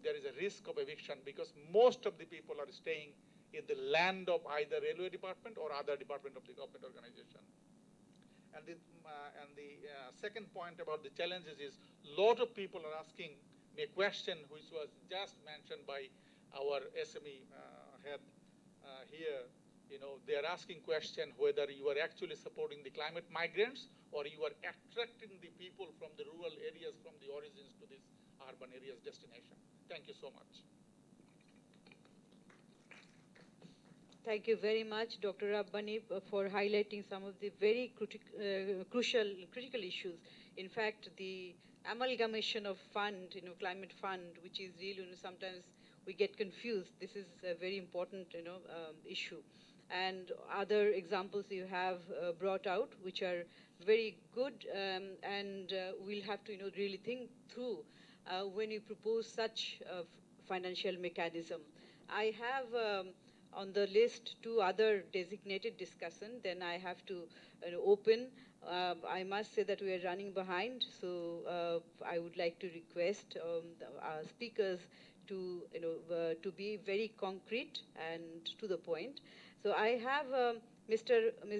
there is a risk of eviction because most of the people are staying in the land of either railway department or other department of the government organization. And the second point about the challenges is a lot of people are asking me a question which was just mentioned by our SME head here. They are asking question whether you are actually supporting the climate migrants or you are attracting the people from the rural areas, from the origins to this urban areas destination. Thank you so much. Thank you very much, Dr. Rabbani, for highlighting some of the very critical issues. In fact, the amalgamation of fund, climate fund, which is real, sometimes we get confused. This is a very important, issue. And other examples you have brought out, which are very good, and we'll have to, really think through when you propose such a financial mechanism. I have on the list 2 other designated discussants, then I have to open. I must say that we are running behind, so I would like to request our speakers to, to be very concrete and to the point. So I have Ms.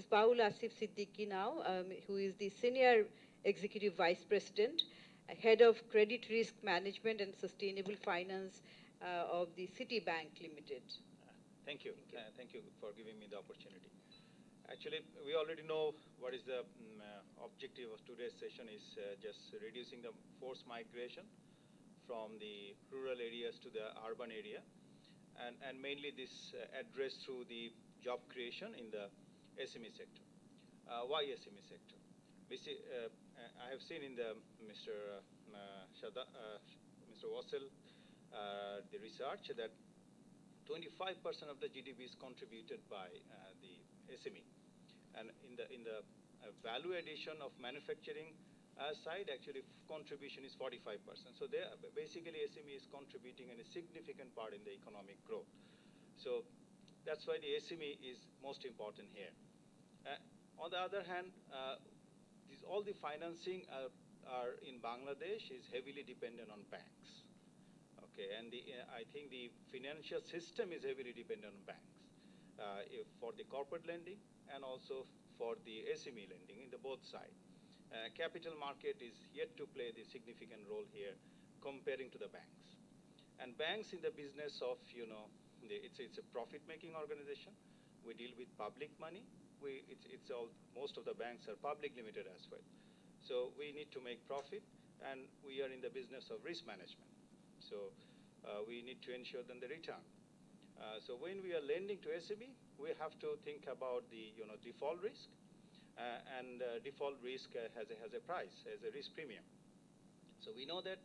Baul Asif Siddiqui now, who is the Senior Executive Vice President, Head of Credit Risk Management and Sustainable Finance of the Citibank Limited. Thank you. Thank you for giving me the opportunity. Actually, we already know what is the objective of today's session is just reducing the forced migration from the rural areas to the urban area. And mainly this addressed through the job creation in the SME sector. Why SME sector? We see, I have seen in the Mr. Wassel, the research that 25% of the GDP is contributed by the SME, and in the value addition of manufacturing side, actually contribution is 45%. So there, basically, SME is contributing in a significant part in the economic growth. So that's why the SME is most important here. On the other hand, all the financing are in Bangladesh is heavily dependent on banks. Okay, and I think the financial system is heavily dependent on banks for the corporate lending and also for the SME lending in the both sides. Capital market is yet to play the significant role here comparing to the banks. And banks in the business of, it's a profit-making organization. We deal with public money. Most of the banks are public limited as well. So we need to make profit, and we are in the business of risk management. So we need to ensure then the return. So when we are lending to SME, we have to think about the default risk, and default risk has a price, has a risk premium. So we know that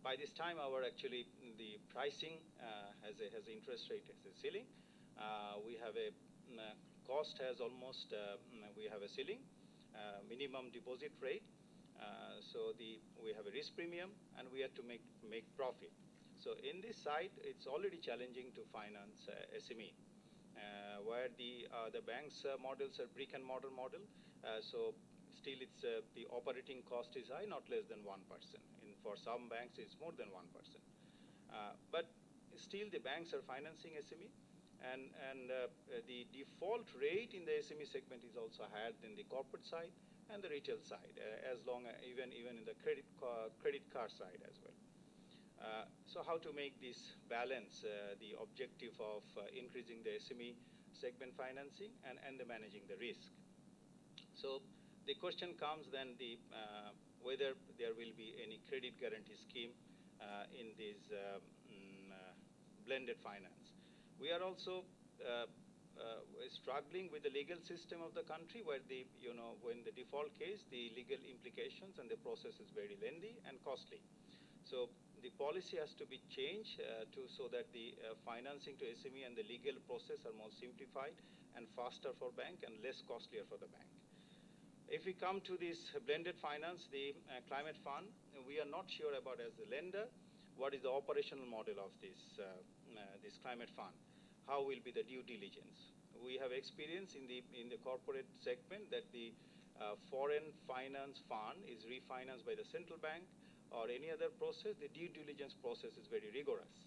by this time the pricing has interest rate as a ceiling. We have a cost has almost we have a ceiling, minimum deposit rate. So we have a risk premium, and we have to make profit. So in this side, it's already challenging to finance SME, where the banks' models are brick and mortar model. So still, it's the operating cost is high, not less than 1%. For some banks, it's more than 1%. But still, the banks are financing SME, and the default rate in the SME segment is also higher than the corporate side and the retail side, even in the credit card side as well. So how to make this balance, the objective of increasing the SME segment financing and the managing the risk. So the question comes then whether there will be any credit guarantee scheme in this blended finance. We are also struggling with the legal system of the country where when the default case, the legal implications and the process is very lengthy and costly. So the policy has to be changed so that the financing to SME and the legal process are more simplified and faster for bank and less costlier for the bank. If we come to this blended finance, the climate fund, we are not sure about as the lender what is the operational model of this climate fund. How will be the due diligence? We have experience in the corporate segment that the foreign finance fund is refinanced by the central bank or any other process. The due diligence process is very rigorous.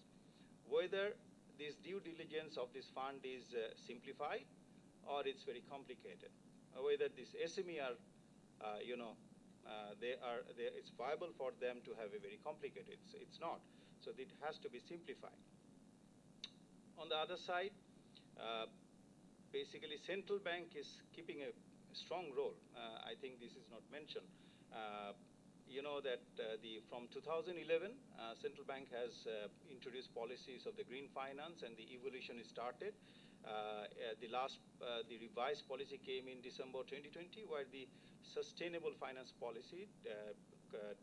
Whether this due diligence of this fund is simplified or it's very complicated, whether this SME are, it's viable for them to have a very complicated. It's not. So it has to be simplified. On the other side, basically central bank is keeping a strong role. I think this is not mentioned. You know that from 2011, central bank has introduced policies of the green finance and the evolution is started. The revised policy came in December 2020, where the sustainable finance policy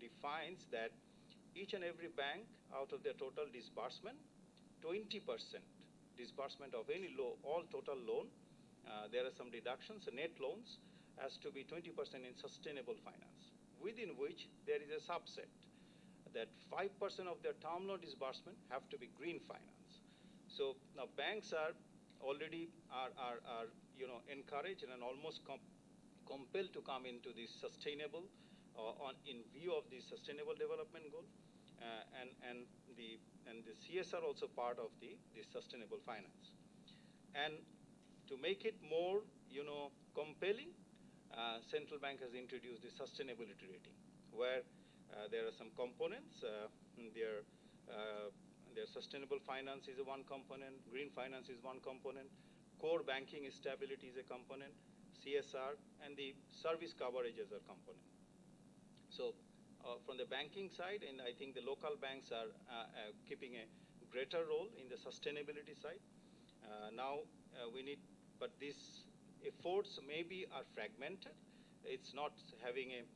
defines that each and every bank out of their total disbursement, 20% disbursement of any all total loan, there are some deductions, net loans has to be 20% in sustainable finance, within which there is a subset that 5% of their term loan disbursement have to be green finance. So now banks are already encouraged and almost compelled to come into this sustainable in view of the sustainable development goal, and the CSR also part of the sustainable finance. And to make it more compelling, central bank has introduced the sustainability rating, where there are some components. Their sustainable finance is one component, green finance is one component, core banking stability is a component, CSR, and the service coverages are component. So from the banking side, and I think the local banks are keeping a greater role in the sustainability side. Now we need, but these efforts maybe are fragmented. It's not having a,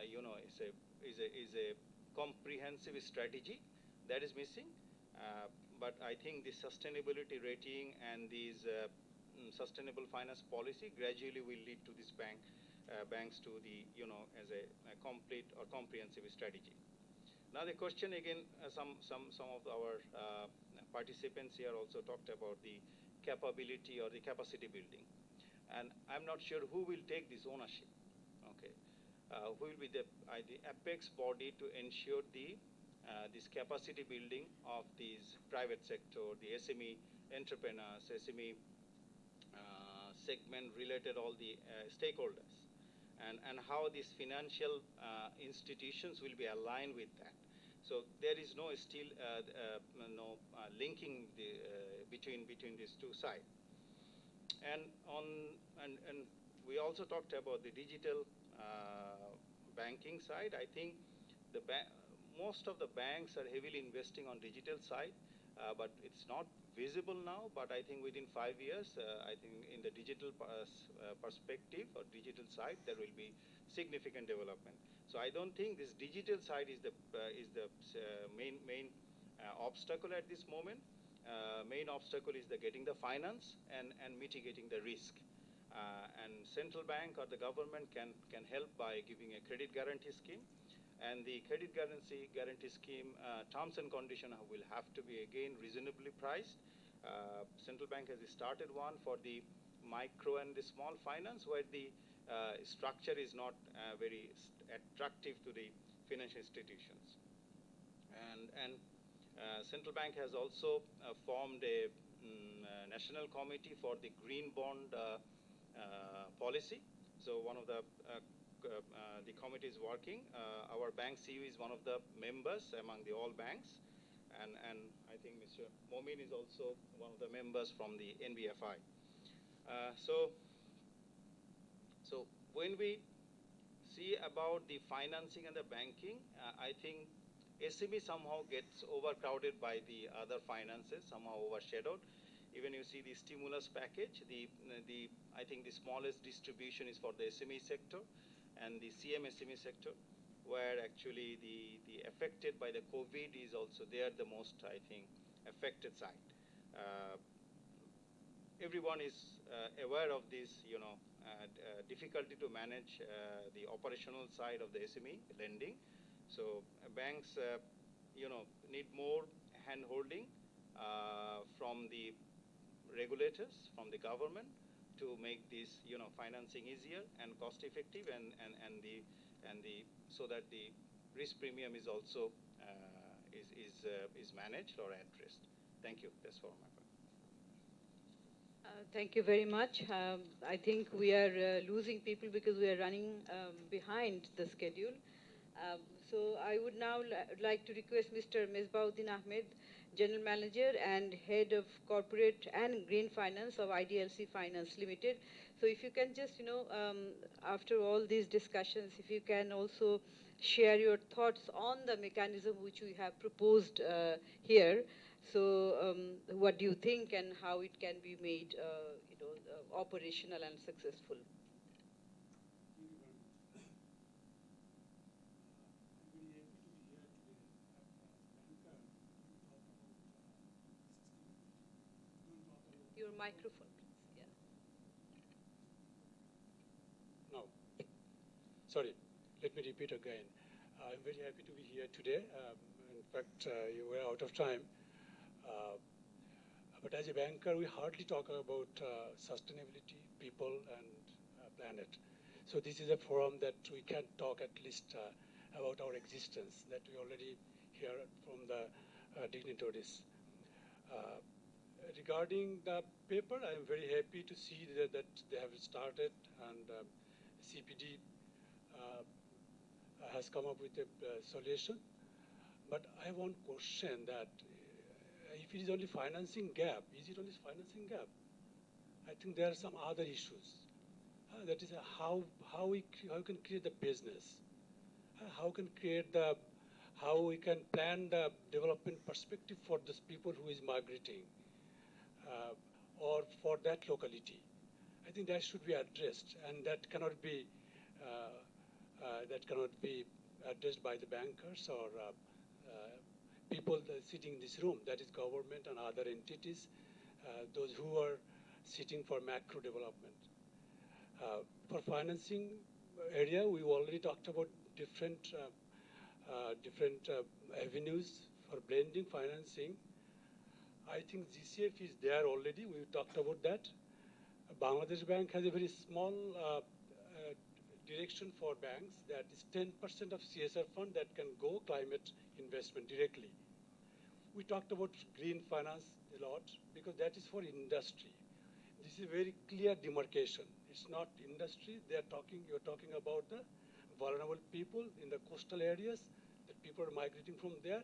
is a comprehensive strategy that is missing. But I think the sustainability rating and these sustainable finance policy gradually will lead to this banks to the, as a complete or comprehensive strategy. Now the question again, some of our participants here also talked about the capability or the capacity building. And I'm not sure who will take this ownership, okay? Who will be the apex body to ensure this capacity building of these private sector, the SME entrepreneurs, SME segment related all the stakeholders, and how these financial institutions will be aligned with that. So there is no still linking between these two sides. And we also talked about the digital banking side. I think most of the banks are heavily investing on digital side, but it's not visible now. But I think within 5 years, I think in the digital perspective or digital side, there will be significant development. So I don't think this digital side is the main obstacle at this moment. Main obstacle is getting the finance and mitigating the risk. And central bank or the government can help by giving a credit guarantee scheme. And the credit guarantee scheme terms and conditions will have to be again reasonably priced. Central bank has started one for the micro and the small finance, where the structure is not very attractive to the financial institutions. And central bank has also formed a national committee for the green bond policy. So one of the committee is working. Our bank CEO is one of the members among the all banks, and I think Mr. Momin is also one of the members from the NBFI. So when we see about the financing and the banking, I think SME somehow gets overcrowded by the other finances, somehow overshadowed. Even you see the stimulus package, I think the smallest distribution is for the SME sector and the CMSME sector, where actually the affected by the COVID is also there, the most, I think, affected side. Everyone is aware of this, difficulty to manage the operational side of the SME lending. So banks, need more hand-holding from the regulators, from the government, to make this, financing easier and cost-effective, so that the risk premium is also is managed or addressed. Thank you. That's for my part. Thank you very much. I think we are losing people because we are running behind the schedule. So I would now like to request Mr. Misbauddin Ahmed, General Manager and Head of Corporate and Green Finance of IDLC Finance Limited. So if you can just, after all these discussions, if you can also share your thoughts on the mechanism which we have proposed here. So what do you think and how it can be made, operational and successful? Your microphone, please. Yeah. No. Sorry. Let me repeat again. I'm very happy to be here today. In fact, you were out of time. But as a banker, we hardly talk about sustainability, people, and planet. So this is a forum that we can talk at least about our existence, that we already hear from the dignitaries. Regarding the paper, I am very happy to see that they have started, and CPD has come up with a solution. But I want to question that if it is only financing gap, is it only financing gap? I think there are some other issues. That is how we can create the business, how we can plan the development perspective for those people who is migrating, or for that locality. I think that should be addressed, and that cannot be addressed by the bankers or people sitting in this room, that is government and other entities, those who are sitting for macro development. For financing area, we already talked about different avenues for blending financing. I think GCF is there already. We talked about that. Bangladesh Bank has a very small direction for banks, that is 10% of CSR fund that can go climate investment directly. We talked about green finance a lot because that is for industry. This is a very clear demarcation. It's not industry. You're talking about the vulnerable people in the coastal areas, that people are migrating from there.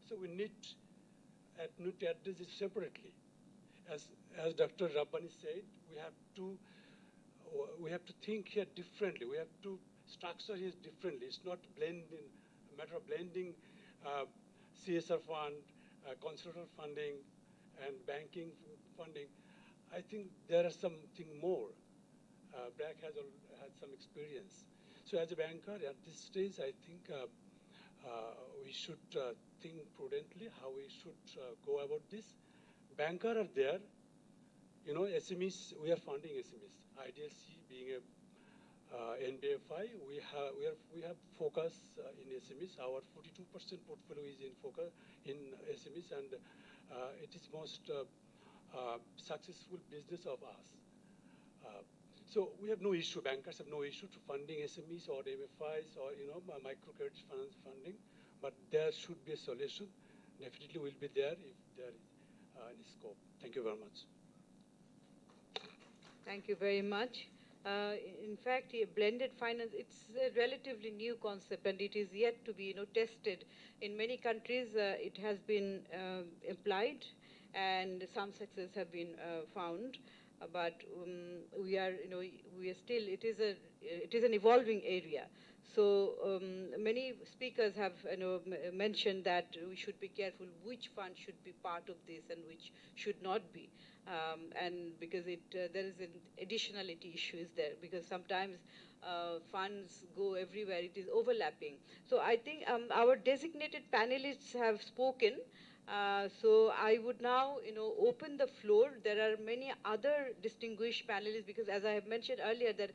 So we need to address it separately. As Dr. Rabbani said, we have to think here differently. We have to structure here differently. It's not a matter of blending CSR fund, consular funding, and banking funding. I think there is something more. BRAC has had some experience. So as a banker at this stage, I think we should think prudently how we should go about this. Bankers are there. SMEs, we are funding SMEs. IDLC being a NBFI, we have focus in SMEs. Our 42% portfolio is in focus in SMEs, and it is most successful business of us. So we have no issue. Bankers have no issue to funding SMEs or MFIs or microcredit finance funding, but there should be a solution. Definitely will be there if there is any scope. Thank you very much. Thank you very much. In fact, blended finance, it's a relatively new concept, and it is yet to be tested. In many countries, it has been applied, and some success have been found. but we are, we are still, it is an evolving area. So many speakers have mentioned that we should be careful which fund should be part of this and which should not be, and because there is an additionality issues there, because sometimes funds go everywhere, it is overlapping. So I think our designated panelists have spoken. So I would now, open the floor. There are many other distinguished panelists, because as I have mentioned earlier, that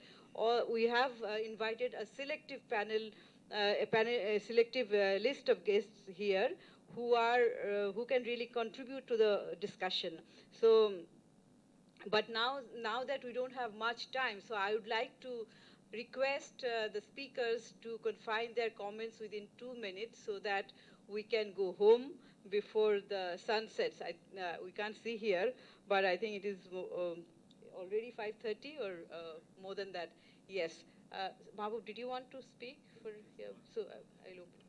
we have invited a selective panel, a selective list of guests here who can really contribute to the discussion. So, but now that we don't have much time, so I would like to request the speakers to confine their comments within 2 minutes so that we can go home before the sun sets. We can't see here, but I think it is already 5:30 or more than that. Yes. Mahbub, did you want to speak? So I'll open.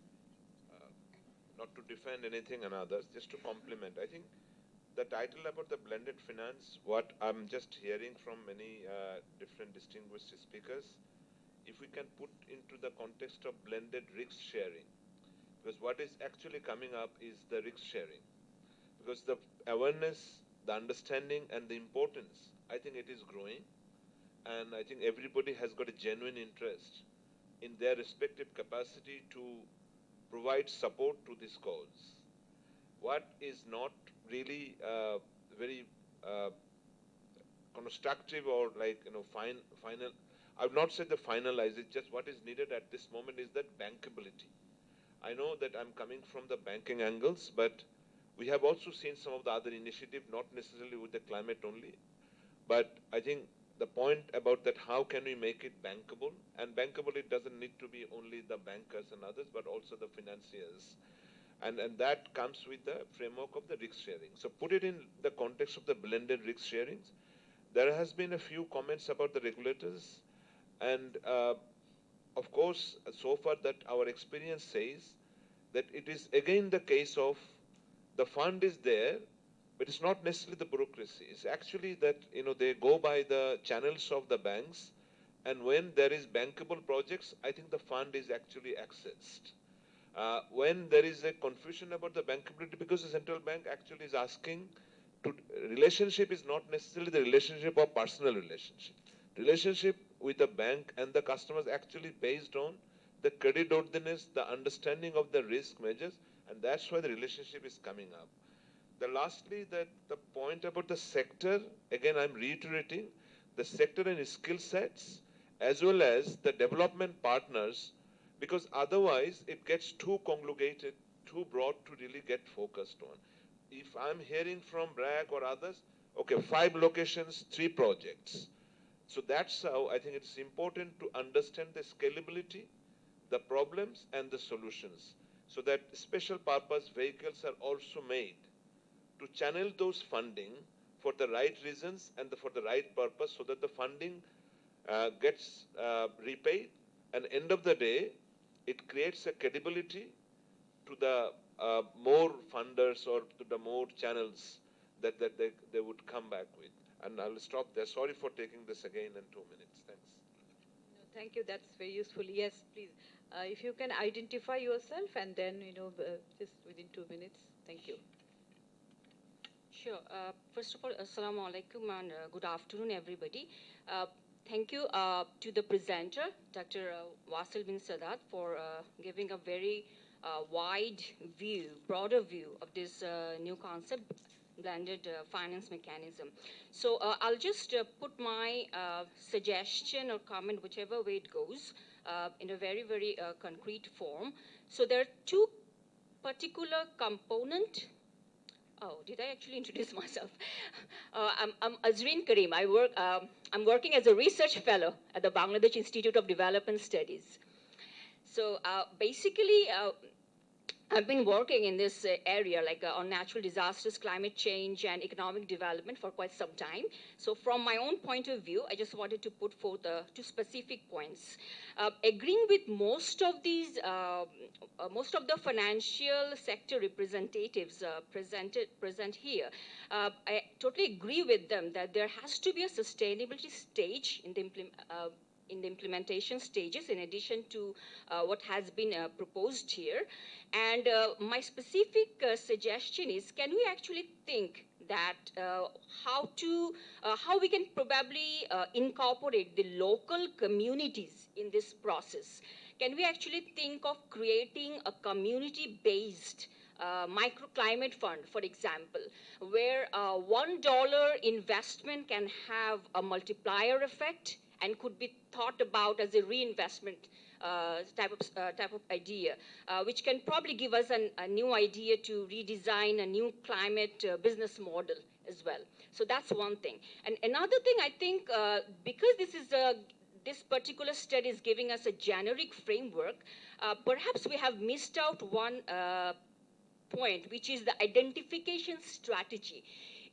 Not to defend anything and others, just to compliment. I think the title about the blended finance, what I'm just hearing from many different distinguished speakers, if we can put into the context of blended risk sharing, because what is actually coming up is the risk sharing. Because the awareness, the understanding, and the importance, I think it is growing. And I think everybody has got a genuine interest in their respective capacity to provide support to this cause. What is not really very constructive or final, I would not say the finalize, it's just what is needed at this moment is that bankability. I know that I'm coming from the banking angles, but we have also seen some of the other initiatives, not necessarily with the climate only, but I think the point about that, how can we make it bankable? And bankable, it doesn't need to be only the bankers and others, but also the financiers. And that comes with the framework of the risk sharing. So put it in the context of the blended risk sharings. There has been a few comments about the regulators. And of course, so far that our experience says that it is again the case of the fund is there, but it's not necessarily the bureaucracy. It's actually that, they go by the channels of the banks, and when there is bankable projects, I think the fund is actually accessed. When there is a confusion about the bankability, because the central bank actually is asking relationship is not necessarily the relationship of personal relationship. Relationship with the bank and the customers actually based on the creditworthiness, the understanding of the risk measures, and that's why the relationship is coming up. Lastly, that the point about the sector, again I'm reiterating, the sector and skill sets, as well as the development partners, because otherwise it gets too congregated, too broad to really get focused on. If I'm hearing from BRAC or others, okay, 5 locations, 3 projects. So that's how I think it's important to understand the scalability, the problems, and the solutions, so that special purpose vehicles are also made to channel those funding for the right reasons and for the right purpose, so that the funding gets repaid, and end of the day, it creates a credibility to the more funders or to the more channels that they would come back with. And I'll stop there. Sorry for taking this again in 2 minutes. Thanks. No, thank you. That's very useful. Yes, please. If you can identify yourself and then, just within 2 minutes. Thank you. Sure. First of all, Assalamu alaikum and good afternoon, everybody. Thank you to the presenter, Dr. Wasil bin Sadat, for giving a very wide view, broader view of this new concept, blended finance mechanism. So I'll just put my suggestion or comment, whichever way it goes, in a very, very concrete form. So there are 2 particular components. Oh, did I actually introduce myself? I'm Azreen Karim. I'm working as a research fellow at the Bangladesh Institute of Development Studies. So basically, I've been working in this area, like on natural disasters, climate change, and economic development for quite some time. So from my own point of view, I just wanted to put forth two specific points. Agreeing with most of the financial sector representatives present here, I totally agree with them that there has to be a sustainability stage in the implementation stages, in addition to what has been proposed here. And my specific suggestion is, can we actually think that how we can probably incorporate the local communities in this process? Can we actually think of creating a community-based microclimate fund, for example, where $1 investment can have a multiplier effect and could be thought about as a reinvestment type of idea, which can probably give us a new idea to redesign a new climate business model as well. So that's one thing. And another thing, I think, because this particular study is giving us a generic framework, perhaps we have missed out one point, which is the identification strategy.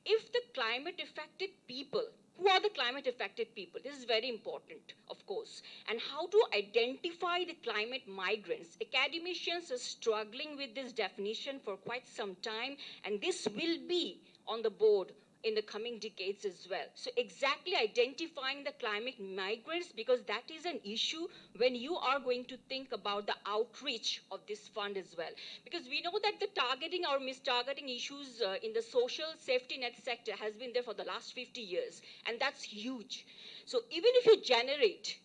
If the climate affected people, who are the climate affected people? This is very important, of course. And how to identify the climate migrants? Academicians are struggling with this definition for quite some time, and this will be on the board in the coming decades as well. So exactly identifying the climate migrants, because that is an issue when you are going to think about the outreach of this fund as well. Because we know that the targeting or mistargeting issues in the social safety net sector has been there for the last 50 years, and that's huge. So even if you generate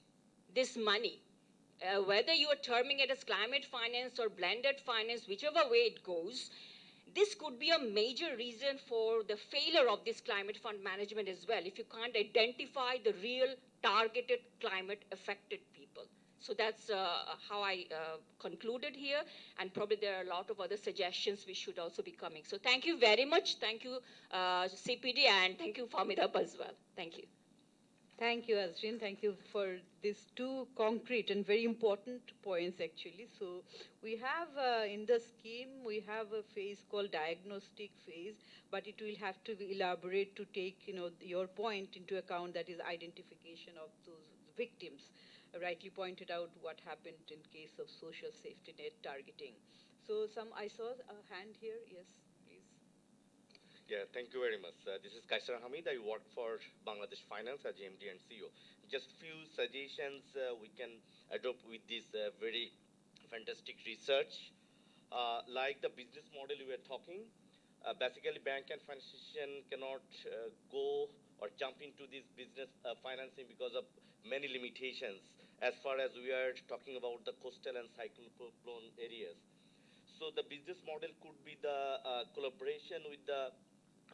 this money, whether you are terming it as climate finance or blended finance, whichever way it goes, this could be a major reason for the failure of this climate fund management as well, if you can't identify the real targeted climate affected people. So that's how I concluded here, and probably there are a lot of other suggestions which should also be coming. So thank you very much. Thank you, CPD, and thank you, Famidab, as well. Thank you. Thank you, Azrin. Thank you for these two concrete and very important points, actually. So we have in the scheme, we have a phase called diagnostic phase, but it will have to be elaborate to take, your point into account, that is identification of those victims. Rightly pointed out what happened in case of social safety net targeting. So I saw a hand here. Yes, please. Yeah, thank you very much. This is Kaisar Hamid. I work for Bangladesh Finance as MD and CEO. Just few suggestions we can adopt with this very fantastic research. Like the business model we were talking, basically bank and financial institution cannot go or jump into this business financing because of many limitations as far as we are talking about the coastal and cyclone areas. So the business model could be the collaboration with the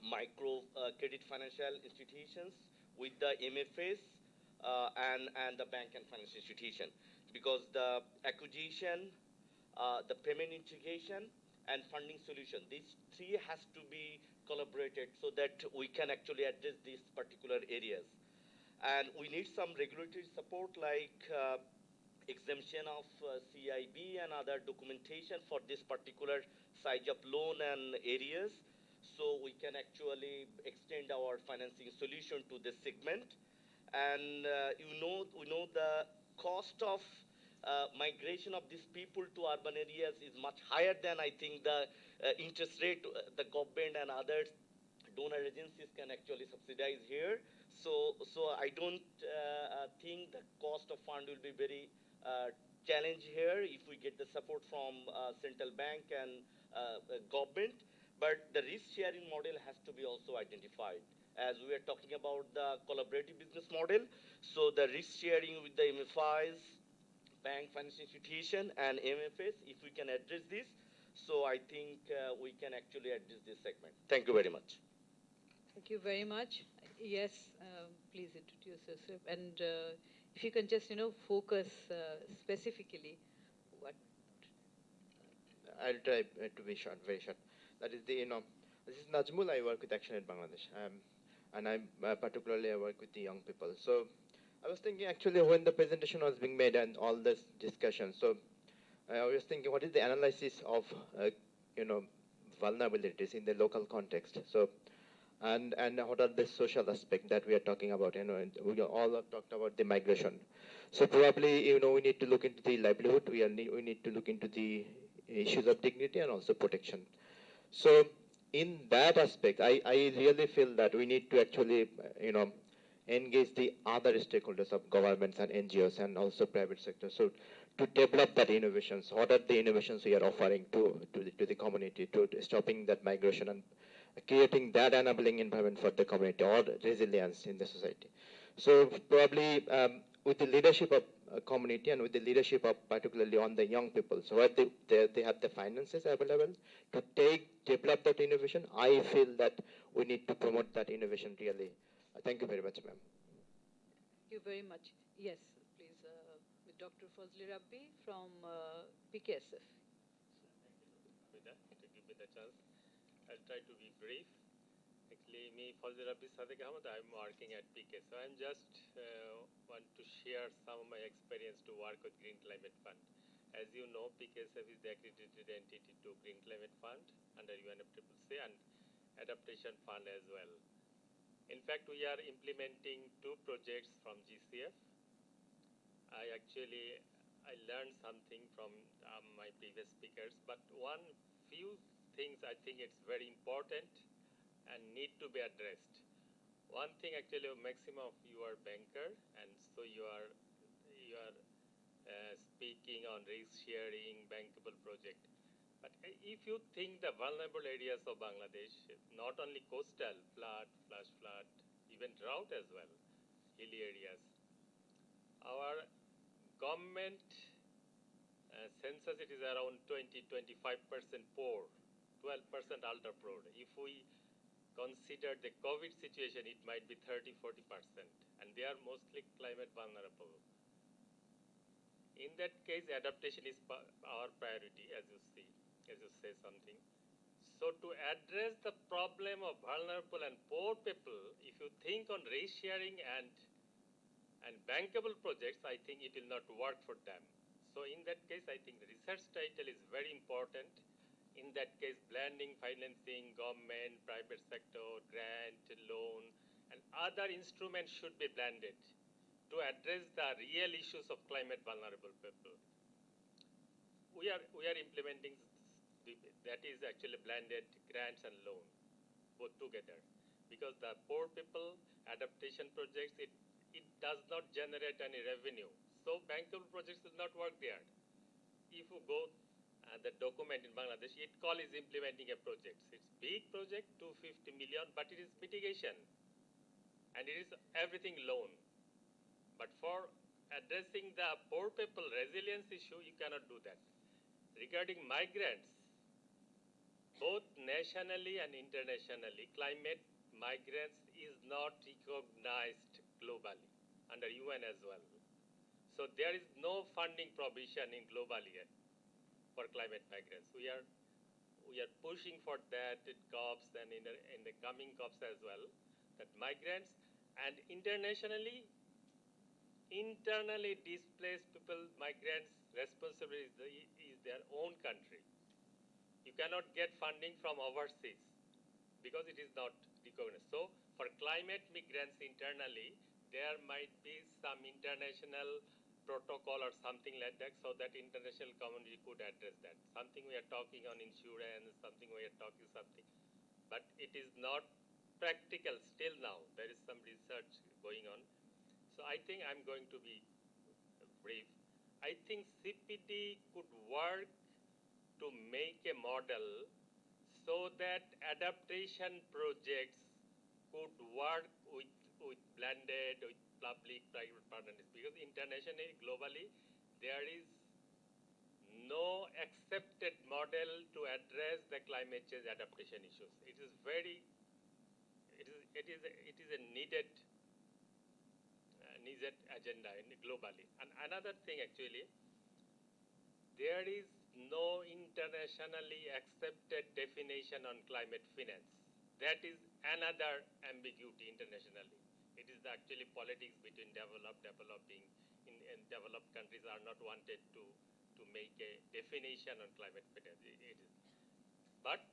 micro credit financial institutions, with the MFAs, and the bank and financial institution, because the acquisition, the payment integration, and funding solution, these three has to be collaborated so that we can actually address these particular areas. And we need some regulatory support, like exemption of CIB and other documentation for this particular size of loan and areas, so we can actually extend our financing solution to this segment. And we know the cost of migration of these people to urban areas is much higher than, I think, the interest rate the government and other donor agencies can actually subsidize here. So I don't think the cost of fund will be very challenge here if we get the support from central bank and government. But the risk sharing model has to be also identified. As we are talking about the collaborative business model, so the risk sharing with the MFIs, bank, financial institution, and MFS, if we can address this, so I think we can actually address this segment. Thank you very much. Thank you very much. Yes, please introduce yourself, and if you can just, focus specifically what. I'll try to be short, very short. That is this is Najmul. I work with Action Aid Bangladesh, and particularly I work with the young people. So I was thinking actually when the presentation was being made and all this discussion, so I was thinking, what is the analysis of, you know, vulnerabilities in the local context? So, and what are the social aspects that we are talking about? You know, and we all have talked about the migration. So probably, you know, we need to look into the livelihood. We need to look into the issues of dignity and also protection. So in that aspect, I really feel that we need to actually, you know, engage the other stakeholders of governments and NGOs and also private sector. So to develop that innovations, what are the innovations we are offering to the community to stopping that migration and creating that enabling environment for the community or resilience in the society. So probably with the leadership of community and with the leadership of particularly on the young people, so where they have the finances available to develop that innovation, I feel that we need to promote that innovation really. Thank you very much, ma'am. Thank you very much. Yes, please, with Dr. Fazli Rabbi from PKSF. To give me the chance, I'll try to be brief. Actually, me, Fazli Rabbi Sadiq Ahmed, I'm working at PK. So I'm just want to share some of my experience to work with Green Climate Fund. As you know, PKSF is the accredited entity to Green Climate Fund under UNFCCC and Adaptation Fund as well. In fact, we are implementing 2 projects from GCF. I learned something from my previous speakers, but few things I think it's very important and need to be addressed. One thing actually, maximum of you are banker, and so you are speaking on risk sharing, bankable project. But if you think the vulnerable areas of Bangladesh, not only coastal, flood, flash flood, even drought as well, hilly areas, our government census, it is around 20-25% poor, 12% ultra poor. If we consider the COVID situation, it might be 30-40%, and they are mostly climate vulnerable. In that case, adaptation is our priority, as you say something. So to address the problem of vulnerable and poor people, if you think on risk sharing and bankable projects, I think it will not work for them. So in that case, I think the research title is very important. In that case, blending financing, government, private sector, grant, loan, and other instruments should be blended to address the real issues of climate vulnerable people. We are implementing, that is actually blended grants and loan, both together. Because the poor people adaptation projects, it does not generate any revenue. So bankable projects will not work there. If you go the document in Bangladesh, it is implementing a project. It's big project, 250 million, but it is mitigation. And it is everything loan. But for addressing the poor people resilience issue, you cannot do that. Regarding migrants, both nationally and internationally, climate migrants is not recognized globally under UN as well. So there is no funding provision in globally yet for climate migrants. We are pushing for that at COPs and in the coming COPs as well, that migrants and internally displaced people, migrants, responsibility is their own country. You cannot get funding from overseas because it is not recognized. So for climate migrants internally, there might be some international protocol or something like that, so that international community could address that. Something we are talking on insurance, something we are talking something, but it is not practical still now. There is some research going on. So I think I'm going to be brief. I think CPD could work to make a model so that adaptation projects could work with blended, with public-private partnerships. Because internationally, globally, there is no accepted model to address the climate change adaptation issues. It is a needed agenda globally. And another thing actually, there is no internationally accepted definition on climate finance. That is another ambiguity internationally. It is actually politics between developing, and developed countries are not wanted to make a definition on climate finance. But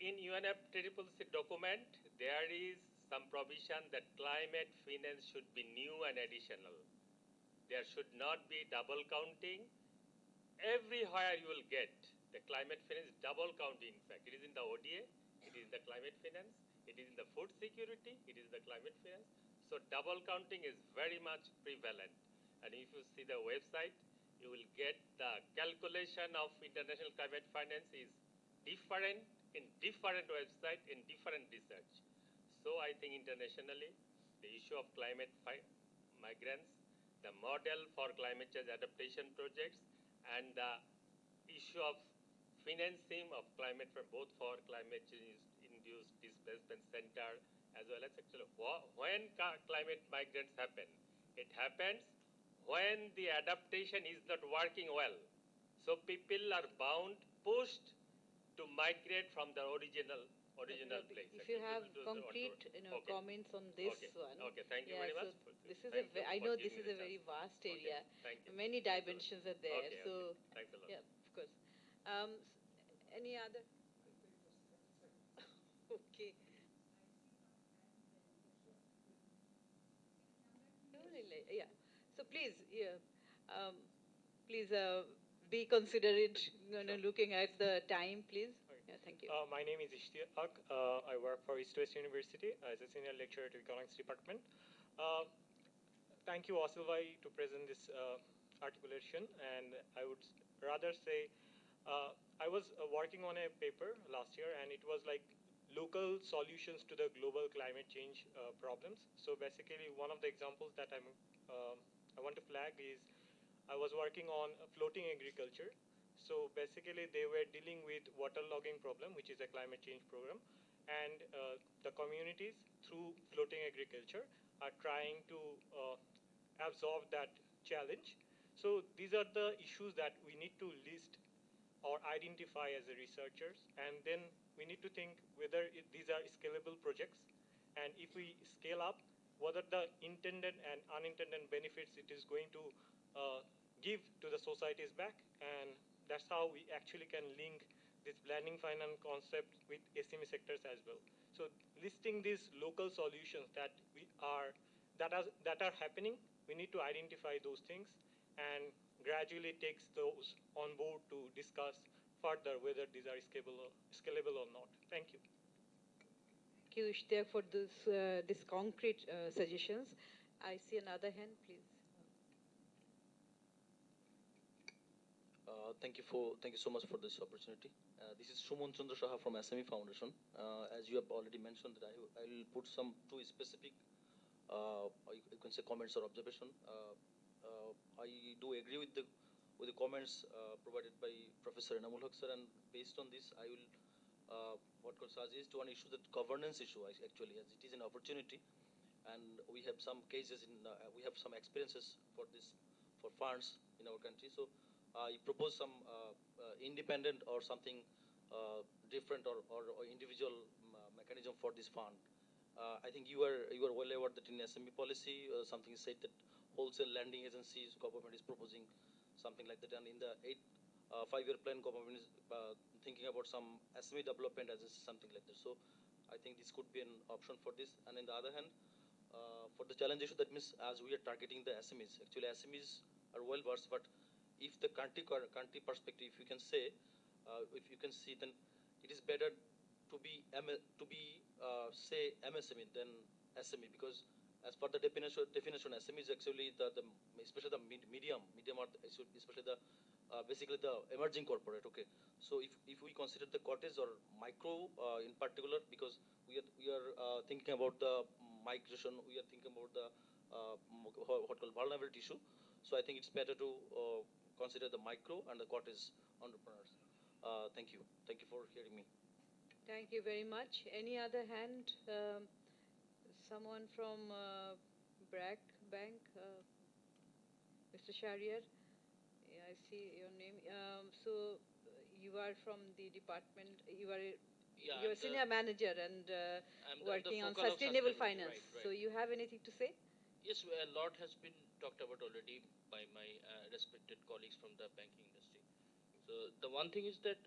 in UNFCCC document, there is some provision that climate finance should be new and additional. There should not be double counting. Everywhere you will get the climate finance double counting. In fact, it is in the ODA, it is in the climate finance, it is in the food security, it is in the climate finance. So double counting is very much prevalent. And if you see the website, you will get the calculation of international climate finance is different in different websites, in different research. So I think internationally, the issue of climate migrants, the model for climate change adaptation projects, and the issue of financing of climate for both for climate change induced displacement center as well as actually when climate migrants happen. It happens when the adaptation is not working well. So people are bound, pushed to migrate from the original place. If you have concrete comments on this one. Okay, thank you very much. So this is I know this is a very vast area. Thank you. Many dimensions are there. Okay, so thanks a lot. yeah, of course. Any other? Okay. Yeah. So please, please be considerate. Looking at the time, please. Yeah, thank you. My name is Ishtiyaq. I work for East West University as a senior lecturer at the economics department. Thank you, Wasil bhai, to present this articulation. And I would rather say, I was working on a paper last year, and it was like local solutions to the global climate change problems. So basically, one of the examples that I want to flag is I was working on floating agriculture. So basically, they were dealing with waterlogging problem, which is a climate change program, and the communities through floating agriculture are trying to absorb that challenge. So these are the issues that we need to list or identify as a researchers, and then we need to think whether these are scalable projects, and if we scale up, what are the intended and unintended benefits it is going to give to the societies back, and that's how we actually can link this blending finance concept with SME sectors as well. So listing these local solutions that are happening, we need to identify those things and gradually takes those on board to discuss further whether these are scalable or not. Thank you. Thank you, Ishtiyaq, for this concrete suggestions. I see another hand, please. Thank you so much for this opportunity. This is Shumon Chandra Saha from SME Foundation. As you have already mentioned, that I will put some two specific, you can say, comments or observation. I do agree with the comments provided by Professor Enamul Haq sir, and based on this, I will what could suggest to an issue, that governance issue actually, as it is an opportunity, and we have some cases we have some experiences for funds in our country. So I propose some independent or something different or individual mechanism for this fund. I think you are well aware that in SME policy, something is said that wholesale lending agencies, government is proposing something like that, and in the 5-year plan, government is thinking about some SME development agency, something like that. So I think this could be an option for this. And on the other hand, for the challenge issue, that means as we are targeting the SMEs, actually SMEs are well versed, but if the country perspective, if you can say, if you can see, then it is better to be say MSME than SME, because as per the definition SME is actually especially the medium or especially the basically the emerging corporate. Okay, so if we consider the cottage or micro in particular, because we are thinking about the migration, we are thinking about the what called vulnerability issue. So I think it's better to consider the micro and the cottage entrepreneurs. Thank you for hearing me. Thank you very much. Any other hand? Someone from BRAC Bank, Mr. Shariar. Yeah, I see your name. So you are from the department. You are a senior manager and working on sustainable finance. Right. So you have anything to say? Yes, a lot has been talked about already by my respected colleagues from the banking industry. So the one thing is that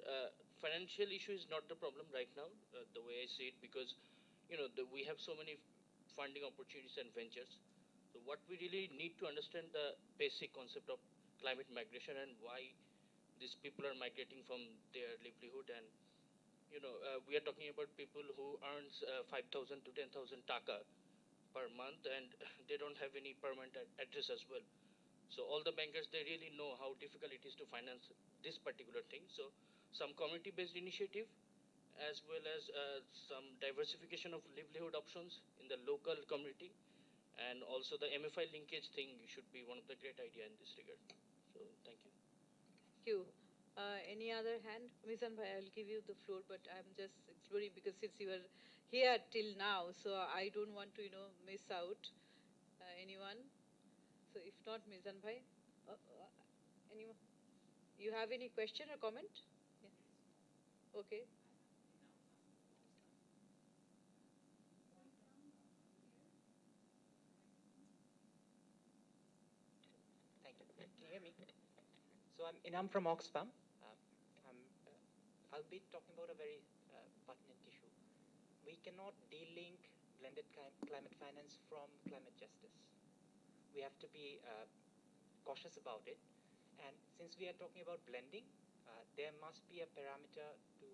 financial issue is not the problem right now, the way I see it, because we have so many funding opportunities and ventures. So what we really need to understand the basic concept of climate migration and why these people are migrating from their livelihood. And we are talking about people who earns 5,000 to 10,000 taka per month, and they don't have any permanent address as well. So all the bankers, they really know how difficult it is to finance this particular thing. So some community-based initiative, as well as some diversification of livelihood options in the local community, and also the MFI linkage thing should be one of the great idea in this regard. So thank you. Thank you. Any other hand? Mizan Bhai, I'll give you the floor, but I'm just exploring because since you were here till now, so I don't want to, miss out anyone. So if not, Mizan Bhai, anyone? You have any question or comment? Yeah. Okay. Thank you. Can you hear me? So I'm Inam from Oxfam. I'll be talking about a very pertinent issue. We cannot delink blended climate finance from climate justice. We have to be cautious about it. And since we are talking about blending, there must be a parameter to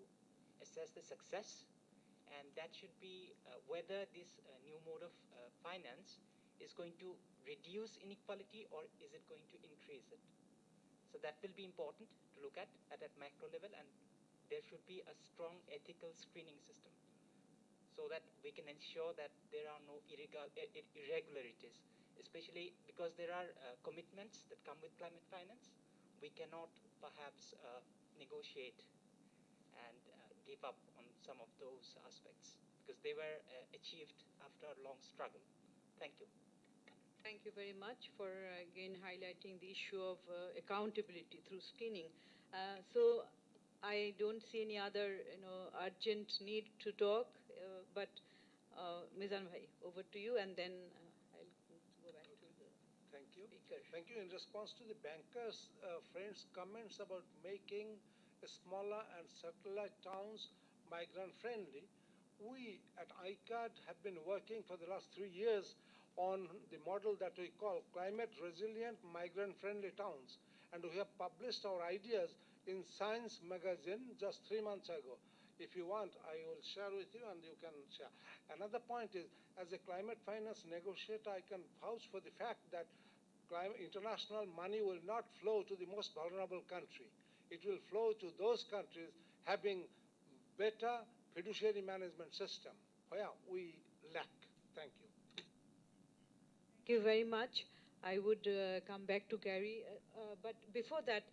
assess the success, and that should be whether this new mode of finance is going to reduce inequality or is it going to increase it. So that will be important to look at that macro level, and there should be a strong ethical screening system so that we can ensure that there are no irregularities, especially because there are commitments that come with climate finance. We cannot perhaps negotiate and give up on some of those aspects because they were achieved after a long struggle. Thank you. Thank you very much for again highlighting the issue of accountability through screening. So I don't see any other urgent need to talk, but Mizan Bhai, over to you, and then I'll go back to the Thank you. speaker. Thank you. In response to the bankers' friends' comments about making smaller and satellite towns migrant-friendly, we at ICAD have been working for the last 3 years on the model that we call climate-resilient migrant-friendly towns. And we have published our ideas in Science magazine just 3 months ago. If you want, I will share with you and you can share. Another point is, as a climate finance negotiator, I can vouch for the fact that international money will not flow to the most vulnerable country. It will flow to those countries having better fiduciary management system, where we lack. Thank you. Thank you very much. I would come back to Gary, but before that,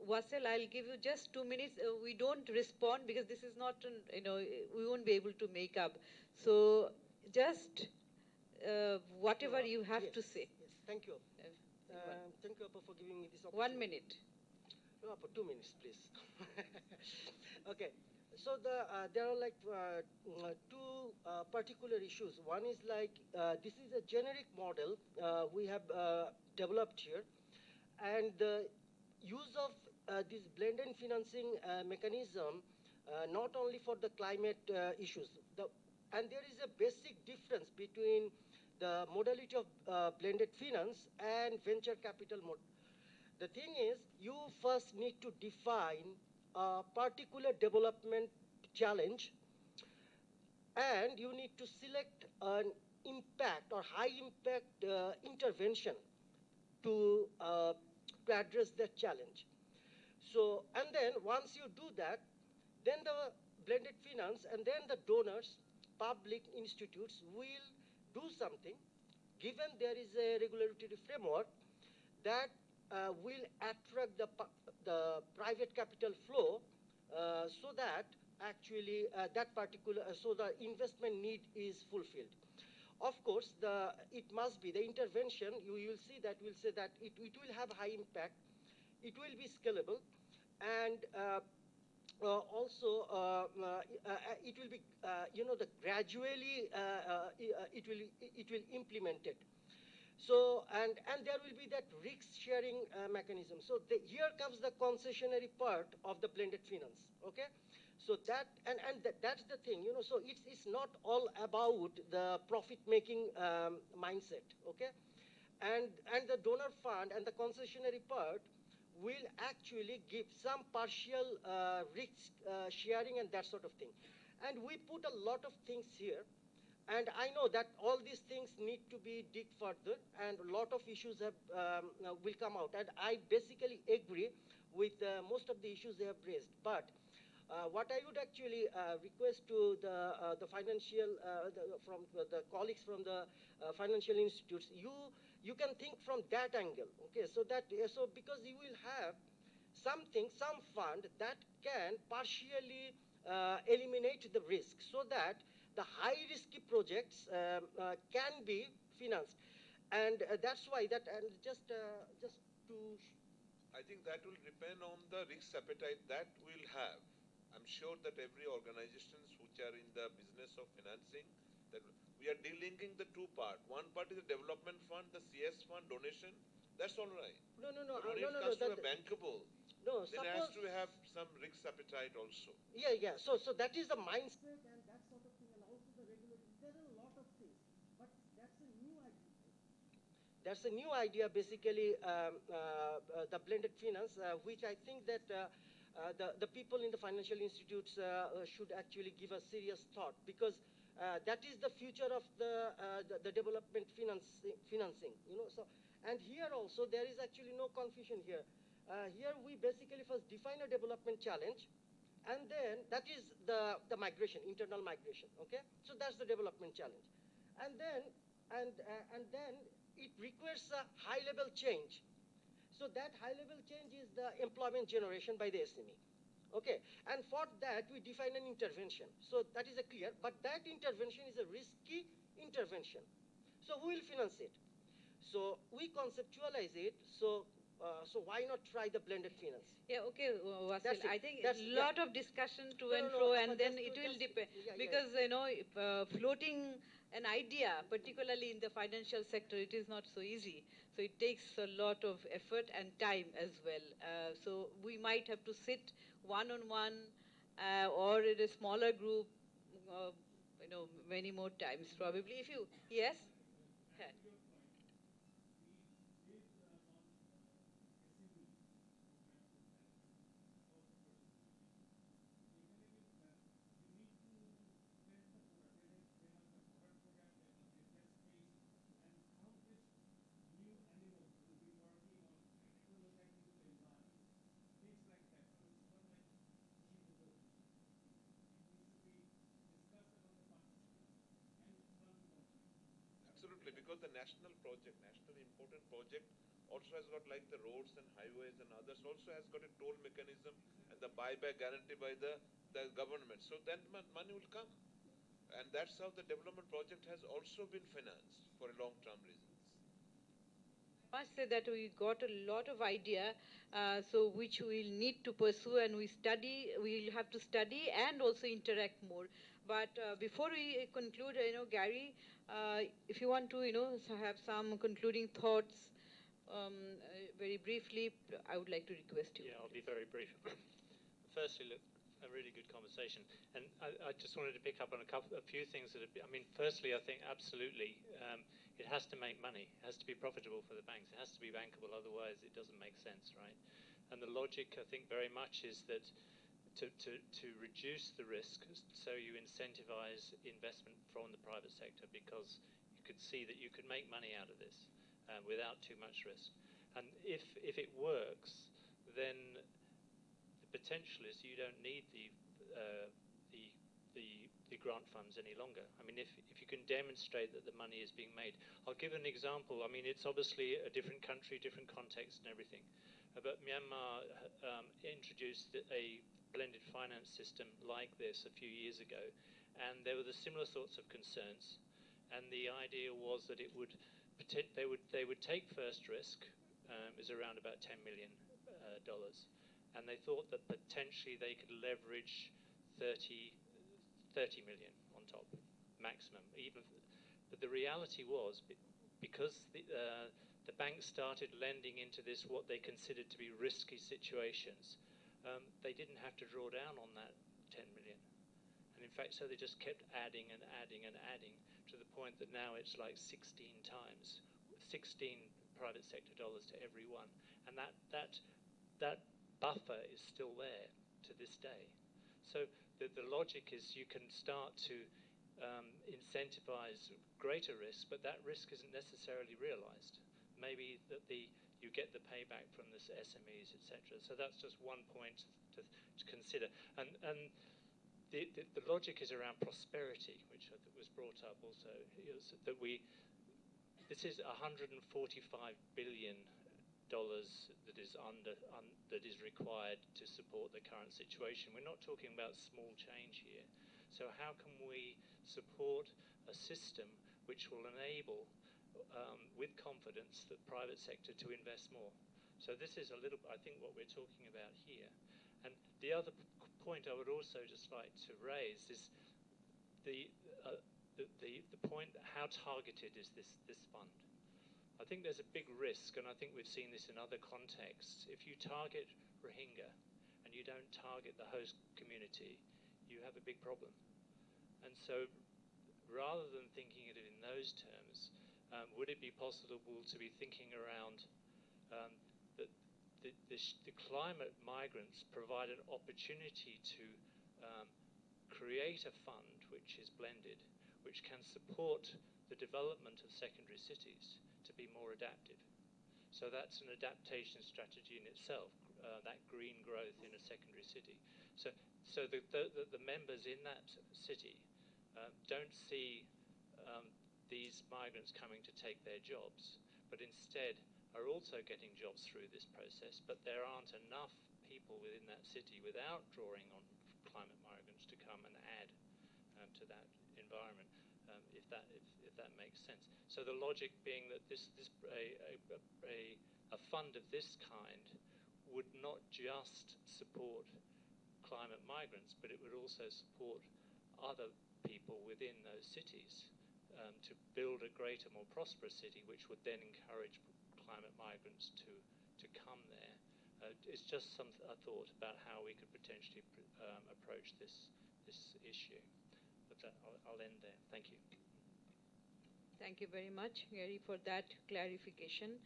Wasil, I'll give you just 2 minutes. We don't respond because this is not, we won't be able to make up. So just whatever you have to say. Yes, thank you. Thank you, Appa, for giving me this 1 opportunity. minute. No, Appa, 2 minutes, please. Okay. So there are like two particular issues. One is like this is a generic model we have developed here, and the use of this blended financing mechanism not only for the climate issues, and there is a basic difference between the modality of blended finance and venture capital mode. The thing is, you first need to define a particular development challenge, and you need to select an impact or high impact intervention to address that challenge. So, and then once you do that, then the blended finance and then the donors, public institutes will do something, given there is a regulatory framework that will attract the private capital flow so that actually so the investment need is fulfilled. Of course, it must be the intervention. You will see that will say that it will have high impact, it will be scalable, and also it will be the gradually it will implemented. So, and there will be that risk sharing mechanism. So here comes the concessionary part of the blended finance, okay? So that's the thing, so it's not all about the profit-making mindset, okay? And the donor fund and the concessionary part will actually give some partial risk sharing and that sort of thing. And we put a lot of things here. And I know that all these things need to be dig further, and a lot of issues will come out. And I basically agree with most of the issues they have raised. But what I would actually request to the financial from the colleagues from the financial institutes, you can think from that angle, okay? So because you will have some fund that can partially eliminate the risk, so that the high risky projects can be financed, and that's why that, and just to. I think that will depend on the risk appetite that we'll have. I'm sure that every organizations which are in the business of financing, that we are delinking the two part. One part is the development fund, the CS fund donation. That's all right. No. But when it comes to a bankable, no, then it has to have some risk appetite also. Yeah. So that is the mindset and that sort of thing, and also the regulatory. There are a lot of things, but that's a new idea. That's a new idea, basically, the blended finance, which I think that the people in the financial institutes should actually give a serious thought, because that is the future of the development financing. So, and here also there is actually no confusion here. Here we basically first define a development challenge, and then that is the migration, internal migration, okay? So that's the development challenge. And then it requires a high-level change. So that high-level change is the employment generation by the SME. Okay, and for that we define an intervention. So that is a clear, but that intervention is a risky intervention. So who will finance it? So we conceptualize it. So why not try the blended finance? Yeah, okay, Wasil. I think a lot of discussion to and No, fro, and then it will depend. Because, floating an idea, particularly in the financial sector, it is not so easy. So it takes a lot of effort and time as well. So we might have to sit one-on-one or in a smaller group, many more times probably. If you, yes? Absolutely, because the national important project also has got, like the roads and highways and others, also has got a toll mechanism and the buyback guarantee by the government. So then money will come. And that's how the development project has also been financed for a long-term reasons. I must say that we got a lot of idea, so which we'll need to pursue, and we'll have to study and also interact more. But before we conclude, Gary, if you want to, have some concluding thoughts, very briefly, I would like to request you. Yeah, I'll be very brief. Firstly, look, a really good conversation, and I just wanted to pick up on a few things that firstly, I think absolutely it has to make money, it has to be profitable for the banks, it has to be bankable, otherwise it doesn't make sense, right? And the logic, I think, very much is that to reduce the risk, so you incentivize investment from the private sector, because you could see that you could make money out of this without too much risk. And if it works, then the potential is you don't need the grant funds any longer. I mean, if you can demonstrate that the money is being made. I'll give an example. I mean, it's obviously a different country, different context and everything. But Myanmar introduced a blended finance system like this a few years ago, and there were the similar sorts of concerns. And the idea was that they would take first risk, is around about $10 million, and they thought that potentially they could leverage 30 million on top, maximum. But the reality was, because the banks started lending into this, what they considered to be risky situations, they didn't have to draw down on that 10 million. And in fact, so they just kept adding and adding and adding to the point that now it's like 16 times, 16 private sector dollars to every one. And that buffer is still there to this day. So the logic is you can start to incentivize greater risk, but that risk isn't necessarily realized. Maybe that you get the payback from the SMEs, etc. So that's just one point to consider. And the logic is around prosperity, which was brought up also. That this is $145 billion that is required to support the current situation. We're not talking about small change here. So how can we support a system which will enable, with confidence, the private sector to invest more? So this is a little, I think, what we're talking about here. And the other point I would also just like to raise is the point: how targeted is this fund? I think there's a big risk, and I think we've seen this in other contexts. If you target Rohingya and you don't target the host community, you have a big problem. And so, rather than thinking of it in those terms, would it be possible to be thinking around the climate migrants provide an opportunity to create a fund which is blended, which can support the development of secondary cities to be more adaptive. So that's an adaptation strategy in itself, that green growth in a secondary city. So the members in that city don't see these migrants coming to take their jobs, but instead are also getting jobs through this process, but there aren't enough people within that city without drawing on climate migrants to come and add to that environment, if that makes sense. So the logic being that a fund of this kind would not just support climate migrants, but it would also support other people within those cities to build a greater, more prosperous city, which would then encourage climate migrants to come there. It's just a thought about how we could potentially approach this issue. But I'll end there. Thank you. Thank you very much, Gary, for that clarification.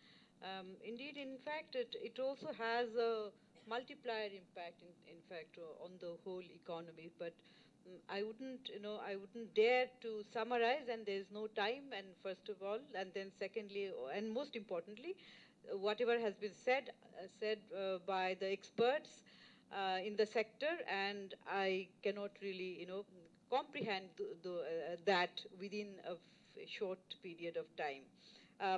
Indeed, in fact, it also has a multiplier impact, in fact, on the whole economy. But I wouldn't dare to summarize, and there's no time. And first of all, and then secondly, and most importantly, whatever has been said by the experts in the sector, and I cannot really, comprehend that within a short period of time.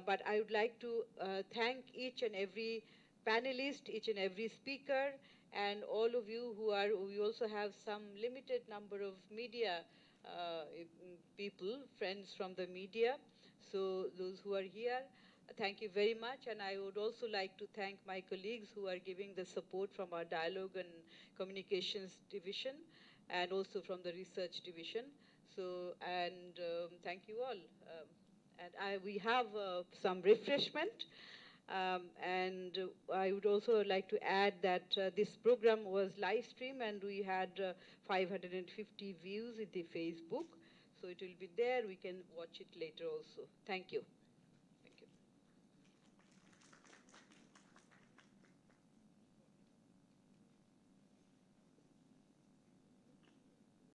But I would like to thank each and every panelist, each and every speaker, and all of you we also have some limited number of media people, friends from the media. So those who are here, thank you very much. And I would also like to thank my colleagues who are giving the support from our Dialogue and Communications Division, and also from the Research Division. So, and thank you all. And we have some refreshment. And I would also like to add that this program was live streamed, and we had 550 views in the Facebook. So it will be there. We can watch it later also. Thank you.